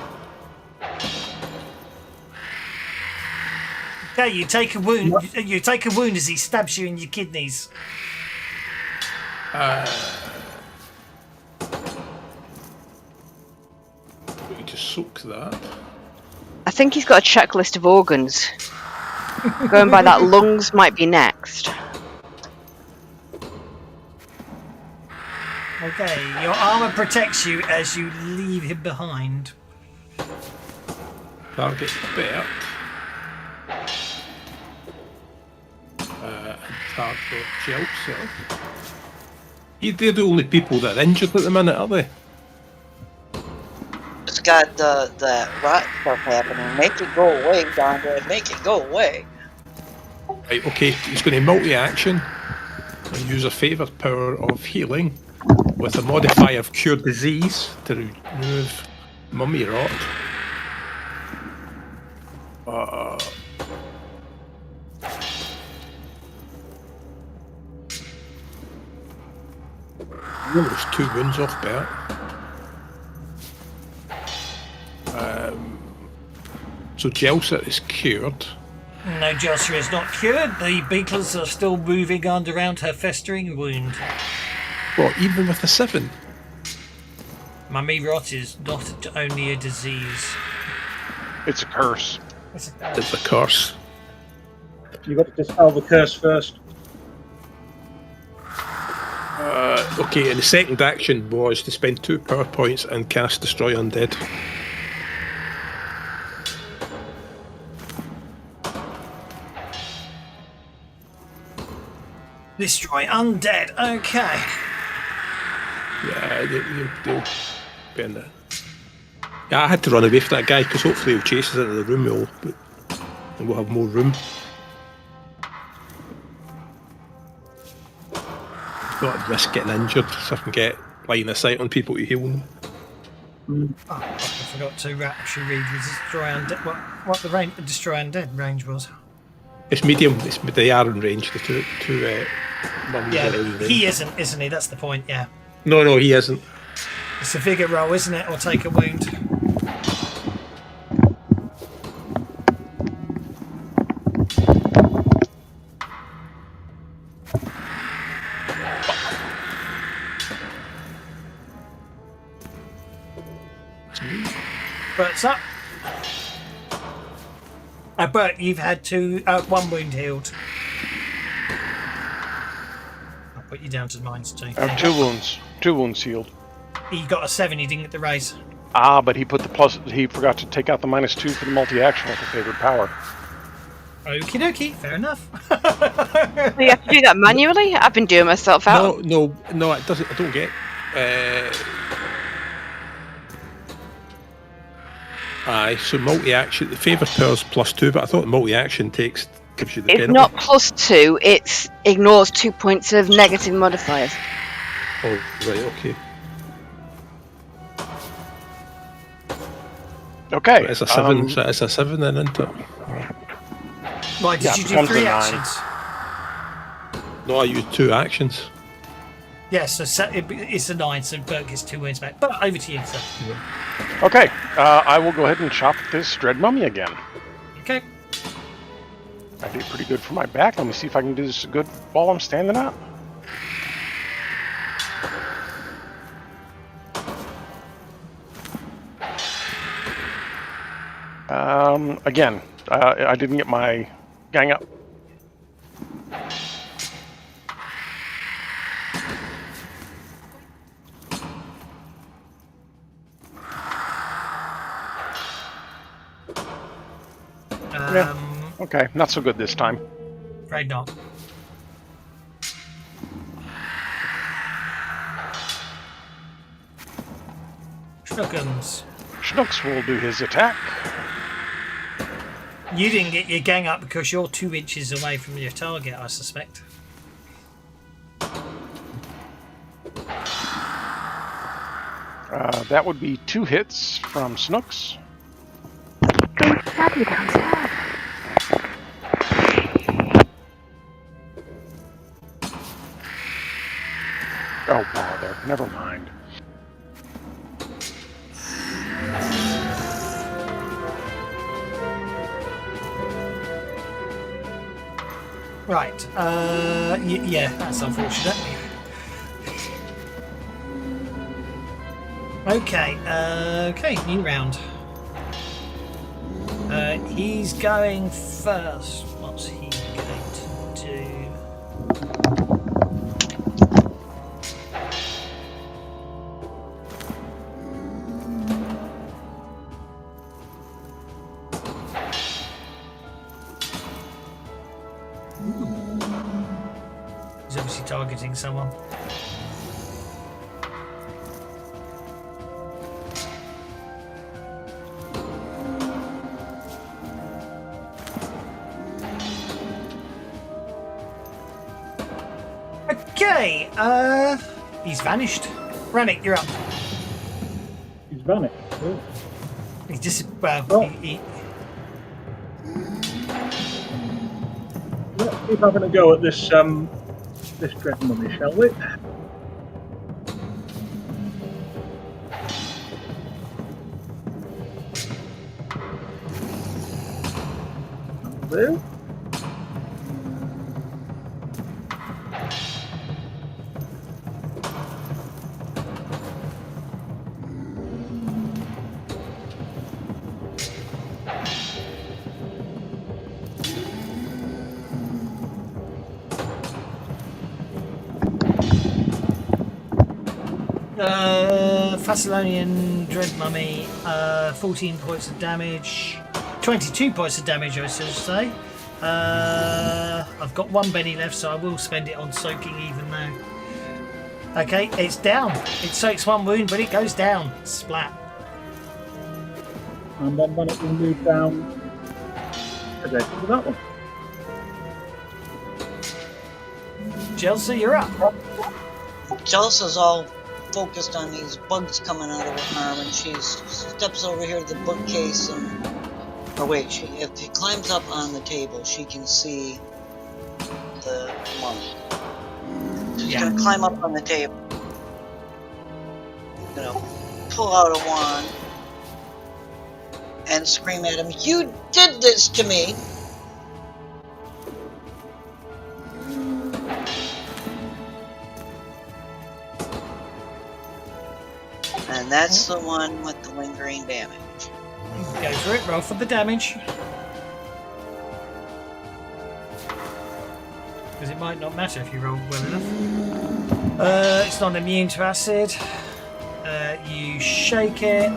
Okay, you take a wound. You take a wound as he stabs you in your kidneys. We just soak that. I think he's got a checklist of organs. Going by that, lungs might be next. Okay, your armor protects you as you leave him behind. Target Bert. And target Chelsea. They're the only people that are injured at the minute, are they? It's got the rot stuff happening. Make it go away, Dondra. Make it go away. Right, okay, he's going to multi-action and use a favoured power of healing with a modifier of cure disease to remove mummy rot. There's 2 wounds off Bert. So Jelsa is cured. No, Joshua is not cured. The beetles are still moving around her festering wound. What, even with a 7? Mummy rot is not only a disease. It's a curse. It's It's a curse. You've got to dispel the curse first. Okay, and the second action was to spend 2 power points and cast Destroy Undead. Destroy undead. Okay. Yeah, they'll be in there. Yeah, I had to run away from that guy because hopefully he'll chase us into the room and we'll have more room. Not at risk getting injured so I can get line of sight on people to heal them. Oh, I forgot to actually read the Destroy Undead. What the range, Destroy Undead range was. It's medium. They are in range. The two mummies Yeah, are in range. he isn't he? That's the point, yeah. No, he isn't. It's a vigor roll, isn't it? Or take a wound. Bert's up. Bert, you've had 1 wound healed. I'll put you down to -2. I have 2 wounds. 2 wounds healed. He got a 7, he didn't get the raise. But he put the plus. He forgot to take out the -2 for the multi-action with the favored power. Okie dokie, fair enough. Do you have to do that manually? I've been doing myself out. No, it doesn't. I don't get. Aye, so multi-action. The favourite power's +2, but I thought multi-action gives you the It's penalty. not +2, it ignores 2 points of negative modifiers. Oh, right, okay. Okay. It's a 7. So it's a 7 then, isn't it? Right, did Yeah, you do becomes a 3 9. actions? No, I used 2 actions. Yes, so it's a 9, so Bert gets 2 wounds back. But over to you, sir. Okay. I will go ahead and chop this dread mummy again. Okay. I did pretty good for my back. Let me see if I can do this good while I'm standing up. Again, I didn't get my gang up. Okay, not so good this time. Afraid not. Schnookums. Schnooks will do his attack. You didn't get your gang up because you're 2 inches away from your target, I suspect. That would be 2 hits from Snooks. Don't stab you downstairs. Oh, bother. Never mind. Right. Yeah, that's unfortunate. Okay. Okay, new round. He's going first. What's he going to do? He's obviously targeting someone. Okay, he's vanished. Rannick, you're up. He's vanished. Oh. He's just, well, Oh. he Let's keep having a go at this this dread mummy, shall we? There. Thessalonian Dread Mummy, 14 points of damage, 22 points of damage, I should say. I've got 1 Benny left, so I will spend it on soaking even now. Okay, it's down. It soaks 1 wound, but it goes down. Splat. And then it will move down to that one. Chelsea, you're up. Chelsea's all focused on these bugs coming out of her arm, and she steps over here to the bookcase and... Or wait, if she climbs up on the table, she can see the mummy. She's gonna climb up on the table. Pull out a wand and scream at him, "You did this to me!" And that's the one with the lingering damage. Go for it. Roll for the damage. Because it might not matter if you roll well enough. It's not immune to acid. You shake it,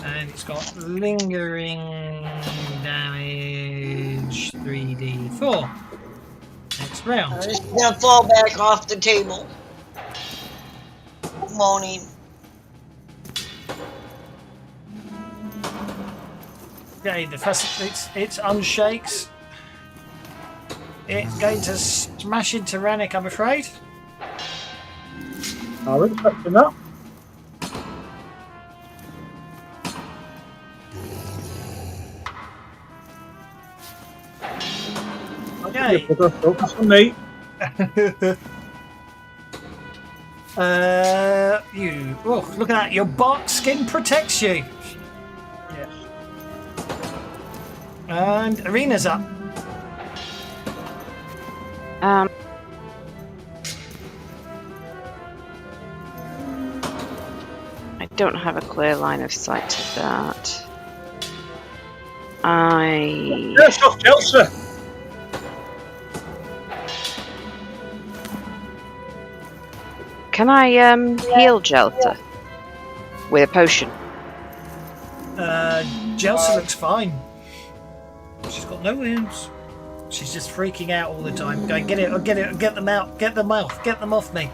and it's got lingering damage 3d4. Next round. She's gonna fall back off the table, moaning. Okay, it unshakes. It's going to smash into Rannick, I'm afraid. I was expecting that. Okay. Focus on me. Look at that. Your bark skin protects you. Yes. And Arena's up. I don't have a clear line of sight to that. Yes, off Jelsa. Can I heal Jelta with a potion? Jelsa looks fine. She's got no wounds. She's just freaking out all the time. Going, get them out, get them off me.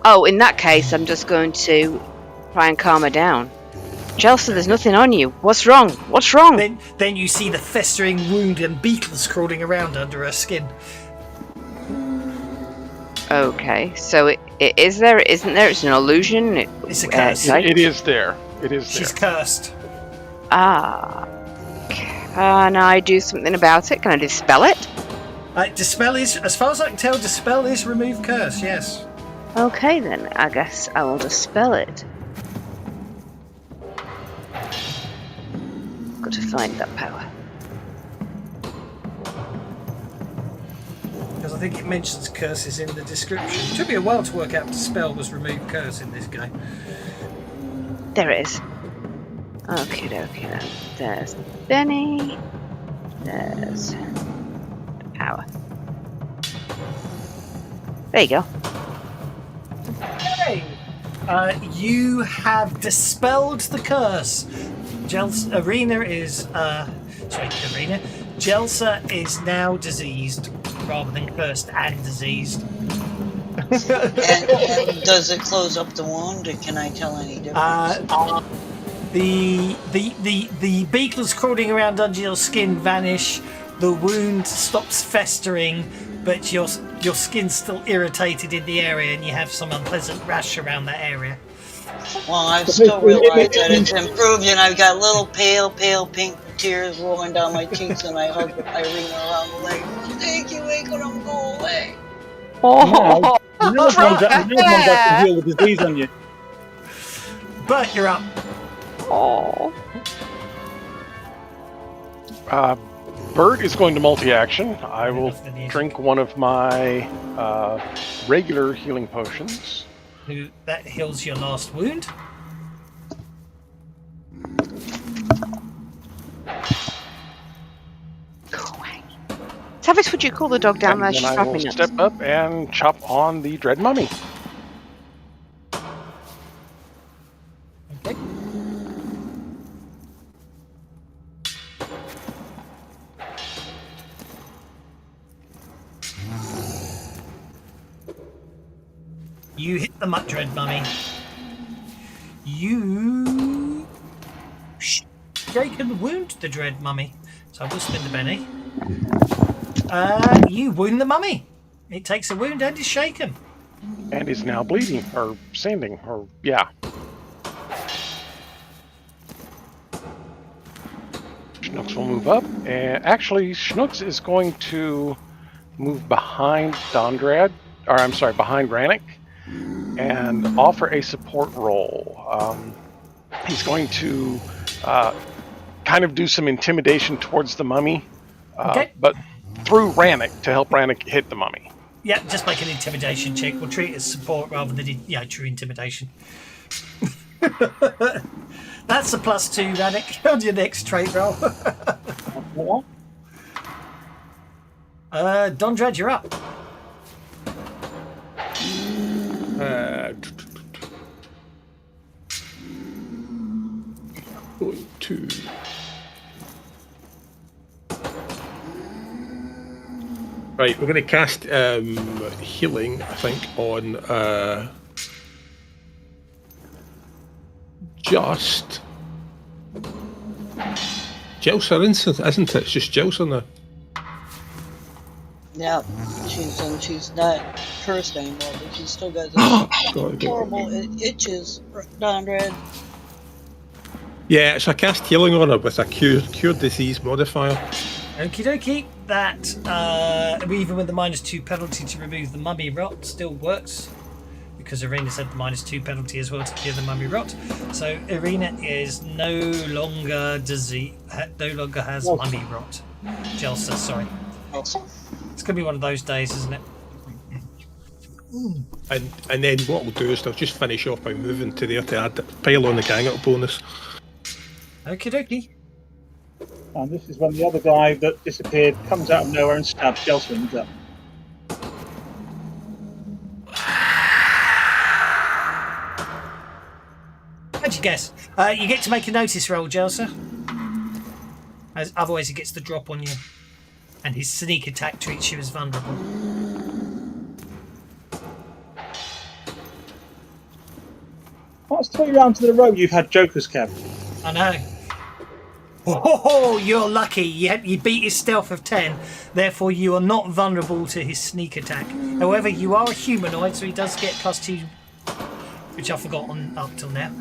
Oh, in that case, I'm just going to try and calm her down. Jelsa, there's nothing on you. What's wrong? What's wrong? Then you see the festering wound and beetles crawling around under her skin. Okay, so it is there, isn't there? It's an illusion. It's a curse. It is there. It is She's there. cursed. Ah. Can I do something about it? Can I dispel it? Dispel is, as far as I can tell, dispel is remove curse, yes. Okay then, I guess I will dispel it. Got to find that power. Because I think it mentions curses in the description. It took me a while to work out dispel was remove curse in this game. There it is. Okie dokie then. There's Benny. There's the power. There you go. Hey! You have dispelled the curse. Jelsa is now diseased rather than cursed and diseased. And does it close up the wound? Can I tell any difference? The beetles crawling around under your skin vanish. The wound stops festering, but your skin's still irritated in the area, and you have some unpleasant rash around that area. Well, I've still realized that it's improved, and I've got little pale pink tears rolling down my cheeks, and I hug Irina around the leg. Thank you, making them go away. Oh, No one's got to heal the disease on you. But you're up. oh. Bert is going to multi-action. I will drink one of my regular healing potions. That heals your last wound. Tavis, would you call the dog down there? And She's then I will wrapping up. step up and chop on the Dread Mummy. Okay. You hit the Dread Mummy. You shaken wound the Dread Mummy. So I will spin the Benny. You wound the mummy. It takes a wound and is shaken. And is now bleeding, or sanding, or yeah. Schnooks will move up, and actually Schnooks is going to move behind Dondrad, or I'm sorry, behind Rannick, and offer a support role. He's going to kind of do some intimidation towards the mummy, but through Rannick to help Rannick hit the mummy. Yeah, just make an intimidation check. We'll treat it as support rather than true intimidation. That's a +2, Rannick, on your next trait roll. Dondrad, you're up. Going to. Right, we're going to cast healing, I think, on just Jelsa, isn't it? It's just Jelsa now. Yeah, she's not cursed anymore, but she's still got those horrible itches, Dondrad. Yeah, so I cast healing on her with a cure disease modifier. Okie dokie. That, even with the -2 penalty to remove the mummy rot, still works. Because Irina had the -2 penalty as well to cure the mummy rot. So Irina is no longer has mummy rot. Jelsa, sorry. It's going to be one of those days, isn't it? And then what we'll do is they'll just finish off by moving to there to add pile on the gang up bonus. Okie dokie. And this is when the other guy that disappeared comes out of nowhere and stabs Gelswings up. How'd you guess? You get to make a notice roll, Jelsa. As otherwise, he gets the drop on you, and his sneak attack treats you as vulnerable. That's 3 rounds in a row you've had Jokers, Kev. I know. Oh, you're lucky. You beat his stealth of 10, therefore you are not vulnerable to his sneak attack. However, you are a humanoid, so he does get +2, which I've forgotten up till now.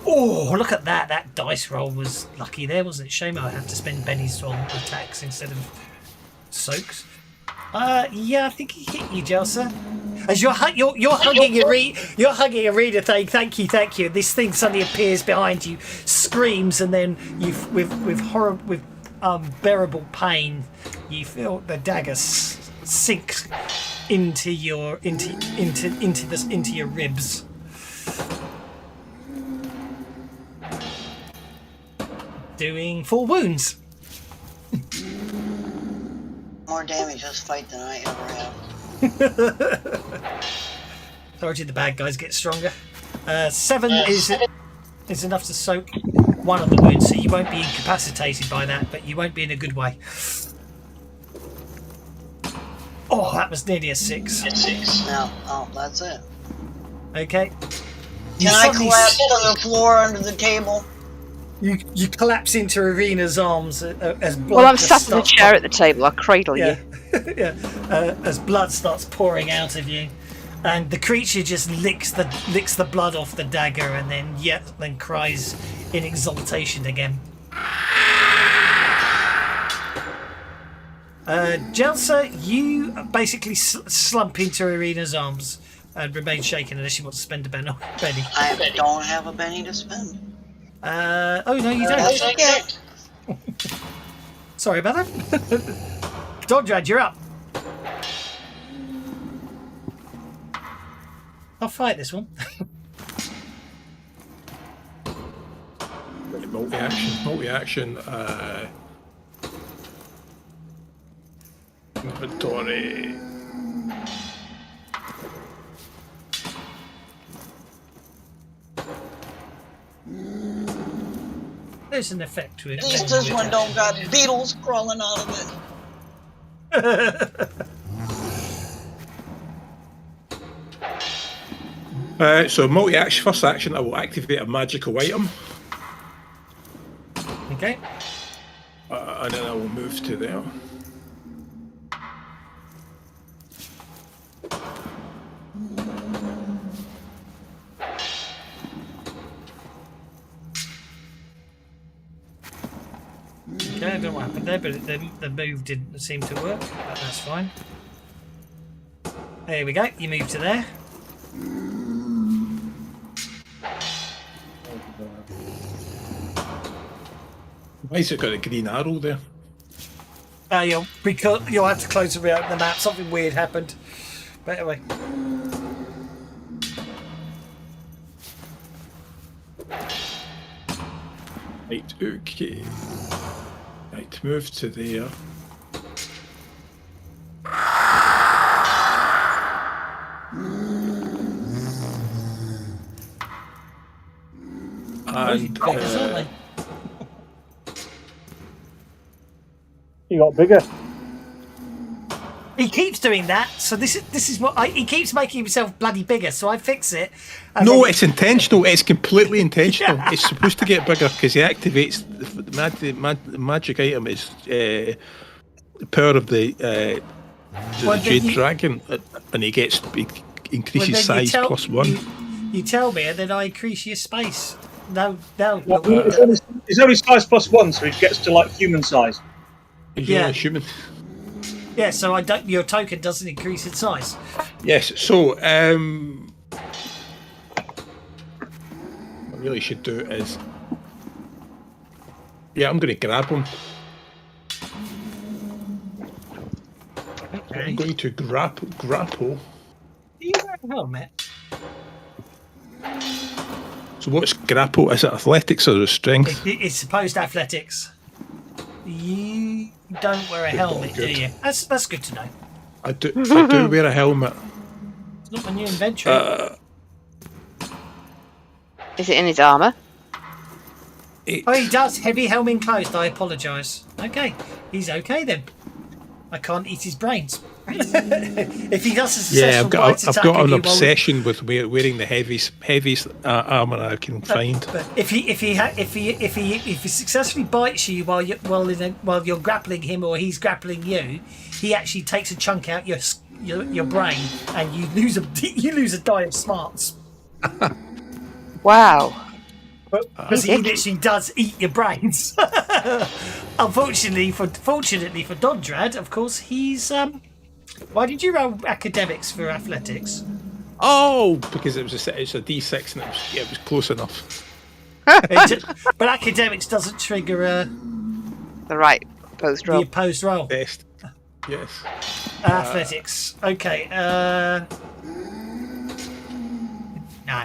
Oh, look at that. That dice roll was lucky there, wasn't it? Shame I had to spend pennies on attacks instead of soaks. Yeah, I think he hit you, Jelsa. As you're hugging a reader saying thank you. This thing suddenly appears behind you, screams, and then with unbearable pain, you feel the dagger sink into your ribs. Doing 4 wounds. More damage this fight than I ever have. Told you the bad guys get stronger. 7 is enough to soak one of the wounds, so you won't be incapacitated by that, but you won't be in a good way. Oh, that was nearly a 6. Now, that's it. Okay. Can I collapse on the floor under the table? You collapse into Irina's arms as blood. Well, I'm sat in the chair at the table. I cradle you. Yeah. As blood starts pouring out of you, and the creature just licks the blood off the dagger, and then cries in exultation again. Jelsa, you basically slump into Irina's arms and remain shaken unless you want to spend a penny. I don't have a penny to spend. Oh no, you don't. That's okay. Sorry about that. Dondrad, you're up. I'll fight this one. Multi-action. Inventory. There's an effect to it. At least this one don't got beetles crawling out of it. So multi-action, first action, I will activate a magical item. Okay. And then I will move to there. Okay, I don't know what happened there, but the move didn't seem to work. But that's fine. There we go. You move to there. Why has it got a green arrow there? You'll have to close and reopen the map. Something weird happened. But anyway. Right, okay. Right, move to there. And He got bigger. He keeps doing that, so this is what he keeps making himself bloody bigger. So I fix it. no, it's intentional. It's completely intentional. It's supposed to get bigger because he activates the magic item is the power of the Jade Dragon, and he increases size +1. You tell me, and then I increase your space. No. It's only size +1, so he gets to like human size. He's Yeah. only human. Yeah, so your token doesn't increase in size. Yes, so what I really should do is, I'm going to grab him. I'm going to grapple. Do you wear a helmet? So what's grapple? Is it athletics or strength? It's supposed athletics. You don't wear a helmet, do good. you? That's good to know. I do wear a helmet. It's not on your inventory. Is it in his armour? Oh, he does. Heavy helmet enclosed. I apologise. Okay, he's okay then. I can't eat his brains. If he does a successful bite I've attack got of an you, obsession with wearing the heaviest armour I can find. But if he successfully bites you while you're grappling him or he's grappling you, he actually takes a chunk out your brain and you lose a die of smarts. Wow. Because he literally does eat your brains. Unfortunately for Dondrad, of course, he's why did you roll academics for athletics? Oh, because it's a D6 and it was close enough. But academics doesn't trigger The right post the roll. opposed roll. Best. Yes. Athletics. Okay. No.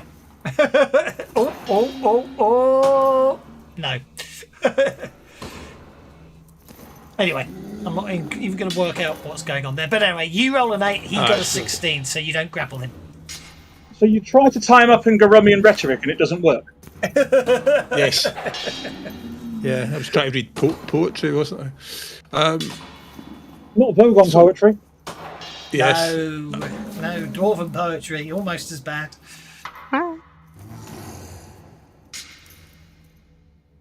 oh. No. Anyway, I'm not even going to work out what's going on there. But anyway, you roll an 8, he got a 16, so you don't grapple him. So you try to tie him up in Garumian rhetoric and it doesn't work. Yes. Yeah, I was trying to read poetry, wasn't I? Not Vogon poetry. Yes. No, dwarven poetry, almost as bad.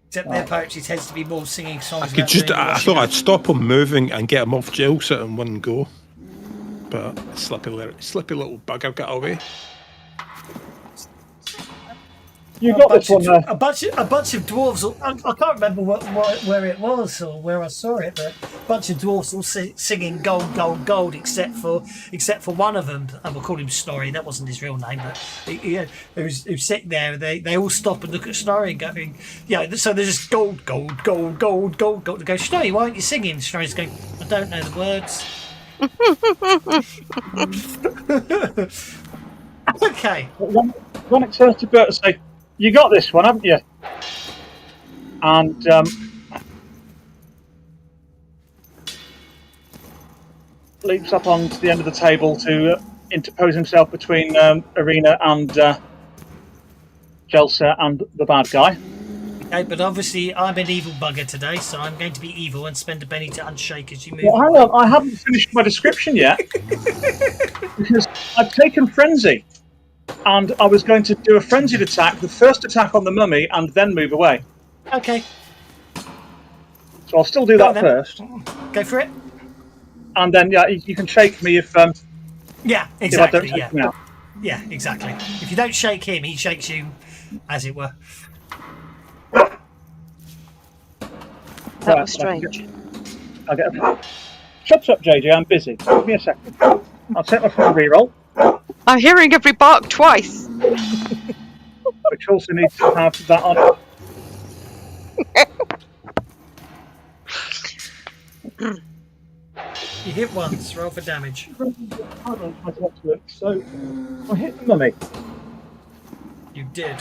Except their poetry tends to be more singing songs. I thought I'd stop him moving and get him off jail sit in one go. But slippy little bugger got away. You got this one there. A bunch of dwarves. I can't remember where it was or where I saw it, but a bunch of dwarves all singing "Gold, Gold, Gold," except for one of them. And we'll call him Snorri. That wasn't his real name, but who's sitting there. They all stop and look at Snorri and going, "Yeah." So they're just gold, gold, gold, gold, gold, gold. They go, "Snorri, why aren't you singing?" Snorri's going, "I don't know the words." Okay. When it turns to Bert and say, "You got this one, haven't you?" And leaps up onto the end of the table to interpose himself between Arena and Jelsa and the bad guy. Okay, but obviously I'm an evil bugger today, so I'm going to be evil and spend a penny to unshake as you move. Well, hang on, I haven't finished my description yet. Because I've taken Frenzy. And I was going to do a frenzied attack, the first attack on the mummy, and then move away. Okay, So I'll still do Go on that then. first. go for it. And then, yeah, you can shake me if Yeah, I exactly. don't take Yeah. him out. Yeah, exactly. If you don't shake him, he shakes you, as it were. That Right, was strange. I'll get a... Shut up, JJ, I'm busy. Give me a second. I'll take my full reroll, I'm hearing every bark twice. which also needs to have that on. You hit once, roll for damage. So, I hit the mummy. You did.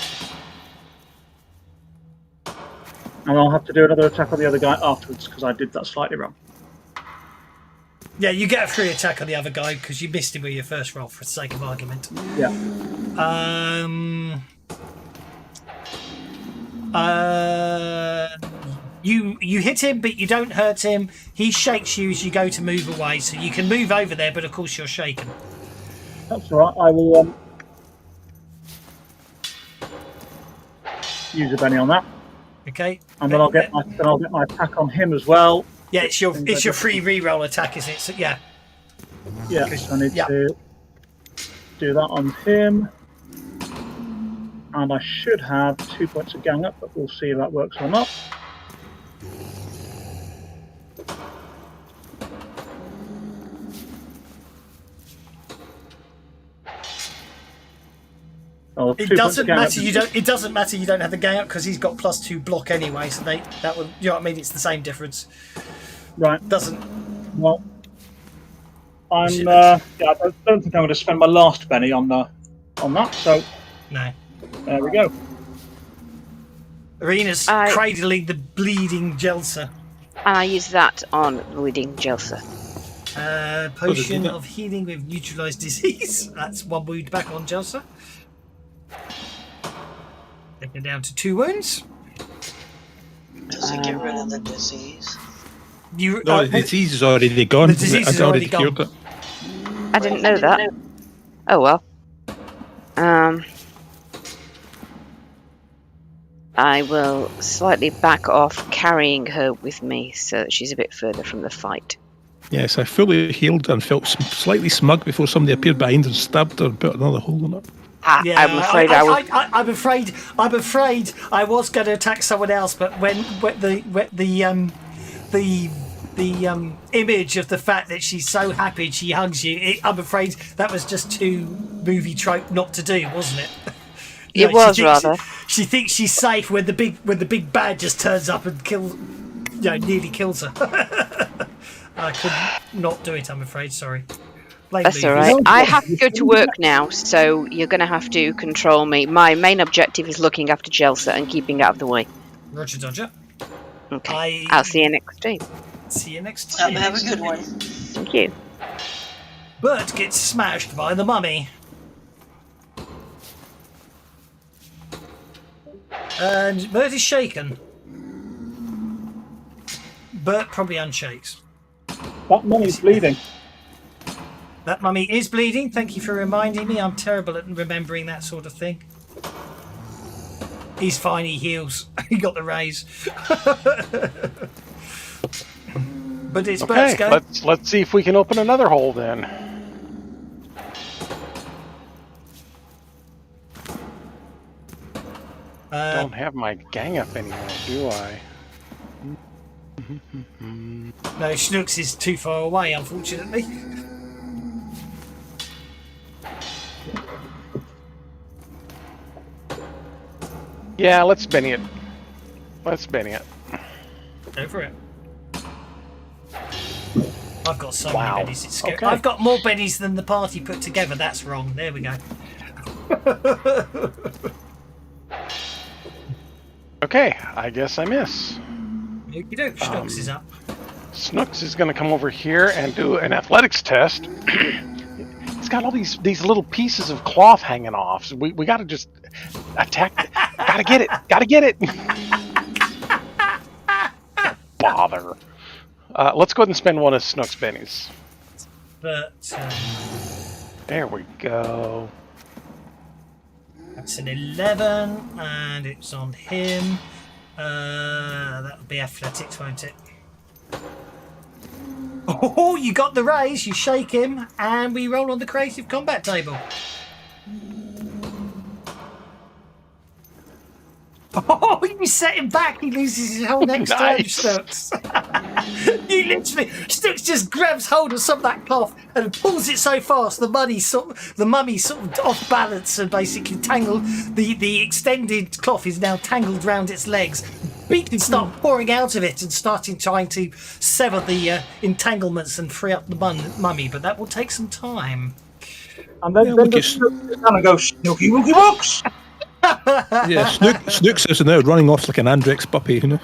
And I'll have to do another attack on the other guy afterwards, because I did that slightly wrong. Yeah, you get a free attack on the other guy because you missed him with your first roll, for the sake of argument. Yeah. You hit him, but you don't hurt him. He shakes you as you go to move away, so you can move over there, but of course you're shaken. That's all right. I will use a Benny on that, Okay. and then I'll get my attack on him as well. Yeah, it's your free reroll attack, isn't it? So, yeah. Yeah, so I need to do that on him, and I should have 2 points of gang up, but we'll see if that works or not. Oh, It 2 points doesn't of gang up. matter. It doesn't matter. You don't have the gang up because he's got +2 block anyway. So that would, you know what I mean? It's the same difference. Right. Doesn't. Well, I don't think I'm going to spend my last penny on that. So No. there we go. Arena's cradling the bleeding Jelsa. And I use that on bleeding Jelsa. Potion of healing with neutralized disease. That's 1 wound back on Jelsa. Taking down to 2 wounds. Does it get rid of the disease? No, the disease is already gone. The disease is already gone. cured it. I didn't know that. Oh well. I will slightly back off, carrying her with me so that she's a bit further from the fight. Yes, I fully healed and felt slightly smug before somebody appeared behind and stabbed her and put another hole in it. Yeah, I'm afraid I'm afraid I was going to attack someone else, but when the image of the fact that she's so happy she hugs you, I'm afraid that was just too movie trope not to do, wasn't it? It was rather. She thinks she's safe when the big bad just turns up and nearly kills her. I could not do it, I'm afraid. Sorry. That's all right. I have to go to work now, so you're going to have to control me. My main objective is looking after Jelsa and keeping out of the way. Roger, Dodger. Okay. I'll see you next time. See you next time. Have a good one. Thank you. Bert gets smashed by the mummy. And Bert is shaken. Bert probably unshakes. That mummy's bleeding. That mummy is bleeding. Thank you for reminding me. I'm terrible at remembering that sort of thing. He's fine. He heals. He got the raise. But it's Bert's go. Let's see if we can open another hole then. Don't have my gang up anymore, do I? No, Snooks is too far away, unfortunately. Yeah, let's Benny it. Let's Benny it. Go for it. I've got so Wow. many bennies, it's scary. Okay. I've got more bennies than the party put together. That's wrong. There we go. Okay, I guess I miss. Okie doke, Snooks is up. Snooks is going to come over here and do an athletics test. It's got all these little pieces of cloth hanging off. So we got to just attack. Gotta get it. Gotta get it. Bother. Let's go ahead and spend one of Snook's bennies. But There we go. that's an 11, and it's on him. That'll be athletics, won't it? Oh, you got the raise. You shake him, and we roll on the creative combat table. Oh, you set him back. He loses his whole next turn, Nice. Snooks. You literally, Snooks just grabs hold of some of that cloth and pulls it so fast the mummy sort of off balance and basically tangled. The extended cloth is now tangled round its legs. Beacons start pouring out of it and trying to sever the entanglements and free up the mummy, but that will take some time. And then just kind of go snooky wookie books. Yeah, Snooks is now running off like an Andrex puppy, you know.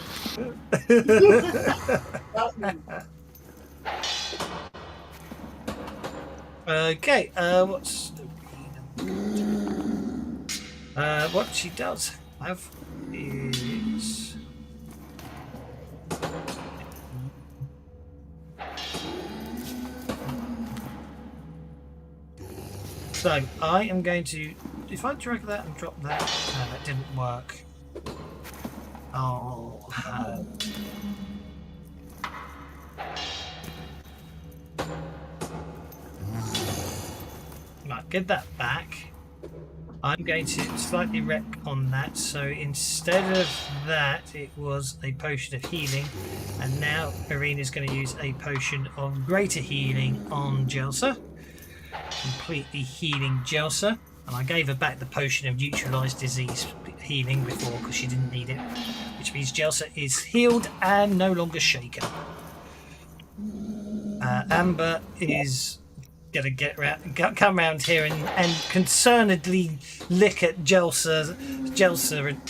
Okay, what she does have is so I am going to, if I drag that and drop that, no, that didn't work. Oh, right, get that back. I'm going to slightly wreck on that. So instead of that, it was a potion of healing, and now Irina's going to use a potion of greater healing on Jelsa, completely healing Jelsa. And I gave her back the potion of neutralized disease healing before because she didn't need it, which means Jelsa is healed and no longer shaken. Amber is gonna come round here and concernedly lick at Jelsa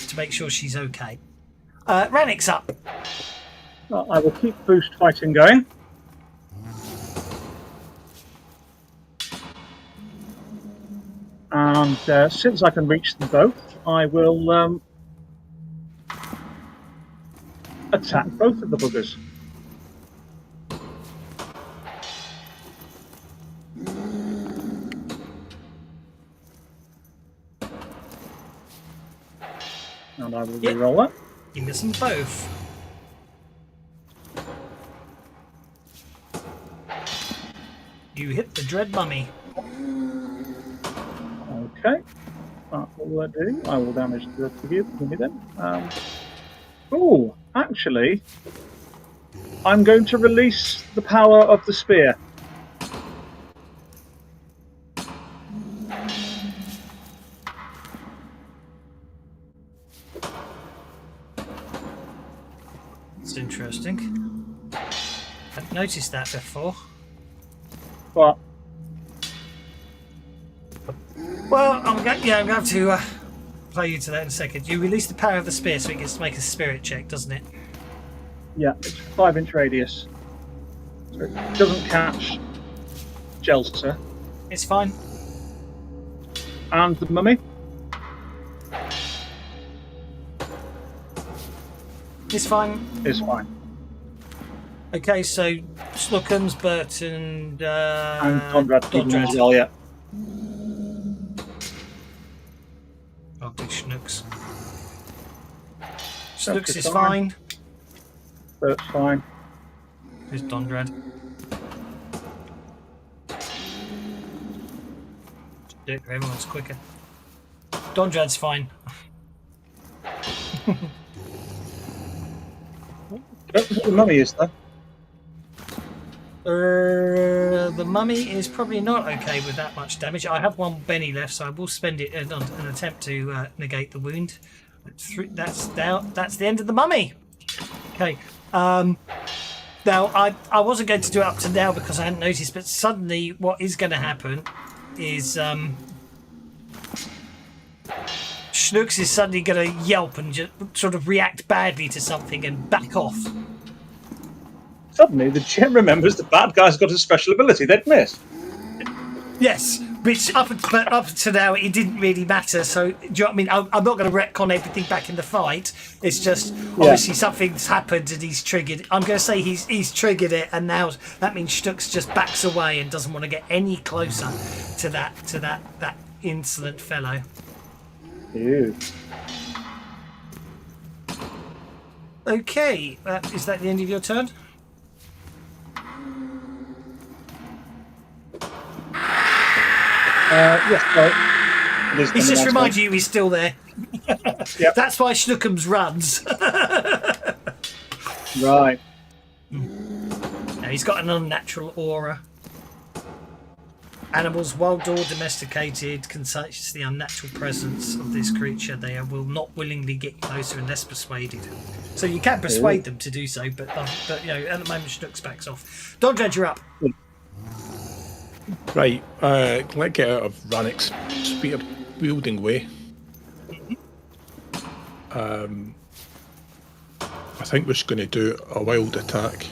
to make sure she's okay. Rannick's up. Well, I will keep boost fighting going. And since I can reach them both, I will attack both of the buggers. And I will re-roll that. You miss them both. You hit the dread mummy. Okay. That will do. I will damage the rest of you then. Oh, actually, I'm going to release the power of the spear. It's interesting. I've noticed that before. But Well, I'm going to have to play you to that in a second. You release the power of the spear, so it gets to make a spirit check, doesn't it? yeah, it's 5-inch radius. So it doesn't catch Jelsa. It's fine. And the mummy? It's fine. Is fine. Okay, so Snookums, Bert, and Conrad as well, yeah. I'll do Schnooks. Schnooks Schnooks is is fine. That's fine. Who's Dondrad? Do it, everyone's quicker. Dondrad's fine. The mummy is though. The mummy is probably not okay with that much damage. I have one Benny left, so I will spend it on an attempt to negate the wound. That's the end of the mummy. Okay. Now, I wasn't going to do it up to now because I hadn't noticed, but suddenly what is going to happen is Schnooks is suddenly going to yelp and just sort of react badly to something and back off. Suddenly, the GM remembers the bad guy's got a special ability they'd missed. Yes, which up to now it didn't really matter. So do you know what I mean? I'm not going to retcon everything back in the fight. It's just obviously something's happened and he's triggered. I'm going to say he's triggered it, and now that means Stux just backs away and doesn't want to get any closer to that insolent fellow. Ew. Okay, is that the end of your turn? Yes, well, it is He's just nice reminding you he's still there. Yep. That's why Schnookums runs. Right. Now, he's got an unnatural aura. Animals, wild or domesticated, can sense the unnatural presence of this creature. They will not willingly get closer unless persuaded. So you can persuade them to do so, but you know, at the moment, Schnooks backs off. Dodred, you're up. Right, let's get out of Rannick's spear wielding way. I think we're just going to do a wild attack.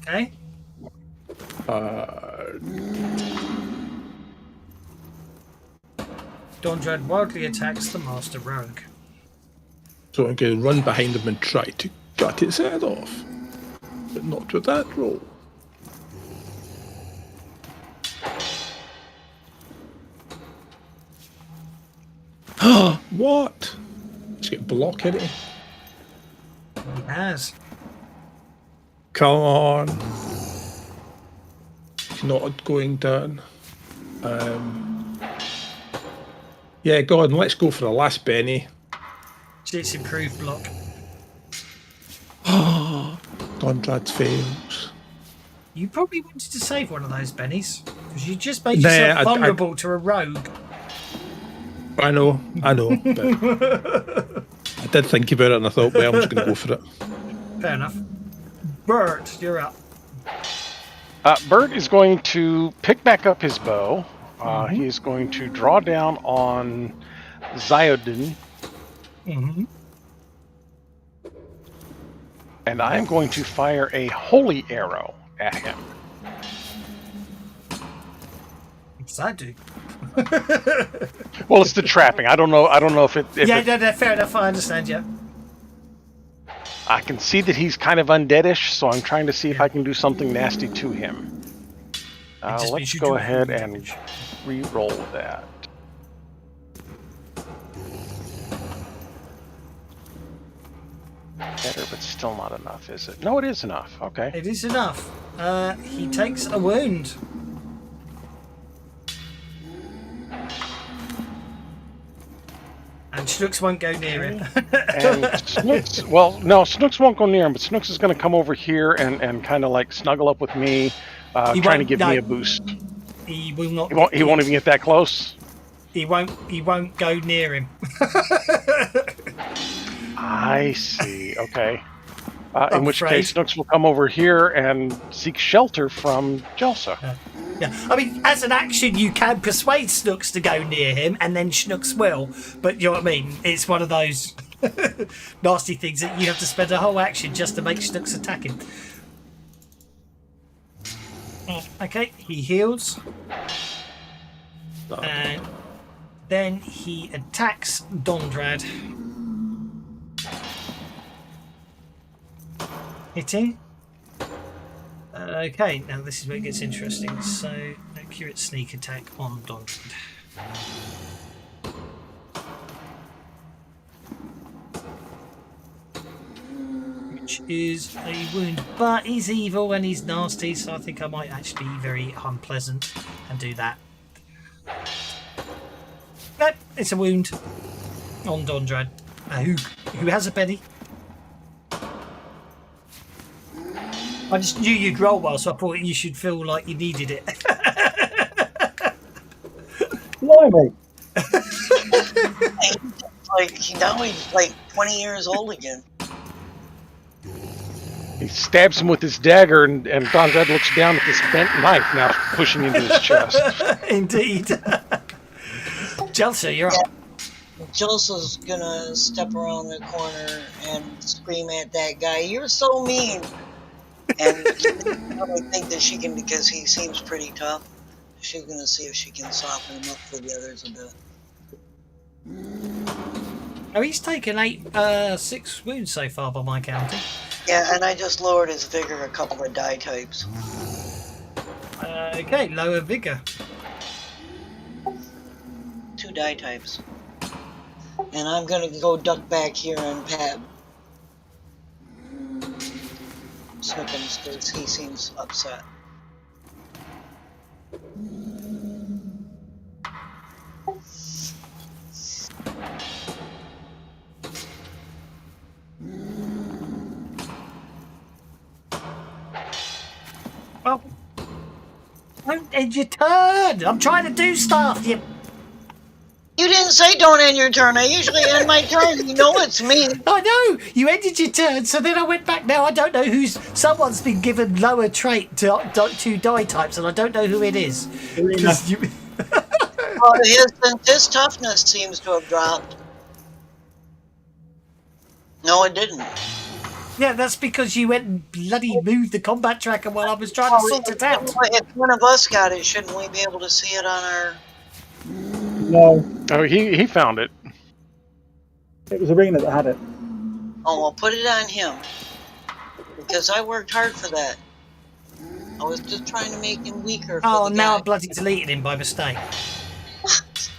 Okay. Dondred wildly attacks the Master Rogue. So I'm going to run behind him and try to cut its head off. But not with that roll. What? Just get block in it. He has. Come on. It's not going down. Yeah, go on, let's go for the last Benny. It's improved block. Conrad fails. You probably wanted to save one of those bennies because you just made yourself vulnerable to a rogue. I know, but I did think about it and I thought, well, I'm just going to go for it. Fair enough. Bert, you're up. Bert is going to pick back up his bow. He's going to draw down on Ziodin, Mm-hmm. and I'm going to fire a holy arrow at him. What's that do? Well, it's the trapping. I don't know if it. Yeah, no, fair enough. I understand. Yeah. I can see that he's kind of undeadish, so I'm trying to see if I can do something nasty to him. just Let's means you go do ahead damage. and re-roll that. Better, but still not enough, is it? No, it is enough. Okay. It is enough. He takes a wound. And Schnooks won't go near him. And Snooks, well, no, Snooks won't go near him, but Snooks is going to come over here and kind of like snuggle up with me, He trying to won't- give no. me a boost. He will not. He won't even get that close. He won't. He won't go near him. I see. Okay. In I'm which afraid. case, Snooks will come over here and seek shelter from Jelsa. Yeah, I mean, as an action, you can persuade Snooks to go near him, and then Snooks will. But you know what I mean? It's one of those nasty things that you have to spend a whole action just to make Snooks attack him. Okay, he heals, and then he attacks Dondrad, hitting. Okay, now this is where it gets interesting. So, accurate sneak attack on Dondrad. Which is a wound, but he's evil and he's nasty, so I think I might actually be very unpleasant and do that. Nope, it's a wound on Dondrad, who has a penny. I just knew you'd roll well, so I thought you should feel like you needed it. Blimey. Now he's like 20 years old again. He stabs him with his dagger, and Dondrad looks down at this bent knife now pushing into his chest. Indeed. Jelsa, you're up. Joseph's gonna step around the corner and scream at that guy, "You're so mean!" And I probably think that she can, because he seems pretty tough. She's gonna see if she can soften him up for the others a bit. Oh, he's taken 6 wounds so far by my counting. Yeah, and I just lowered his vigor a couple of die types. Okay, lower vigor. 2 die types. And I'm gonna go duck back here and pat Snookums because he seems upset. Well, don't end your turn. I'm trying to do stuff. You didn't say don't end your turn. I usually end my turn. You know it's me. I know you ended your turn, so then I went back. Now I don't know who's. Someone's been given lower trait to 2 die types, and I don't know who it is. 'Cause you- Well, his toughness seems to have dropped. No, it didn't. yeah, that's because you went and bloody moved the combat tracker while I was trying to sort it out. If one of us got it, shouldn't we be able to see it on our... No, Oh, he found it. it was Arena that had it. Oh, well, put it on him. Because I worked hard for that. I was just trying to make him weaker for Oh, the now I guy. bloody deleted him by mistake.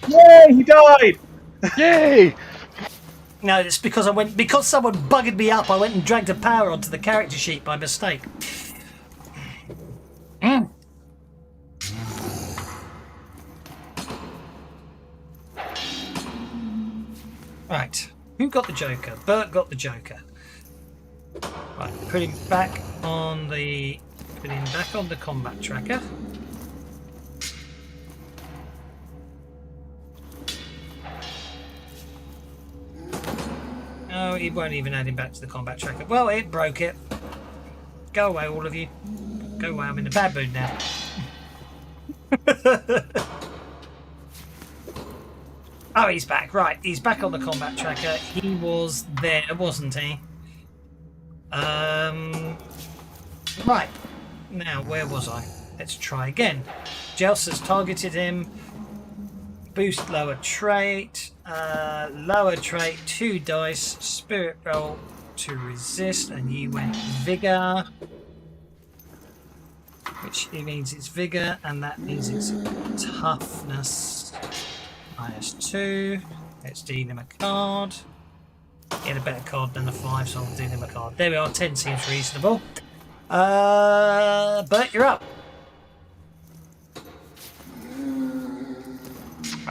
Yay, he died! Yay! No, it's because someone buggered me up. I went and dragged a power onto the character sheet by mistake. Right, who got the Joker? Bert got the Joker. Right, put him back on the combat tracker. No, it won't even add him back to the combat tracker. Well, it broke it. Go away, all of you. Go away, I'm in a bad mood now. Oh, he's back. Right, he's back on the combat tracker. He was there, wasn't he? Right. Now, where was I? Let's try again. Jels has targeted him. Boost lower trait. Lower trait, 2 dice. Spirit roll to resist. And you went vigor. Which means it's vigor. And that means it's toughness. -2. Let's deal him a card. Get a better card than a 5, so I'll deal him a card. There we are. 10 seems reasonable. Bert, you're up.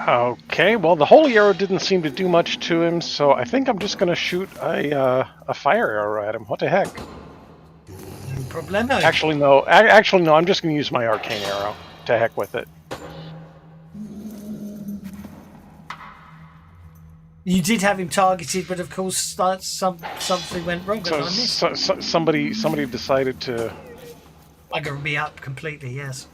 Okay, well, the holy arrow didn't seem to do much to him, so I think I'm just going to shoot a fire arrow at him. What the heck? No problemo. Actually, no. Actually, no. I'm just going to use my arcane arrow. To heck with it. You did have him targeted, but of course something went wrong. So somebody decided to bugger me up completely. Yes.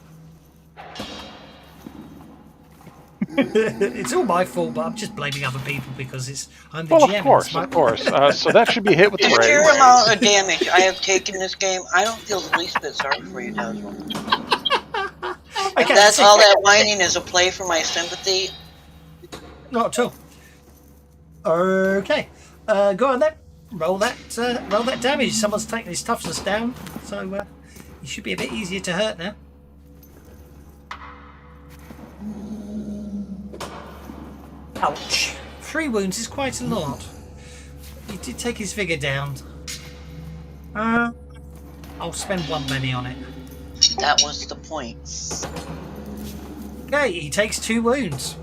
It's all my fault, but I'm just blaming other people because I'm the GM. Well, of course. So that should be hit with the The sheer raise. amount of damage I have taken this game, I don't feel the least bit sorry for you, Tazra. If that's all that whining is a play for my sympathy. Not at all. Okay, go on then. Roll that damage. Someone's taken his toughness down, so he should be a bit easier to hurt now. Ouch! 3 wounds is quite a lot. He did take his vigor down. I'll spend 1 penny on it. That was the point. Okay, he takes 2 wounds.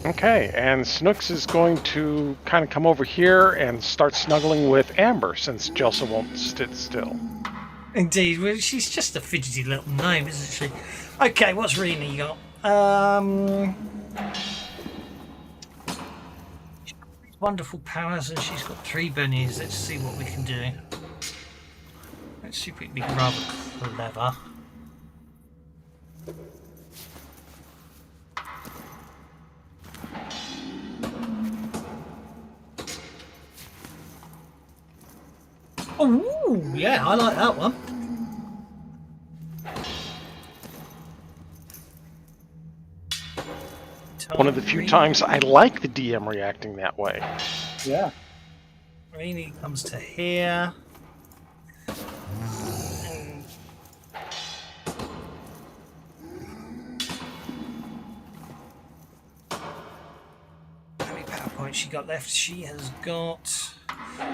Okay, and Snooks is going to kind of come over here and start snuggling with Amber since Jelsa won't sit still. Indeed, well, she's just a fidgety little gnome, isn't she? Okay, what's Rena you got? She's got these wonderful powers, and she's got 3 bunnies. Let's see what we can do. Let's see if we can be rather clever. Oh, yeah, I like that one. One of the few times I like the DM reacting that way. Yeah. Rainy comes to here. And how many power points she got left? She has got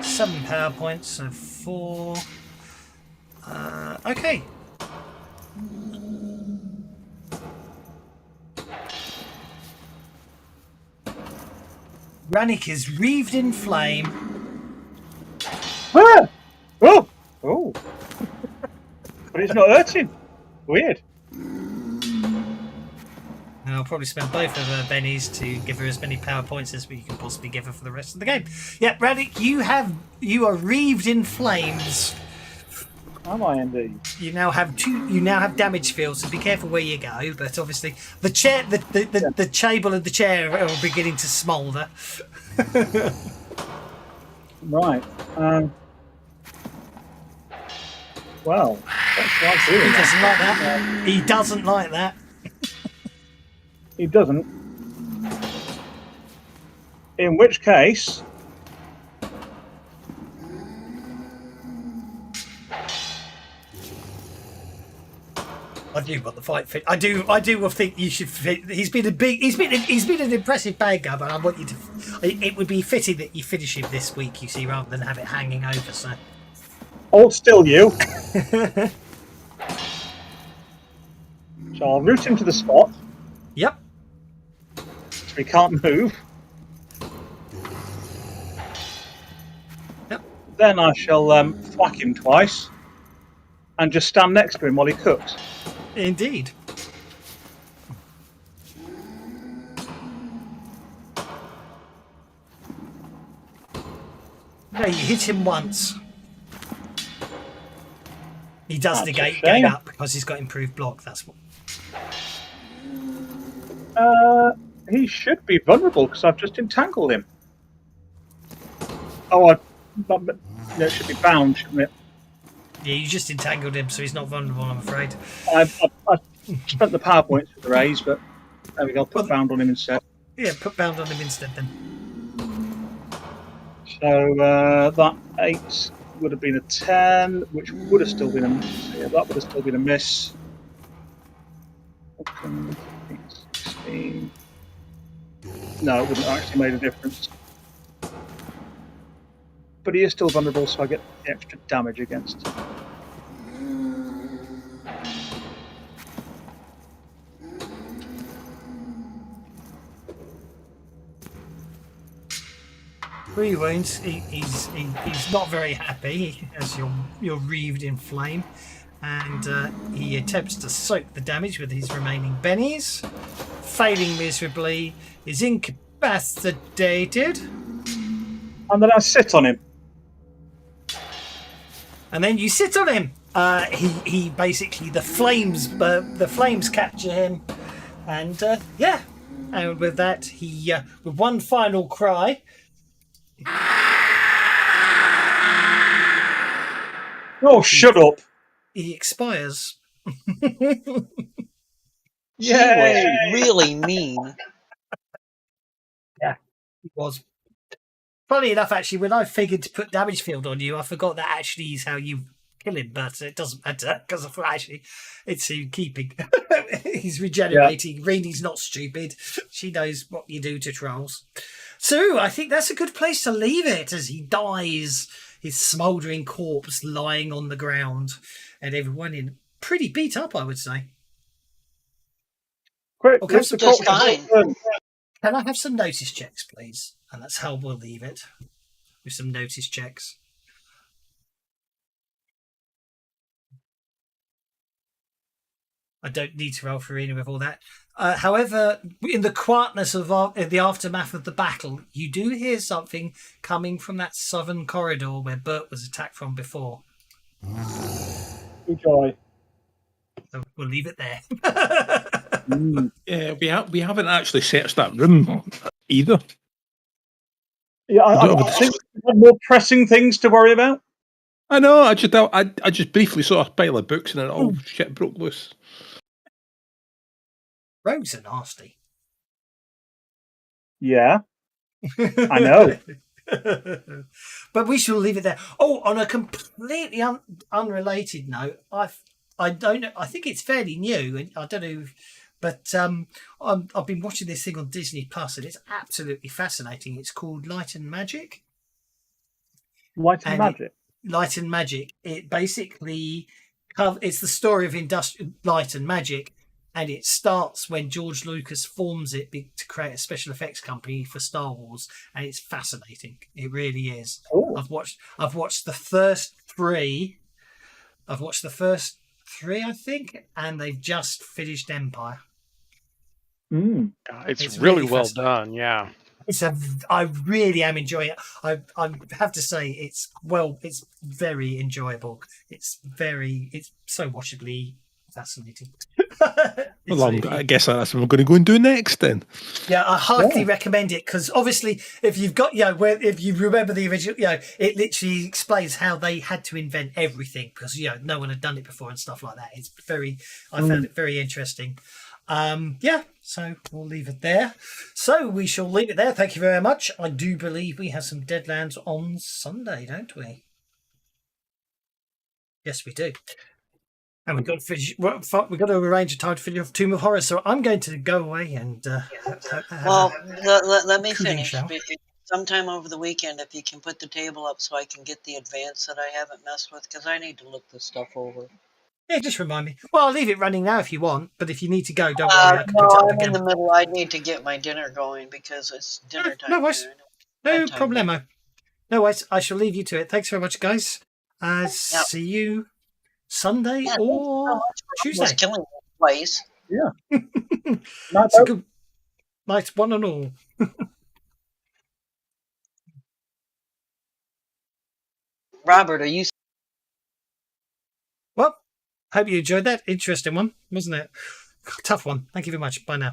7 power points, so 4. Okay. Rannick is wreathed in flame. Ah! Oh! Oh! But it's not hurting. Weird. And I'll probably spend both of her bennies to give her as many power points as we can possibly give her for the rest of the game. Yeah, Rannick, you are wreathed in flames. Am I indeed? You now have damage fields, so be careful where you go. But obviously, the chair, the table and the chair are beginning to smoulder. Right. Well, that's what I'm doing. He doesn't like that. He doesn't like that. He doesn't. In which case, I do want the fight fit. I do think you should fit. He's been an impressive bad guy, but I want you to. It would be fitting that you finish him this week, you see, rather than have it hanging over. So, hold still, you. So I'll route him to the spot. Yep. So he can't move. Yep. Then I shall whack him twice, and just stand next to him while he cooks. Indeed. No, you hit him once. He does That's a negate shame. gain up because he's got improved block. That's what. He should be vulnerable because I've just entangled him. Oh, it should be bound, shouldn't it? Yeah, you just entangled him, so he's not vulnerable, I'm afraid. I spent the PowerPoint for the raise, but there we go. Put bound on him instead. Yeah, put bound on him instead then. So that 8 would have been a 10, which would have still been a miss. Yeah, that would have still been a miss. 16. No, it wouldn't have actually made a difference. But he is still vulnerable, so I get the extra damage against him. Three wounds. He's not very happy as you're wreathed in flame, and he attempts to soak the damage with his remaining bennies, failing miserably. Is incapacitated, And then I sit on him. and then you sit on him. He basically the flames capture him, and and with that he with one final cry. Oh, shut up! He expires. She was really mean. Yeah, he was. Funny enough, actually, when I figured to put damage field on you, I forgot that actually is how you kill him, but it doesn't matter because actually it's him keeping. He's regenerating. Yeah. Reenie's not stupid. She knows what you do to trolls. So I think that's a good place to leave it as he dies, his smouldering corpse lying on the ground, and everyone in pretty beat up, I would say. Quick, okay, just fine. Can I have some notice checks, please? And that's how we'll leave it, with some notice checks. I don't need to roll for arena with all that. However, in the quietness of the aftermath of the battle, you do hear something coming from that southern corridor where Bert was attacked from before. Good joy. So we'll leave it there. Yeah, we haven't actually searched that room either. Yeah, I think we have more pressing things to worry about. I know. I just briefly saw a pile of books and then shit broke loose. Rogues are nasty. Yeah, I know. But we shall leave it there. Oh, on a completely unrelated note, I don't know. I think it's fairly new, and I don't know, but I've been watching this thing on Disney Plus, and it's absolutely fascinating. It's called Light and Magic. Light and Magic. Light and Magic. It basically it's the story of Light and Magic. And it starts when George Lucas forms it to create a special effects company for Star Wars, and it's fascinating. It really is. Cool. I've watched the first 3. I think, and they've just finished Empire. It's really well done. Yeah. I really am enjoying it. I have to say it's very enjoyable. It's so watchably fascinating. Well, I guess that's what we're going to go and do next then. Yeah, I heartily recommend it because obviously, if you've got if you remember the original, it literally explains how they had to invent everything because no one had done it before and stuff like that. It's I found it very interesting. So we'll leave it there. So we shall leave it there. Thank you very much. I do believe we have some Deadlands on Sunday, don't we? Yes, we do. And we've got to arrange a time to finish off Tomb of Horrors. So I'm going to go away and. Let me finish. Sometime over the weekend, if you can put the table up so I can get the advance that I haven't messed with, because I need to look this stuff over. Yeah, just remind me. Well, I'll leave it running now if you want, but if you need to go, don't worry. I can put it up again. In the middle. I need to get my dinner going because it's dinner time. No worries. No problemo. No worries. I shall leave you to it. Thanks very much, guys. See you Sunday or Tuesday. Killing place. Yeah. So good night, one and all. Robert, are you? Well, hope you enjoyed that. Interesting one, wasn't it? Tough one. Thank you very much. Bye now.